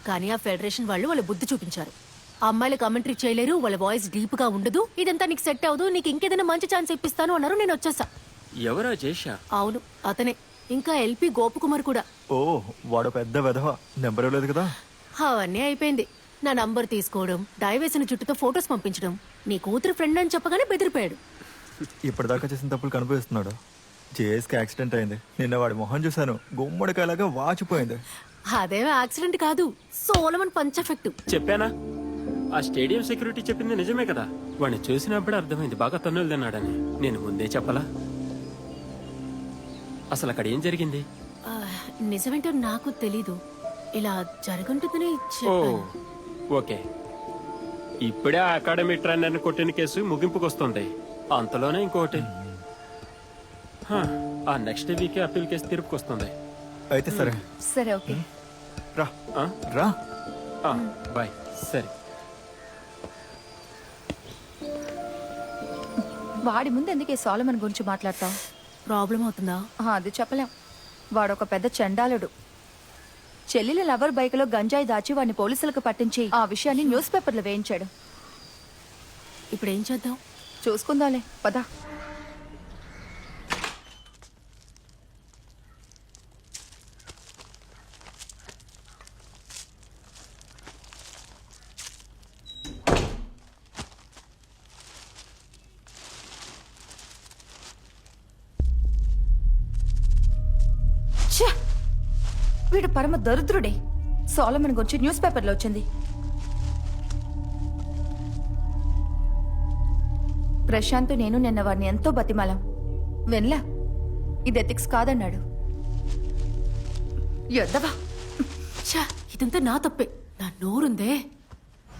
కానీ ఆ ఫెడరేషన్ వాళ్ళు వాళ్ళ బుద్ధి చూపించారు. ఆ అమ్మాయిలు కమెంటరీ చేయలేరు, వాళ్ళ వాయిస్ డీప్ గా ఉండదు, ఇదంతా నీకు సెట్ అవ్వదు, నీకు ఇంకేదైనా మంచి ఛాన్స్ ఇప్పిస్తాను అన్నారు. నేను వచ్చేసా. ఎవరా జేషా? అవును అతనే. ఇంకా ఎల్పి గోపకుమార్ కూడా. ఓ వాడు పెద్ద వెధవ. నెంబర్ ఇవ్వలేదు కదా? అవన్నీ అయిపోయింది. నా నంబర్ తీసుకోవడం, డై వేసిన జుట్టుతో ఫొటోస్ పంపించడం, నీ కూతురు ఫ్రెండ్ అని చెప్పగానే బెదిరిపోయాడు. ఇప్పటిదాకా చేసిన తప్పులు కనిపిస్తున్నాడు. జేఎస్కి యాక్సిడెంట్ అయింది. నిన్న వాడి మొహం చూశాను, గుమ్మడికాయలాగా వాచిపోయింది. అదేమో యాక్సిడెంట్ కాదు, సోలమన్ పంచ్ ఎఫెక్ట్. చెప్పానా? ఆ స్టేడియం సెక్యూరిటీ చెప్పింది నిజమే కదా. వాడిని చూసినప్పుడే అర్థమైంది బాగా తన్నులు తిన్నాడని. నేను ముందే చెప్పలా? అసలు అక్కడ ఏం జరిగింది? నిజమేంటో నాకు తెలీదు. ఇలా జరుగుంటుందని ఓ చెప్పాను. ఓకే. ఇప్పుడే ఆ అకాడమీ ట్రైనర్ని కొట్టిన కేసు ముగింపుకొస్తుంది. అంతలోనే ఇంకోటి. ఆ నెక్స్ట్ వీకే అప్పీల్ కేసు తీర్పుకొస్తుంది. అయితే సరే. సరే ఓకే. రా రా. బాయ్. సరే. వాడి ముందు ఎందుకే సోలమన్ గురించి మాట్లాడతావు? ప్రాబ్లం అవుతుందా? అది చెప్పలేం. వాడొక పెద్ద చండాలుడు. చెల్లెల లవర్ బైక్ లో గంజాయి దాచి వాడిని పోలీసులకు పట్టించి ఆ విషయాన్ని న్యూస్ పేపర్లో వేయించాడు. ఇప్పుడు ఏం చేద్దాం? చూసుకుందాలే పదా. వీడు పరమ దరిద్రుడే. సోలమన్ గురించి న్యూస్ పేపర్లో వచ్చింది. ప్రశాంత్ నేను నిన్న వాడిని ఎంతో బతిమాలం. వెన్లా ఇది ఎథిక్స్ కాదన్నాడు. ఎద్దవా. ఇదంతా నా తప్పే. నా నోరుందే.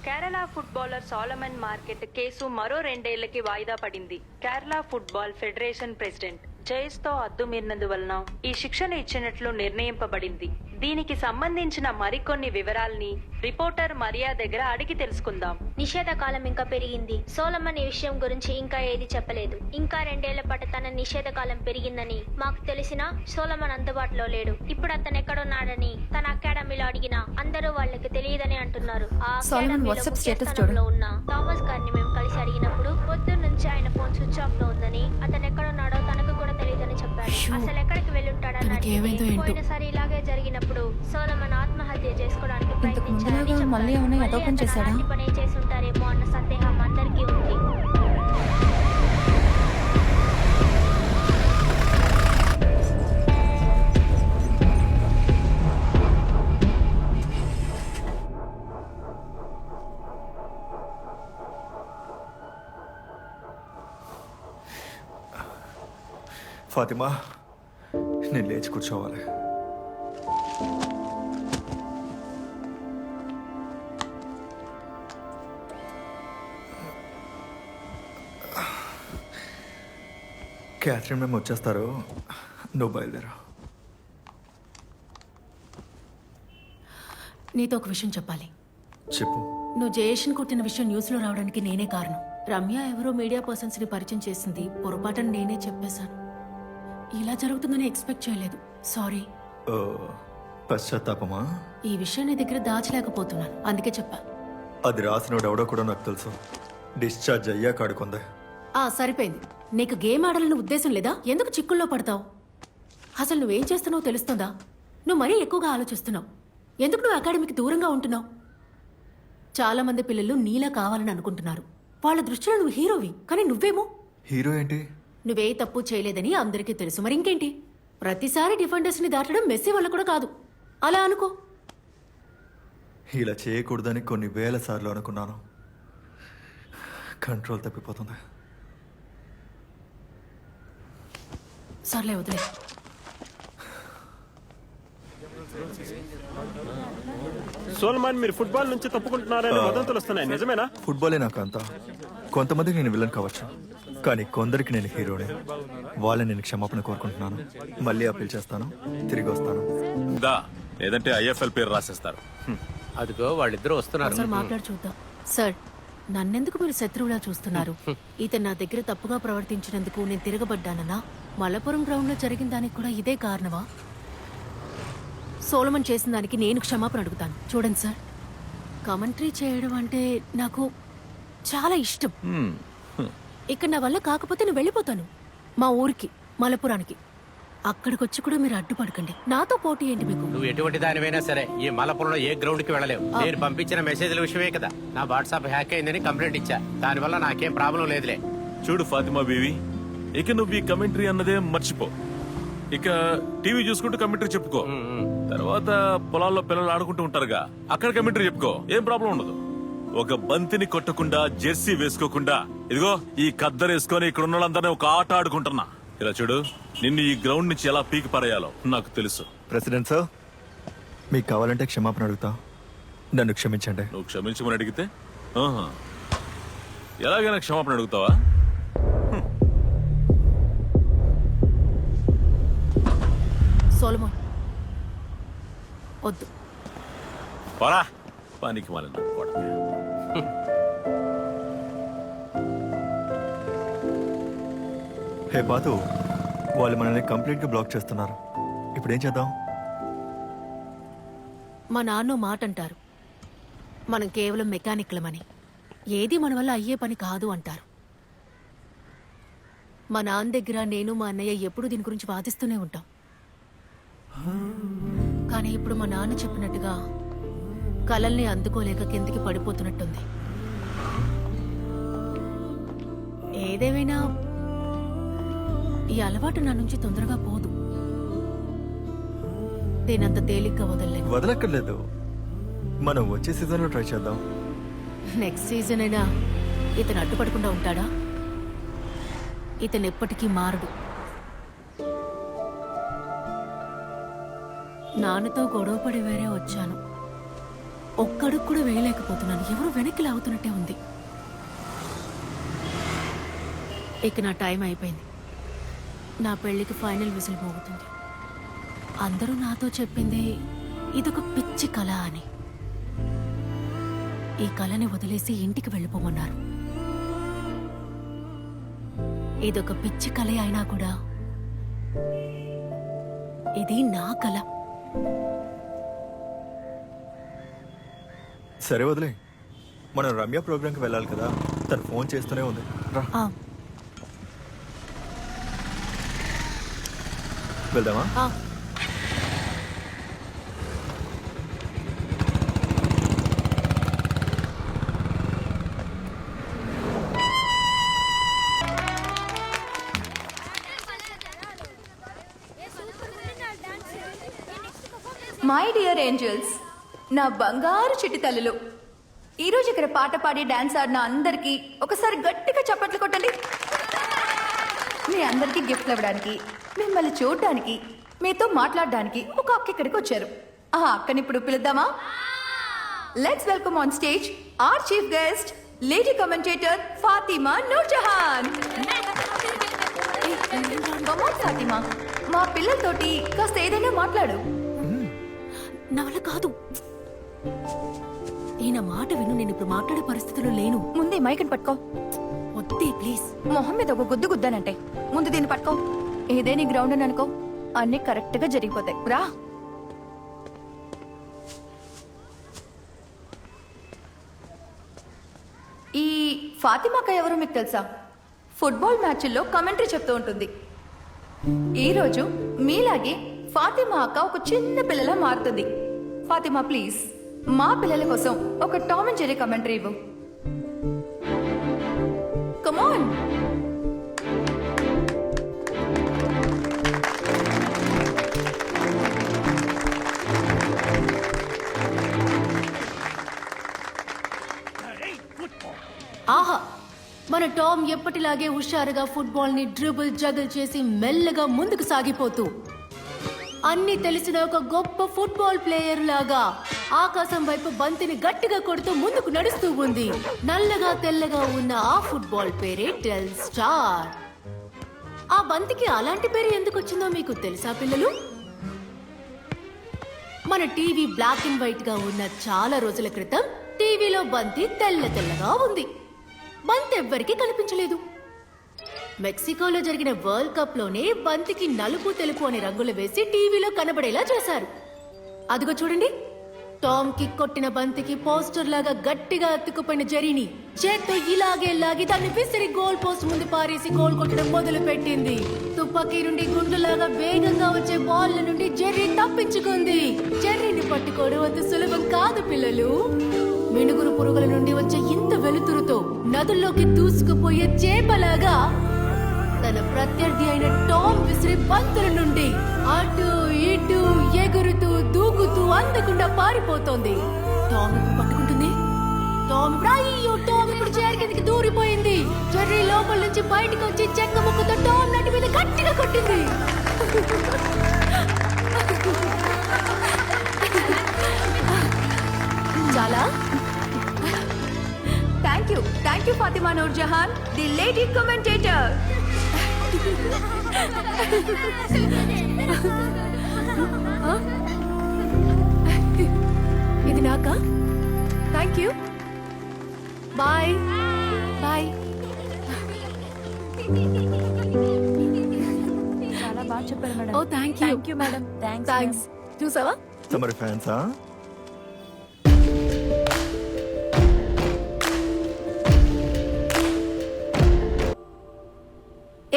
Kerala footballer Solomon market case మరో 2 ఏళ్లకి వాయిదా పడింది. కేరళ ఫుట్బాల్ ఫెడరేషన్ ప్రెసిడెంట్ జైస్తో అద్దు మీరినందువలన ఈ శిక్షను ఇచ్చినట్లు నిర్ణయింపబడింది. దీనికి సంబంధించిన మరికొన్ని వివరాల్ని రిపోర్టర్ మరియా దగ్గర అడిగి తెలుసుకుందాం. నిషేధ కాలం ఇంకా పెరిగింది. సోలమన్ ఈ విషయం గురించి ఇంకా ఏది చెప్పలేదు. ఇంకా 2 ఏళ్ల పాటు తన నిషేధ కాలం పెరిగిందని మాకు తెలిసినా సోలమన్ అందుబాటులో లేడు. ఇప్పుడు అతను ఎక్కడున్నాడని తన అకాడమీలో అడిగినా అందరూ వాళ్ళకి తెలియదని అంటున్నారు. ఆ అకాడమీలో ఉన్న థామస్ గారిని మేము కలిసి అడిగినప్పుడు పొద్దున్న నుంచి ఆయన ఫోన్ స్విచ్ ఆఫ్ లో ఉందని, అతను ఎక్కడున్నాడో తనకు కూడా తెలియదని చెప్పాడు. అసలు ఎక్కడికి వెళ్ళుంటాడని పోయినసారి ఇలాగే జరిగినప్పుడు సోలమన్ ఆత్మహత్య చేసుకోవడానికి ప్రయత్నించారని చెప్పారు. పని చేసి ఉంటారేమో అన్న సందేహం అందరికీ ఉంది. ఫాతిమా, నేను లేచి కూర్చోవాలి. క్యాథరిన్ మేము వచ్చేస్తారు, నువ్వు బయలుదేరా. నీతో ఒక విషయం చెప్పాలి. చెప్పు. నువ్వు జయేష్ని కొట్టిన విషయం న్యూస్ లో రావడానికి నేనే కారణం. రమ్య ఎవరో మీడియా పర్సన్స్ ని పరిచయం చేసింది, పొరపాటున నేనే చెప్పేశాను. ఇలా జరుగుతుందని ఎక్స్పెక్ట్ చేయలేదు. సారీ. పశ్చాత్తాపమా? ఈ విషయం నీ దగ్గర దాచలేకపోతున్నాను, అందుకే చెప్పా. అది రాసినోడు ఎవడో కూడా నాకు తెలుసు. డిశ్చార్జ్ అయ్యాక ఆడుకుందే. సరిపోయింది. నీకు గేమ్ ఆడాలన్న ఉద్దేశం లేదా? ఎందుకు చిక్కుల్లో పడతావు? అసలు నువ్వేం చేస్తున్నావో తెలుస్తుందా? నువ్వు మరీ ఎక్కువగా ఆలోచిస్తున్నావు. ఎందుకు నువ్వు అకాడమీకి దూరంగా ఉంటున్నావు? చాలా మంది పిల్లలు నీలా కావాలని అనుకుంటున్నారు. వాళ్ళ దృష్టిలో నువ్వు హీరోవి, కానీ నువ్వేమో. హీరో ఏంటి? నువ్వే తప్పు చేయలేదని అందరికీ తెలుసు, మరి ఇంకేంటి? ప్రతిసారి డిఫెండర్స్ ని దాటడం మెస్సీ వల్ల కూడా కాదు, అలా అనుకో. ఇలా చేయకూడదని కొన్ని వేల సార్లు అనుకున్నాను. కంట్రోల్ తప్పిపోతుంది. సర్లే వదిలే. సోల్మాన్, మీరు ఫుట్బాల్ నుంచి తప్పుకుంటున్నారని వదంతులు వస్తున్నాయి, నిజమేనా? ఫుట్బాలే నాకు అంతా. కొంతమందికి నేను విలన్ కావచ్చు, కానీ కొందరికి నేను హీరోనే. వాళ్ళని నేను క్షమాపణ కోరుకుంటున్నాను. మళ్ళీ అప్పీల్ చేస్తాను, తిరిగి వస్తాను. దా లేదంటే ఐఎఫ్ఎల్ పేరు రాసేస్తారు. అదిగో వాళ్ళిద్దరూ వస్తున్నారు. సార్ మాట్లాడి చూద్దాం. సార్ నన్నెందుకు మీరు శత్రువులా చూస్తున్నారు? ఇతను నా దగ్గర తప్పుగా ప్రవర్తించినందుకు నేను తిరగబడ్డానన్నా? మలపురం గ్రౌండ్ లో జరిగిన దానికి కూడా ఇదే కారణమా? సోలమన్ చేసిన దానికి నేను క్షమాపణ అడుగుతాను. చూడండి సార్, కమెంటరీ చేయడం అంటే నాకు చాలా ఇష్టం. ఇక్కడ నా వల్ల కాకపోతే నేను వెళ్ళిపోతాను మా ఊరికి, మలపురానికి. అక్కడికి వచ్చి కూడా మీరు అడ్డుపడకండి. నాతో పోటీ ఏంటి మీకు? నువ్వు ఎటువంటి దానివైనా సరే ఈ మలపురంలో ఏ గ్రౌండ్ కి వెళ్ళలేవు. నేను పంపించిన మెసేజ్ల విషయమే కదా నా వాట్సాప్ హ్యాక్ అయిందని కంప్లైంట్ ఇచ్చా. దానివల్ల నాకేం ప్రాబ్లం లేదులే. చూడు ఫాతిమా బీవి, ఇక నువ్వు ఈ కమెంటరీ అన్నదే మర్చిపో. ఇక టీవీ చూసుకుంటూ కమెంటరీ చెప్పుకో. తర్వాత పొలాల్లో పిల్లలు ఆడుకుంటూ ఉంటారుగా, అక్కడ కమెంటరీ చెప్పుకో. ఏం ప్రాబ్లం ఉండదు. ఒక బంతిని కొట్టకుండా, జెర్సీ వేసుకోకుండా, ఇదిగో ఈ కద్దరు వేసుకొని ఇక్కడ ఉన్న వాళ్ళందరినీ ఒక ఆట ఆడుకుంటున్నా. ఇలా చూడు, నిన్ను ఈ గ్రౌండ్ నుంచి ఎలా పీకి పారేయాలో నాకు తెలుసు. ప్రెసిడెంట్ సార్, మీకు కావాలంటే క్షమాపణ అడుగుతా. నన్ను క్షమించండి. నువ్వు క్షమించమని అడిగితే ఎలాగైనా క్షమాపణ అడుగుతావా? సోలమన్ వద్దు. పోరా పనికి మాలిన కొడుకు. హే పాతు, వాళ్ళు మనల్ని కంప్లీట్ గా బ్లాక్ చేస్తున్నారు. ఇప్పుడు ఏం చేద్దాం? మా నాన్న మాట అంటారు, మనం కేవలం మెకానిక్లమని. ఏది మన వల్ల అయ్యే పని కాదు అంటారు. మా నాన్న దగ్గర నేను మా అన్నయ్య ఎప్పుడు దీని గురించి వాదిస్తూనే ఉంటాం. కానీ ఇప్పుడు మా నాన్న చెప్పినట్టుగా కలల్ని అందుకోలేక కిందికి పడిపోతున్నట్టుంది. ఏదేమైనా ఈ అలవాటు నా నుంచి తొందరగా పోదు. దీనంత తేలిగ్గా వదలలేదు. వదలక్కర్లేదు, మనం వచ్చే సీజన్ లో ట్రై చేద్దాం. నెక్స్ట్ సీజన్ అయినా ఇతను అడ్డుపడకుండా ఉంటాడా? ఇతను ఎప్పటికీ మారడు. నాన్నతో గొడవపడి వేరే వచ్చాను. ఒక్కడుగు కూడా వేయలేకపోతున్నాను. ఎవరు వెనక్కి లాగుతున్నట్టే ఉంది. ఇక నా టైం అయిపోయింది. నా పెళ్లికి ఫైనల్ విజిల్ మోగుతుంది. అందరూ నాతో చెప్పింది ఇదొక పిచ్చి కళ అని. ఈ కళని వదిలేసి ఇంటికి వెళ్ళిపోమన్నారు. ఇదొక పిచ్చి కళ అయినా కూడా ఇది నా కళ. సరే వదిలే, మనం రమ్య ప్రోగ్రామ్కి వెళ్ళాలి కదా. తను ఫోన్ చేస్తూనే ఉంది. రా వెళ్దామా? మై డియర్ ఏంజల్స్, నా బంగారు చిట్టి తల్లులు, ఈరోజు ఇక్కడ పాట పాడి డాన్స్ ఆడిన అందరికీ ఒకసారి గట్టిగా చప్పట్లు కొట్టండి. మీ అందరికీ గిఫ్ట్లు ఇవ్వడానికి, మిమ్మల్ని చూడడానికి, మీతో మాట్లాడడానికి ఒక అక్క ఇక్కడికి వచ్చారు. ఆ అక్కని ఇప్పుడు పిలుద్దామా? Let's welcome on stage our chief guest lady commentator Fathima Noorjahan. Fathima, మా పిల్లలతోటి కాస్త ఏదైనా మాట్లాడు. నా వల్ల కాదు. ఈయన మాట విను. నేను ఇప్పుడు మాట్లాడే పరిస్థితిలో లేను. ముందే మైకని పట్టుకో. వద్దే ప్లీజ్. మొహం మీద ఒక గుద్దు గుద్దానంటే ముందు దీన్ని పట్టుకో. ఏదే నీ గ్రౌండ్ అని అనుకో, అన్ని కరెక్ట్ గా జరిగిపోతాయి. రా. ఈ ఫాతిమాక ఎవరో మీకు తెలుసా? ఫుట్బాల్ మ్యాచ్ల్లో కమెంటరీ చెప్తూ ఉంటుంది. ఈరోజు మీలాగే ఫాతిమా అక్క ఒక చిన్న పిల్లలా మారుతుంది. ఫాతిమా ప్లీజ్ మా పిల్లల కోసం ఒక టామ్ అండ్ జెర్రీ కమెంటరీ ఇవ్వు. Come on. ఆహా, మన టామ్ ఎప్పటిలాగే హుషారుగా ఫుట్బాల్ ని డ్రిబుల్ జగల్ చేసి మెల్లగా ముందుకు సాగిపోతూ అన్ని తెలిసిన ఒక గొప్ప ఫుట్బాల్ ప్లేయర్ లాగా ఆకాశం వైపు బంతిని గట్టిగా కొడుతూ ముందుకు నడుస్తూ ఉంది. నల్లగా తెల్లగా ఉన్న ఆ ఫుట్బాల్ పేరే టెల్ స్టార్. ఆ బంతికి అలాంటి పేరు ఎందుకు వచ్చిందో మీకు తెలుసా పిల్లలు? మన టీవీ బ్లాక్ అండ్ వైట్ గా ఉన్న చాలా రోజుల క్రితం టీవీలో బంతి తెల్లగా ఉంది. బంతి ఎవ్వరికీ కనిపించలేదు. మెక్సికోలో జరిగిన వరల్డ్ కప్ లోనే బంతికి నలుపు తెలుపు అనే రంగులు వేసి టీవీలో కనబడేలా చేశారు. అదిగో చూడండి, టామ్ కి కొట్టిన బంతికి పోస్టర్ లాగా గట్టిగా అతుక్కుపోయిన జెర్రీని చేత్తో ఇలాగే లాగి దాన్ని విసిరి గోల్ పోస్ట్ ముందు పారేసి గోల్ కొట్టడం మొదలు పెట్టింది. తుపాకీ నుండి గుండులాగా వేగంగా వచ్చే బాల్ నుండి జెర్రీ తప్పించుకుంది. జెర్రీని పట్టుకోవడం అంత సులభం కాదు పిల్లలు. మినుగురు పురుగుల నుండి వచ్చే ఇంత వెలుతురుతో నదుల్లోకి దూసుకుపోయే చేపలాగా తన ప్రత్యర్థి అయిన టామ్ విసిరి బంతుల నుండి అటు ఇటు ఎగురుతూ దూకుతూ అందకుండా పారిపోతోంది. టామ్ పట్టుకుంటుంది. టామ్ ఇప్పుడు చైర్ కిందకి దూరిపోయింది. జెర్రీ లోపల నుంచి బయటకు వచ్చి చెక్క ముక్కతో టామ్ నటి మీద గట్టిగా కొట్టింది. చాలా thank you Fatima Noor Jahan, the lady commentator. ఇది నాకా? Thank you. Bye bye. చాలా బాగా చెప్పారు madam. Oh thank you madam. Thanks. చూసావా? సమర్ ఫ్యాన్సా?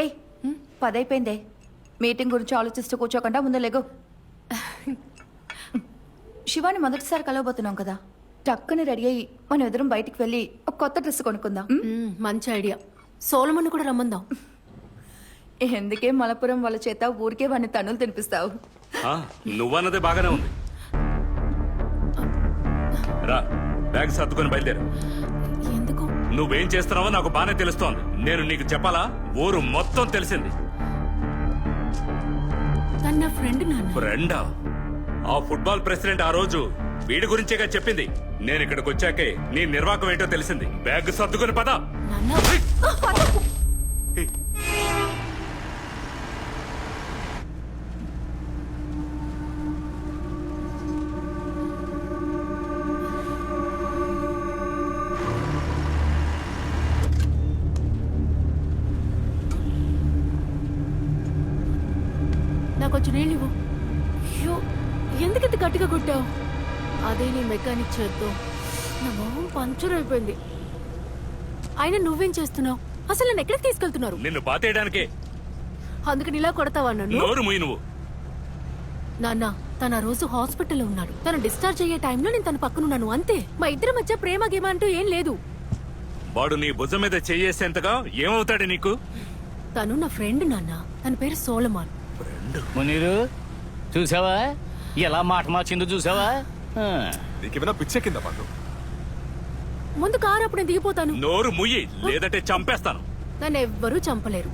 ఏ 10 అయిపోయిందే. మీటింగ్ గురించి ఆలోచిస్తూ కూర్చోకుండా ముందు లేగు. శివాని మొదటిసారి కలవబోతున్నాం కదా, టక్కుని రెడీ అయ్యి మనం ఎదురం బయటికి వెళ్ళి ఒక కొత్త డ్రెస్ కొనుక్కుందాం. మంచి ఐడియా. సోలమన్ కూడా రమ్మందాం. ఎందుకే మలపురం వాళ్ళ చేత ఊరికే వాడిని తన్నులు తినిపిస్తావు? నువ్వన్నదే బాగానే ఉంది. రా, బ్యాగ్ సర్దుకొని బయలుదేరు. ఎందుకు? నువ్వేం చేస్తున్నావో నాకు బానే తెలుస్తోంది. నేను నీకు చెప్పాలా? ఊరు మొత్తం తెలిసింది. తన ఫ్రెండ్ నాన్న. ఫ్రెండా? ఆ ఫుట్బాల్ ప్రెసిడెంట్ ఆ రోజు వీడి గురించేగా చెప్పింది. నేను ఇక్కడికి వచ్చాకే నీ నిర్వాహకం ఏంటో తెలిసింది. బ్యాగ్ సర్దుకొని పద. నాకు కొంచెం నీళ్ళు ఇవ్వు. అయ్యో, ఎందుకంత గట్టిగా కొట్టావు? అదే నీ మెకానిక్ చేత్తో నా మొహం పంచర్ అయిపోయింది. అయినా నువ్వేం చేస్తున్నావు? అసలు నన్ను ఎక్కడికి తీసుకెళ్తున్నారు? నిన్ను బాతేయడానికే. అందుకని ఇలా కొడతావా నన్ను? నోరు మూయి నువ్వు. నాన్న, తన రోజు హాస్పిటల్లో ఉన్నాడు. తను డిశ్చార్జ్ అయ్యే టైంలో నేను తన పక్కనున్నాను, అంతే. మా ఇద్దరి మధ్య ప్రేమ గేమ అంటూ ఏం లేదు. వాడు నీ భుజం మీద చెయ్యేసేంతగా ఏమవుతాడు నీకు? తను నా ఫ్రెండ్ నాన్న. తన పేరు సోలమాన్. మునీరు, చూసావా ఎలా మాట మార్చిందో? చూసావా? నీకేమైనా పిచ్చెక్కిందా పండు? ముందు కారు, అప్పుడు నేను దిగిపోతాను. నోరు ముయ్యి, లేదంటే చంపేస్తాను. నన్ను ఎవ్వరూ చంపలేరు.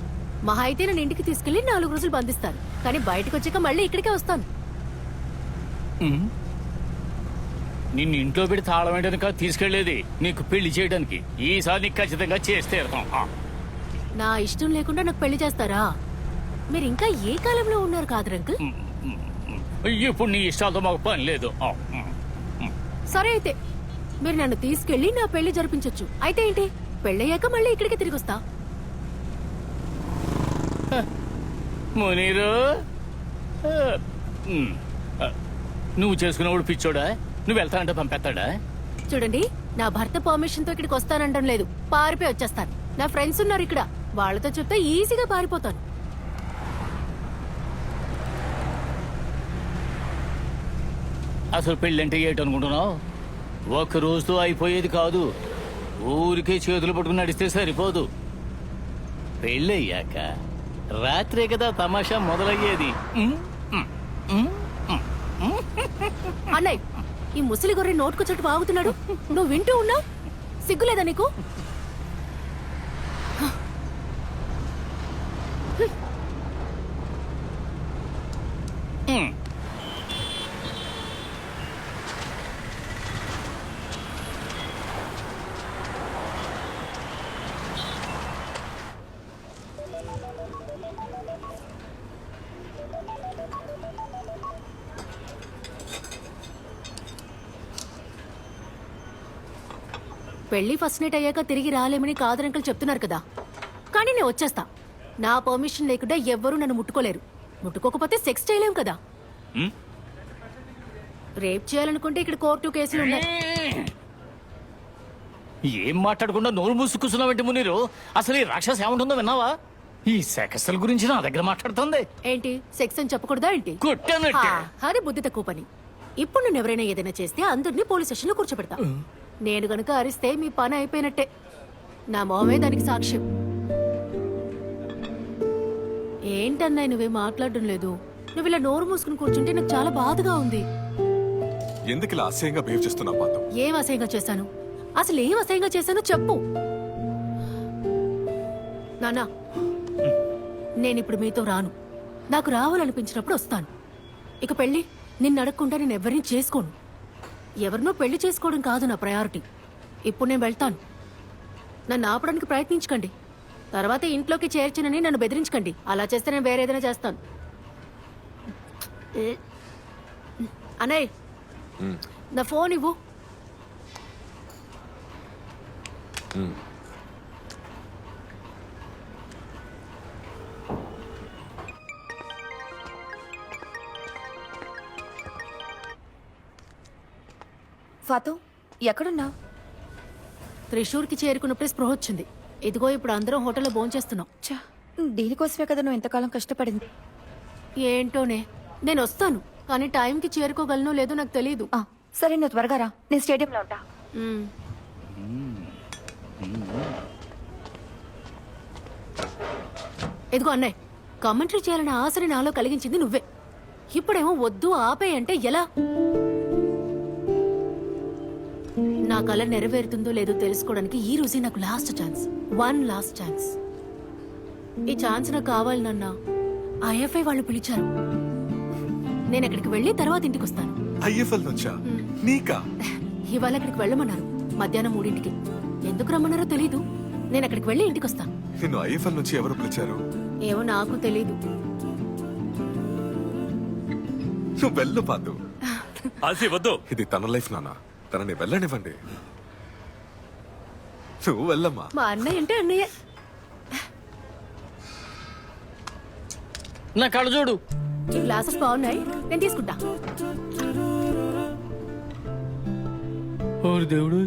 మహా అయితే నన్ను ఇంటికి తీసుకెళ్లి 4 రోజులు బంధిస్తాను. కానీ బయటకు వచ్చాక మళ్ళీ ఇక్కడికే వస్తాను. నిన్ను ఇంట్లో పెట్టి తాళం వేయడానికి కాదు తీసుకెళ్లేది, నీకు పెళ్లి చేయడానికి. ఈసారి నీకు ఖచ్చితంగా చేస్తే నా ఇష్టం లేకుండా నాకు పెళ్లి చేస్తారా? మీరు ఇంకా ఏ కాలంలో ఉన్నారు కాదు అంకుల్? ఇప్పుడు నీ ఇష్టాలతో మాకు పని లేదు. సరే అయితే మీరు నన్ను తీసుకెళ్లి నా పెళ్లి జరిపించొచ్చు. అయితే ఏంటి, పెళ్ళయ్యాక మళ్ళీ ఇక్కడికి తిరిగి వస్తా. మునీరు, నువ్వు చేసుకున్నవాడు పిచ్చోడా? నువ్వు వెళ్తానంటే పంపేస్తాడా? చూడండి, నా భర్త పర్మిషన్ తో ఇక్కడికి వస్తానంటం లేదు. పారిపోయి వచ్చేస్తాను. నా ఫ్రెండ్స్ ఉన్నారు ఇక్కడ, వాళ్ళతో చెప్తే ఈజీగా పారిపోతాను. అసలు పెళ్ళంటే ఏంటనుకుంటున్నావు? ఒక్క రోజుతో అయిపోయేది కాదు. ఊరికే చేతులు పట్టుకుని నడిస్తే సరిపోదు. పెళ్ళయ్యాక రాత్రే కదా తమాషా మొదలయ్యేది. అన్నయ్య, ఈ ముసలి గొర్రె నోటుకొచ్చట్టు వాగుతున్నాడు. నువ్వు వింటూ ఉన్నావు? సిగ్గులేదా నీకు? పెళ్లి ఫస్ట్ నైట్ అయ్యాక తిరిగి రాలేమని కాదరంకలు చెప్తున్నారు కదా, కానీ నేను వచ్చేస్తా. నా పర్మిషన్ లేకుండా ఎవ్వరూ నన్ను ముట్టుకోలేరు. ముట్టుకోకపోతే సెక్స్ చేయలేం కదా. రేప్ చేయాలనుకుంటే ఇక్కడ కోర్టు కేసులు ఉన్నాయి. ఏం మాట్లాడకుండా నోరు మూసి కూర్చున్నావంటే మునీరు, అసలు ఈ రాక్షస ఏముంటుందో విన్నావా? ఈ సెకస్ల గురించి నా దగ్గర మాట్లాడుతుంది. ఏంటి సెక్స్ అని చెప్పకూడదా ఏంటి? కొట్టానట్టే. అది బుద్ధి తక్కువ పని. ఇప్పుడు నేను ఎవరైనా ఏదైనా చేస్తే అందరినీ పోలీస్ స్టేషన్ లో కూర్చోబెడతా. నేను గనుక అరిస్తే మీ పని అయిపోయినట్టే. నా మొహమే దానికి సాక్ష్యం. ఏంటన్నా నువ్వే మాట్లాడడం లేదు? నువ్వు ఇలా నోరు మూసుకుని కూర్చుంటే నాకు చాలా బాధగా ఉంది. ఎందుకు ఇలా అసహ్యంగా బిహేవ్ చేస్తున్నావు పాతం? ఏం అసహ్యంగా చేశాను? అసలు ఏం అసహ్యంగా చేశానో చెప్పు. నానా, నేనిప్పుడు మీతో రాను. నాకు రావాలనిపించినప్పుడు వస్తాను. ఇక పెళ్లి నిన్ను అడగకుండా నేను ఎవరిని చేసుకోను. ఎవరినో పెళ్లి చేసుకోవడం కాదు నా ప్రయారిటీ. ఇప్పుడు నేను వెళ్తాను. నన్ను ఆపడానికి ప్రయత్నించకండి. తర్వాత ఇంట్లోకి చేర్చినని నన్ను బెదిరించకండి. అలా చేస్తే నేను వేరే ఏదైనా చేస్తాను. అన్నయ్య, నా ఫోన్ ఇవ్వు. ఫాతు, ఎక్కడున్నావు? త్రిశూర్కి చేరుకున్నప్పుడే స్పృహ వచ్చింది. ఇదిగో ఇప్పుడు అందరం హోటల్లో భోంచేస్తున్నాం. దీనికోసమే కదా నువ్వు ఎంతకాలం కష్టపడింది. ఏంటోనే, నేను వస్తాను, కానీ టైంకి చేరుకోగలనో లేదో నాకు తెలియదు. సరే, నువ్వు త్వరగా రా. నేను స్టేడియంలో ఉంటా. ఇదిగో అన్నయ్య, కామెంటరీ చేయాలన్న ఆశని నాలో కలిగించింది నువ్వే. ఇప్పుడేమో వద్దు ఆపే అంటే ఎలా? నా కళ నెరవేరుతుందో లేదో తెలుసుకోవడానికి ఈ రోజే నాకు last chance. One last chance. ఈ ఛాన్స్ నాకు కావాలి నాన్న. ఐఎఫ్ఐ వాళ్ళు పిలిచారు. నేను అక్కడికి వెళ్ళి తర్వాత ఇంటికి వస్తాను. ఐఎఫ్ఎల్ నుంచా? నీకా? ఇవాళ అక్కడికి వెళ్ళమన్నారు, మధ్యాహ్నం 3ంటికి. ఎందుకు రమ్మన్నారో తెలీదు. నేను అక్కడికి వెళ్ళి ఇంటికి వస్తాను. నిన్ను ఐఎఫ్ఎల్ నుంచి ఎవరు పిలిచారు? ఏమో నాకు తెలీదు. నువ్వు వెళ్ళు పాదు. ఆసి వద్దు. ఇది తన లైఫ్ నాన్న, తనని వెళ్ళనివ్వండి. నువ్వు వెళ్ళమ్మా. మా అన్నయ్య అంటే అన్నయ్య. నా కళ్ళు చూడు. ఈ గ్లాసెస్ బాగున్నాయి, నేను తీసుకుంటా. దేవుడు,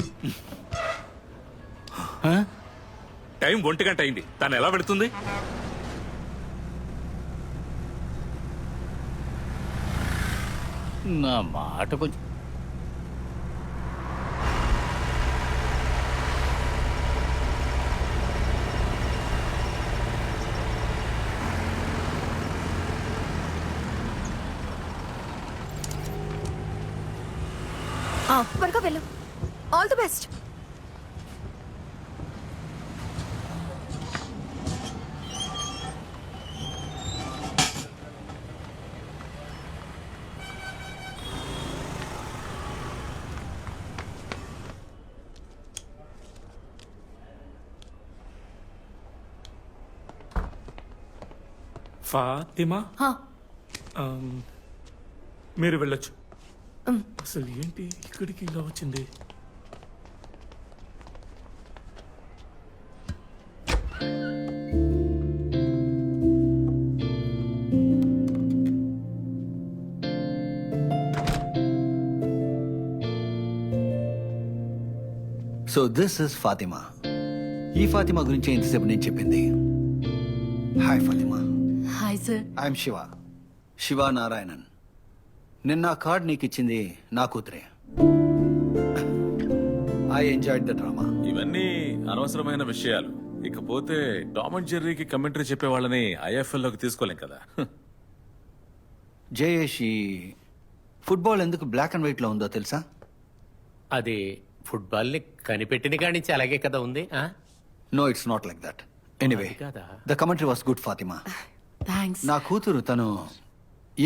టైం 1 గంట అయింది. తను ఎలా పెడుతుంది? నా మాట కొంచెం త్వరగా వెళ్ళు. All the best. ఫాతిమా, హా, మీరు వెళ్ళొచ్చు. అసలు ఏంటి ఇక్కడికి ఇలా వచ్చింది? So this is Fatima. ఈ ఫాతిమా గురించి ఇంతసేపు నేను చెప్పింది. Hi Fatima. Hi sir. I'm Shiva, Shiva Narayanan. నిన్న కార్డ్ నీకు ఇచ్చింది నా కూతురే. I enjoyed the drama. ఇవన్నీ అనవసరమైన విషయాలు. ఇకపోతే టామ్ అండ్ జెర్రీకి కమెంటరీ చెప్పే వాళ్ళని ఐఎఫ్ఎల్ లోకి తీసుకోలేం కదా. జయేష్, ఈ ఫుట్బాల్ ఎందుకు బ్లాక్ అండ్ వైట్ లో ఉందో తెలుసా? అది ఫుట్బాల్ ని కనిపెట్టిన కాడి నుంచి అలాగే కదా ఉంది. No, it's not like that. Anyway, the commentary was good Fatima. Thanks. నా కూతురు తను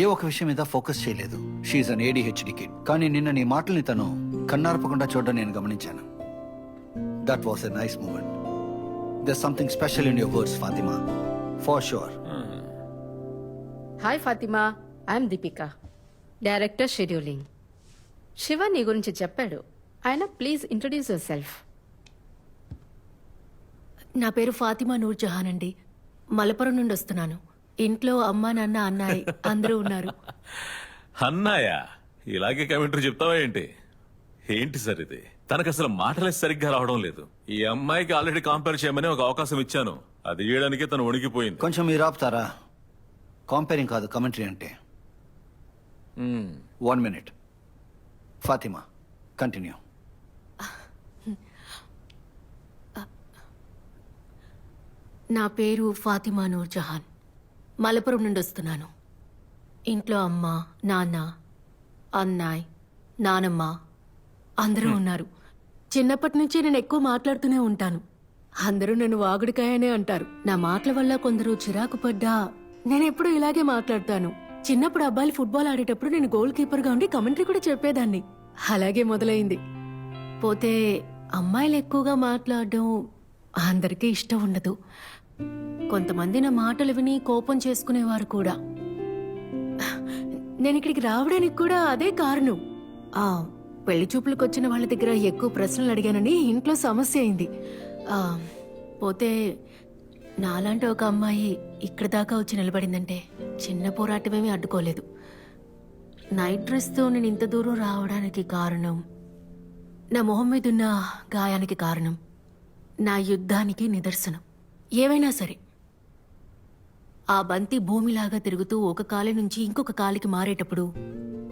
ఏ ఒక విషయం మీద ఫోకస్ చేయలేదు. She an ADHD kid. కానీ నిన్న నీ మాటల్ని తను కన్నార్పకుండా చూడడం నేను గమనించాను. That was a nice moment. There something special in your words Fatima, for sure. Hi Fatima, I'm Deepika, director scheduling. Shiva నీ గురించి చెప్పాడు. ఆయన ప్లీజ్ ఇంట్రొడ్యూస్ యువర్ సెల్ఫ్. నా పేరు ఫాతిమా నూర్ జహాన్ అండి. మలపురం నుండి వస్తున్నాను. ఇంట్లో అమ్మ, నాన్న, అన్నయ్య అందరూ ఉన్నారు. అన్నాయా ఇలాగే కమెంటరీ చెప్తావా ఏంటి? ఏంటి సార్ ఇది? తనకు అసలు మాటలే సరిగ్గా రావడం లేదు. ఈ అమ్మాయికి ఆల్రెడీ కంపేర్ చేయమని ఒక అవకాశం ఇచ్చాను. అది చేయడానికే తను వణికిపోయింది. కొంచెం మీరు ఆపుతారా? కాంపేరింగ్ కాదు కమెంటరీ అంటే. 1 minute. ఫాతిమా కంటిన్యూ. నా పేరు ఫాతిమా నూర్ జహాన్. మలపురం నుండి వస్తున్నాను. ఇంట్లో అమ్మ, నాన్న, అన్నాయ్, నానమ్మ అందరూ ఉన్నారు. చిన్నప్పటి నుంచి నేను ఎక్కువ మాట్లాడుతూనే ఉంటాను. అందరూ నన్ను వాగుడికాయనే అంటారు. నా మాటల వల్ల కొందరు చిరాకు పడ్డా నేను ఎప్పుడూ ఇలాగే మాట్లాడతాను. చిన్నప్పుడు అబ్బాయిలు ఫుట్బాల్ ఆడేటప్పుడు నేను గోల్ కీపర్గా ఉండి కమెంటరీ కూడా చెప్పేదాన్ని. అలాగే మొదలైంది. పోతే అమ్మాయిలు ఎక్కువగా మాట్లాడడం అందరికీ ఇష్టం ఉండదు. కొంతమంది నా మాటలు విని కోపం చేసుకునేవారు కూడా. నేను ఇక్కడికి రావడానికి కూడా అదే కారణం. పెళ్లి చూపులకు వచ్చిన వాళ్ళ దగ్గర ఎక్కువ ప్రశ్నలు అడిగానని ఇంట్లో సమస్య అయింది. పోతే నాలాంటి ఒక అమ్మాయి ఇక్కడ దాకా వచ్చి నిలబడిందంటే చిన్న పోరాటమేమీ అడ్డుకోలేదు. నైట్ డ్రెస్తో నేను ఇంత దూరం రావడానికి కారణం, నా మొహం మీద ఉన్న గాయానికి కారణం, నా యుద్ధానికి నిదర్శనం. ఏవైనా సరే ఆ బంతి భూమిలాగా తిరుగుతూ ఒక కాలి నుంచి ఇంకొక కాలికి మారేటప్పుడు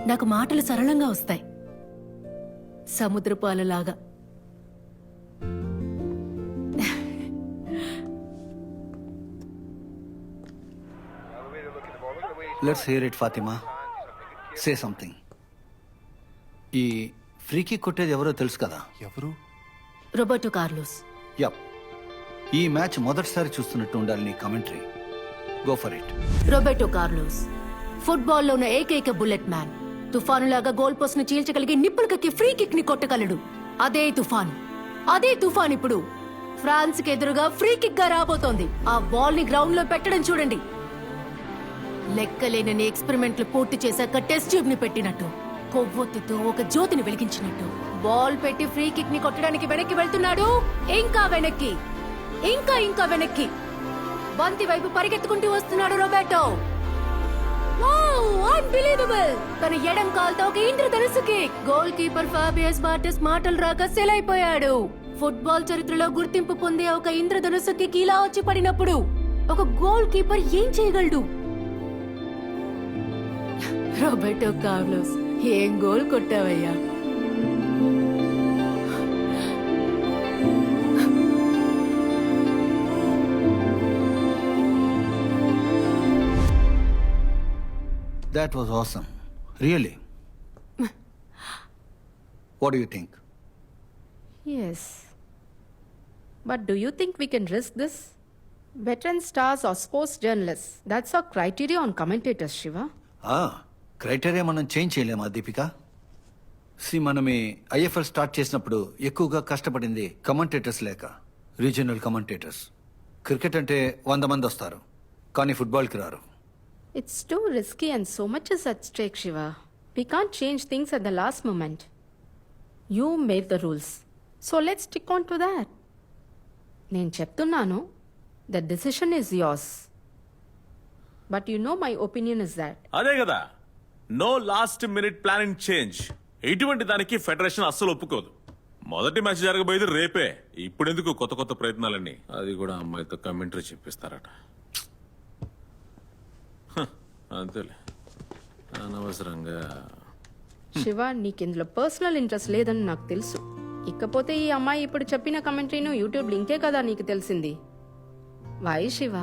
నాకు మాటలు సరళంగా వస్తాయి, సముద్రపు అలలాగా. Let's hear it Fathima. Say something. ఈ ఫ్రీకి కొట్టేది ఎవరో తెలుసు కదా? ఎవరు? Roberto Carlos. యప్. ఈ మ్యాచ్ మొదటిసారి చూస్తున్నట్టు ఉండాలి నీ కమెంటరీ. Go for it. Roberto Carlos ఫుట్బాల్లో ఉన్న ఏకైక బుల్లెట్ మ్యాన్. తుఫానులాగా గోల్ పోస్ట్ ని చీల్చగలిగే నిప్పులు కక్కి ఫ్రీ కిక్ ని కొట్టగలడు. అదే తుఫాన్ ఇప్పుడు ఫ్రాన్స్ కి ఎదురుగా ఫ్రీ కిక్ గా రాబోతోంది. ఆ బాల్ ని గ్రౌండ్ లో పెట్టడం చూడండి. లెక్కలేనని ఎక్స్పెరిమెంట్లు పూర్తి చేశాక టెస్ట్ ట్యూబ్ ని పెట్టినట్టు, కొవ్వొత్తుతో ఒక జ్యోతిని వెలిగించినట్టు బాల్ పెట్టి ఫ్రీ కిక్ ని కొట్టడానికి వెనక్కి వెళ్తున్నాడు. ఇంకా వెనక్కి, ఇంకా వెనక్కి బంతి వైపు పరిగెత్తుకుంటూ వస్తున్నాడు రోబర్టో. అన్బిలీవబుల్! తన ఎడం కాల్తో ఒక ఇంద్రధనుస్సుకి గోల్ కీపర్ ఫాబియస్ బార్టెస్ మాటలు రాక సెలైపోయాడు. ఫుట్బాల్ చరిత్రలో గుర్తింపు పొందే ఒక ఇంద్రధనుస్సుకి కీలా వచ్చి పడినప్పుడు ఒక గోల్ కీపర్ ఏం చేయగలడు? రోబర్టో కార్లోస్, ఏం goal కొట్టావయ్యా! That was awesome. Really. What do you think? Yes. But do you think we can risk this? Veteran stars or sports journalists, that's our criteria on commentators, Shiva. Criteria మనం change చేయలేమా దీపిక? మనం ఈ IFL start చేసినప్పుడు ఎక్కువగా కష్టపడింది commentators లేక, regional commentators. Cricket అంటే 100 మంది వస్తారు, కానీ ఫుట్బాల్కి రారు. It's too risky and so much is at stake, Shiva. We can't change things at the last moment. You made the rules. So let's stick on to that. నేను చెప్తున్నాను, the decision is yours. But you know my opinion is that. అదే కదా, no last minute planning change. ఇటువంటి దానికి federation అస్సలు ఒప్పుకోదు. మొదటి match జరగబోయేది రేపే. ఇప్పుడు ఎందుకు కొత్త కొత్త ప్రయత్నాలన్నీ? అది కూడా అమ్మాయితో కమెంటరీ చెప్పిస్తారట. అంతేలే, అనవసరంగా. శివ, నీకు ఇందులో పర్సనల్ ఇంట్రెస్ట్ లేదని నాకు తెలుసు. ఇకపోతే ఈ అమ్మాయి ఇప్పుడు చెప్పిన కమెంటరీను యూట్యూబ్ లింకే కదా నీకు తెలిసింది. Why Shiva?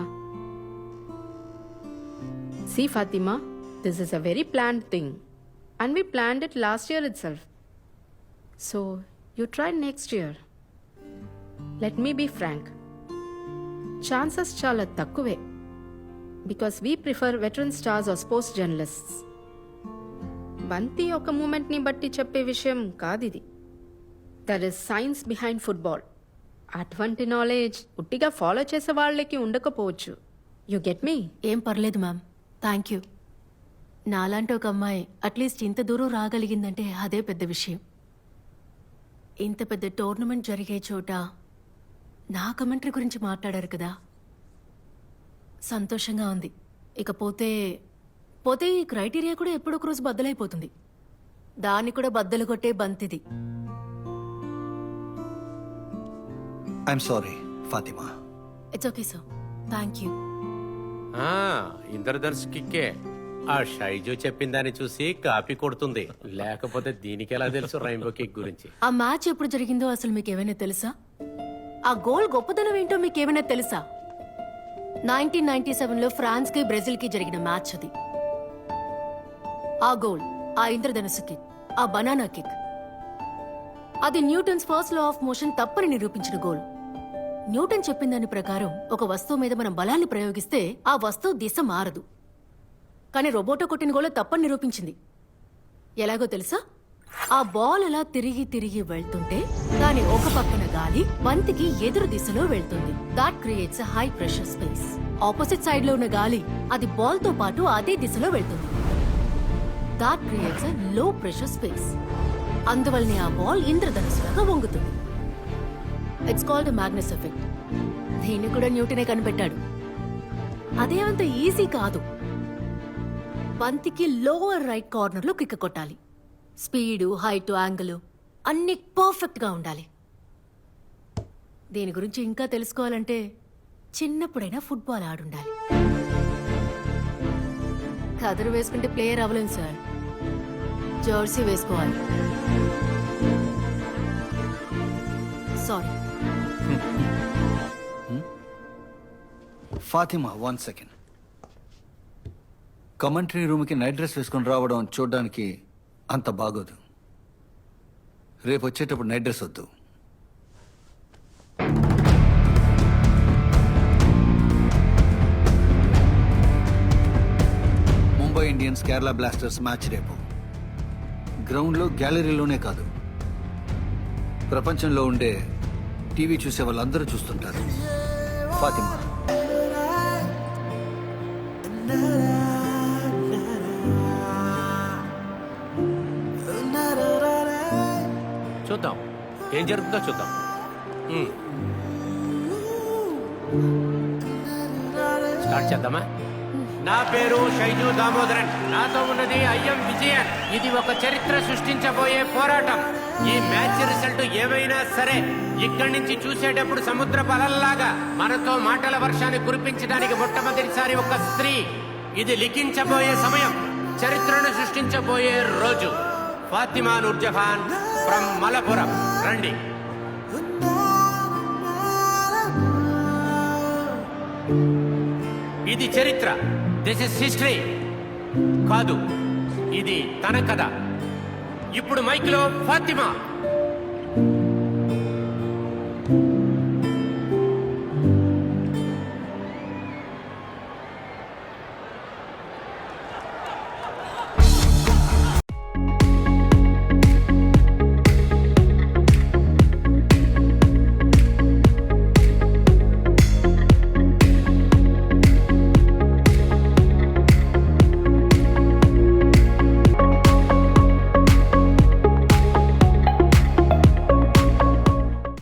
See Fatima, this is a very planned thing and we planned it last year itself. So, you try next year. Let me be frank. Chances chala takkuve because we prefer veteran stars or sports journalists. Banti oka movement ni batti cheppe vishayam kadidi. There is science behind football. అటువంటి knowledge ఉట్టిగా follow చేసే వాళ్ళకి ఉండకపోవచ్చు. You get me? ఏం పర్లేదు ma'am, thank you. నాలాంటి ఒక అమ్మాయి అట్లీస్ట్ ఇంత దూరం రాగలిగిందంటే అదే పెద్ద విషయం. ఇంత పెద్ద టోర్నమెంట్ జరిగే చోట నా కమెంటరీ గురించి మాట్లాడారు కదా, సంతోషంగా ఉంది. ఇకపోతే ఈ క్రైటీరియా కూడా ఎప్పుడొక రోజు బద్దలైపోతుంది. దాన్ని కూడా బద్దలు కొట్టే బంతిది. I'm sorry Fathima. It's okay sir, thank you. ఇంద్రధర్ష్ కిక్కే ఆ షైజు చెప్పిన దాన్ని చూసి కాపీ కొడుతుంది, లేకపోతే దీనికి ఎలా తెలుసు రైన్బో కిక్ గురించి? ఆ మ్యాచ్ ఎప్పుడు జరిగిందో అసలు మీకు ఏమైనా తెలుసా? ఆ గోల్ గొప్పతనం ఏంటో మీకు ఏమైనా తెలుసా? 1997లో ఫ్రాన్స్ కి బ్రెజిల్ కి జరిగిన మ్యాచ్ అది. ఆ గోల్, ఆ ఇంద్రధనుసు కిక్, ఆ బనానా కిక్, అది Newton's first law of motion తప్పని నిరూపించిన గోల్. న్యూటన్ చెప్పిన దాని ప్రకారం ఒక వస్తువు మీద మనం బలాన్ని ప్రయోగిస్తే ఆ వస్తువు దిశ మారదు. కానీ రోబోటో కొట్టిన గోల్ తప్పని నిరూపించింది. ఎలాగో తెలుసా? ఆ బాల్ అలా తిరిగి తిరిగి వెళ్తుంటే దాని ఒక పక్కన గాలి బంతికి ఎదురు దిశలో వెళ్తుంది. That creates high pressure space. Opposite side లో ఉన్న గాలి అది బాల్ తో పాటు అదే దిశలో వెళ్తుంది. That creates low pressure space. అందువల్లనే ఆ బాల్ ఇంద్రధనుసులాగా వంగుతుంది. It's called Magnus effect. దీన్ని కూడా న్యూటనే కనిపెట్టాడు. అదే అంత ఈజీ కాదు. బంతికి లోవర్ రైట్ కార్నర్ లో కిక్ కొట్టాలి. స్పీడు, హైట్, యాంగిల్ అన్ని పర్ఫెక్ట్ గా ఉండాలి. దీని గురించి ఇంకా తెలుసుకోవాలంటే చిన్నప్పుడైనా ఫుట్బాల్ ఆడుండాలి. కదరు వేసుకుంటే ప్లేయర్ అవ్వలేం సార్, జెర్సీ వేసుకోవాలి. సారీ. ఫాతిమా, 1 సెకండ్. కమెంటరీ రూమ్కి నైట్ డ్రెస్ వేసుకొని రావడం చూడడానికి అంత బాగోదు. రేపు వచ్చేటప్పుడు నైట్ డ్రెస్ వద్దు. Mumbai Indians Kerala blasters match రేపు. గ్రౌండ్లో, గ్యాలరీలోనే కాదు, ప్రపంచంలో ఉండే టీవీ చూసే వాళ్ళందరూ చూస్తుంటారు. ఫాతిమా, చూద్దాం ఏం జరుగుతుందో చూద్దాం. స్టార్ట్ చేద్దామా? నా పేరు షైజు దామోదరన్. నాతో ఉన్నది ఐఎం విజయన్. ఇది ఒక చరిత్ర సృష్టించబోయే పోరాటం. ఈ మ్యాచ్ రిజల్ట్ ఏమైనా సరే ఇక్కడి నుంచి చూసేటప్పుడు సముద్రపు అలల్లాగా మనతో మాటల వర్షాన్ని కురిపించడానికి మొట్టమొదటిసారి ఒక స్త్రీ. ఇది లిఖించబోయే సమయం, చరిత్రను సృష్టించబోయే రోజు. ఫాతిమా నూర్జహాన్ ఫ్రమ్ మలపురం. రండి. ఇది చరిత్ర. This is history. కాదు, ఇది తన కథ. ఇప్పుడు మైక్ లో ఫాతిమా.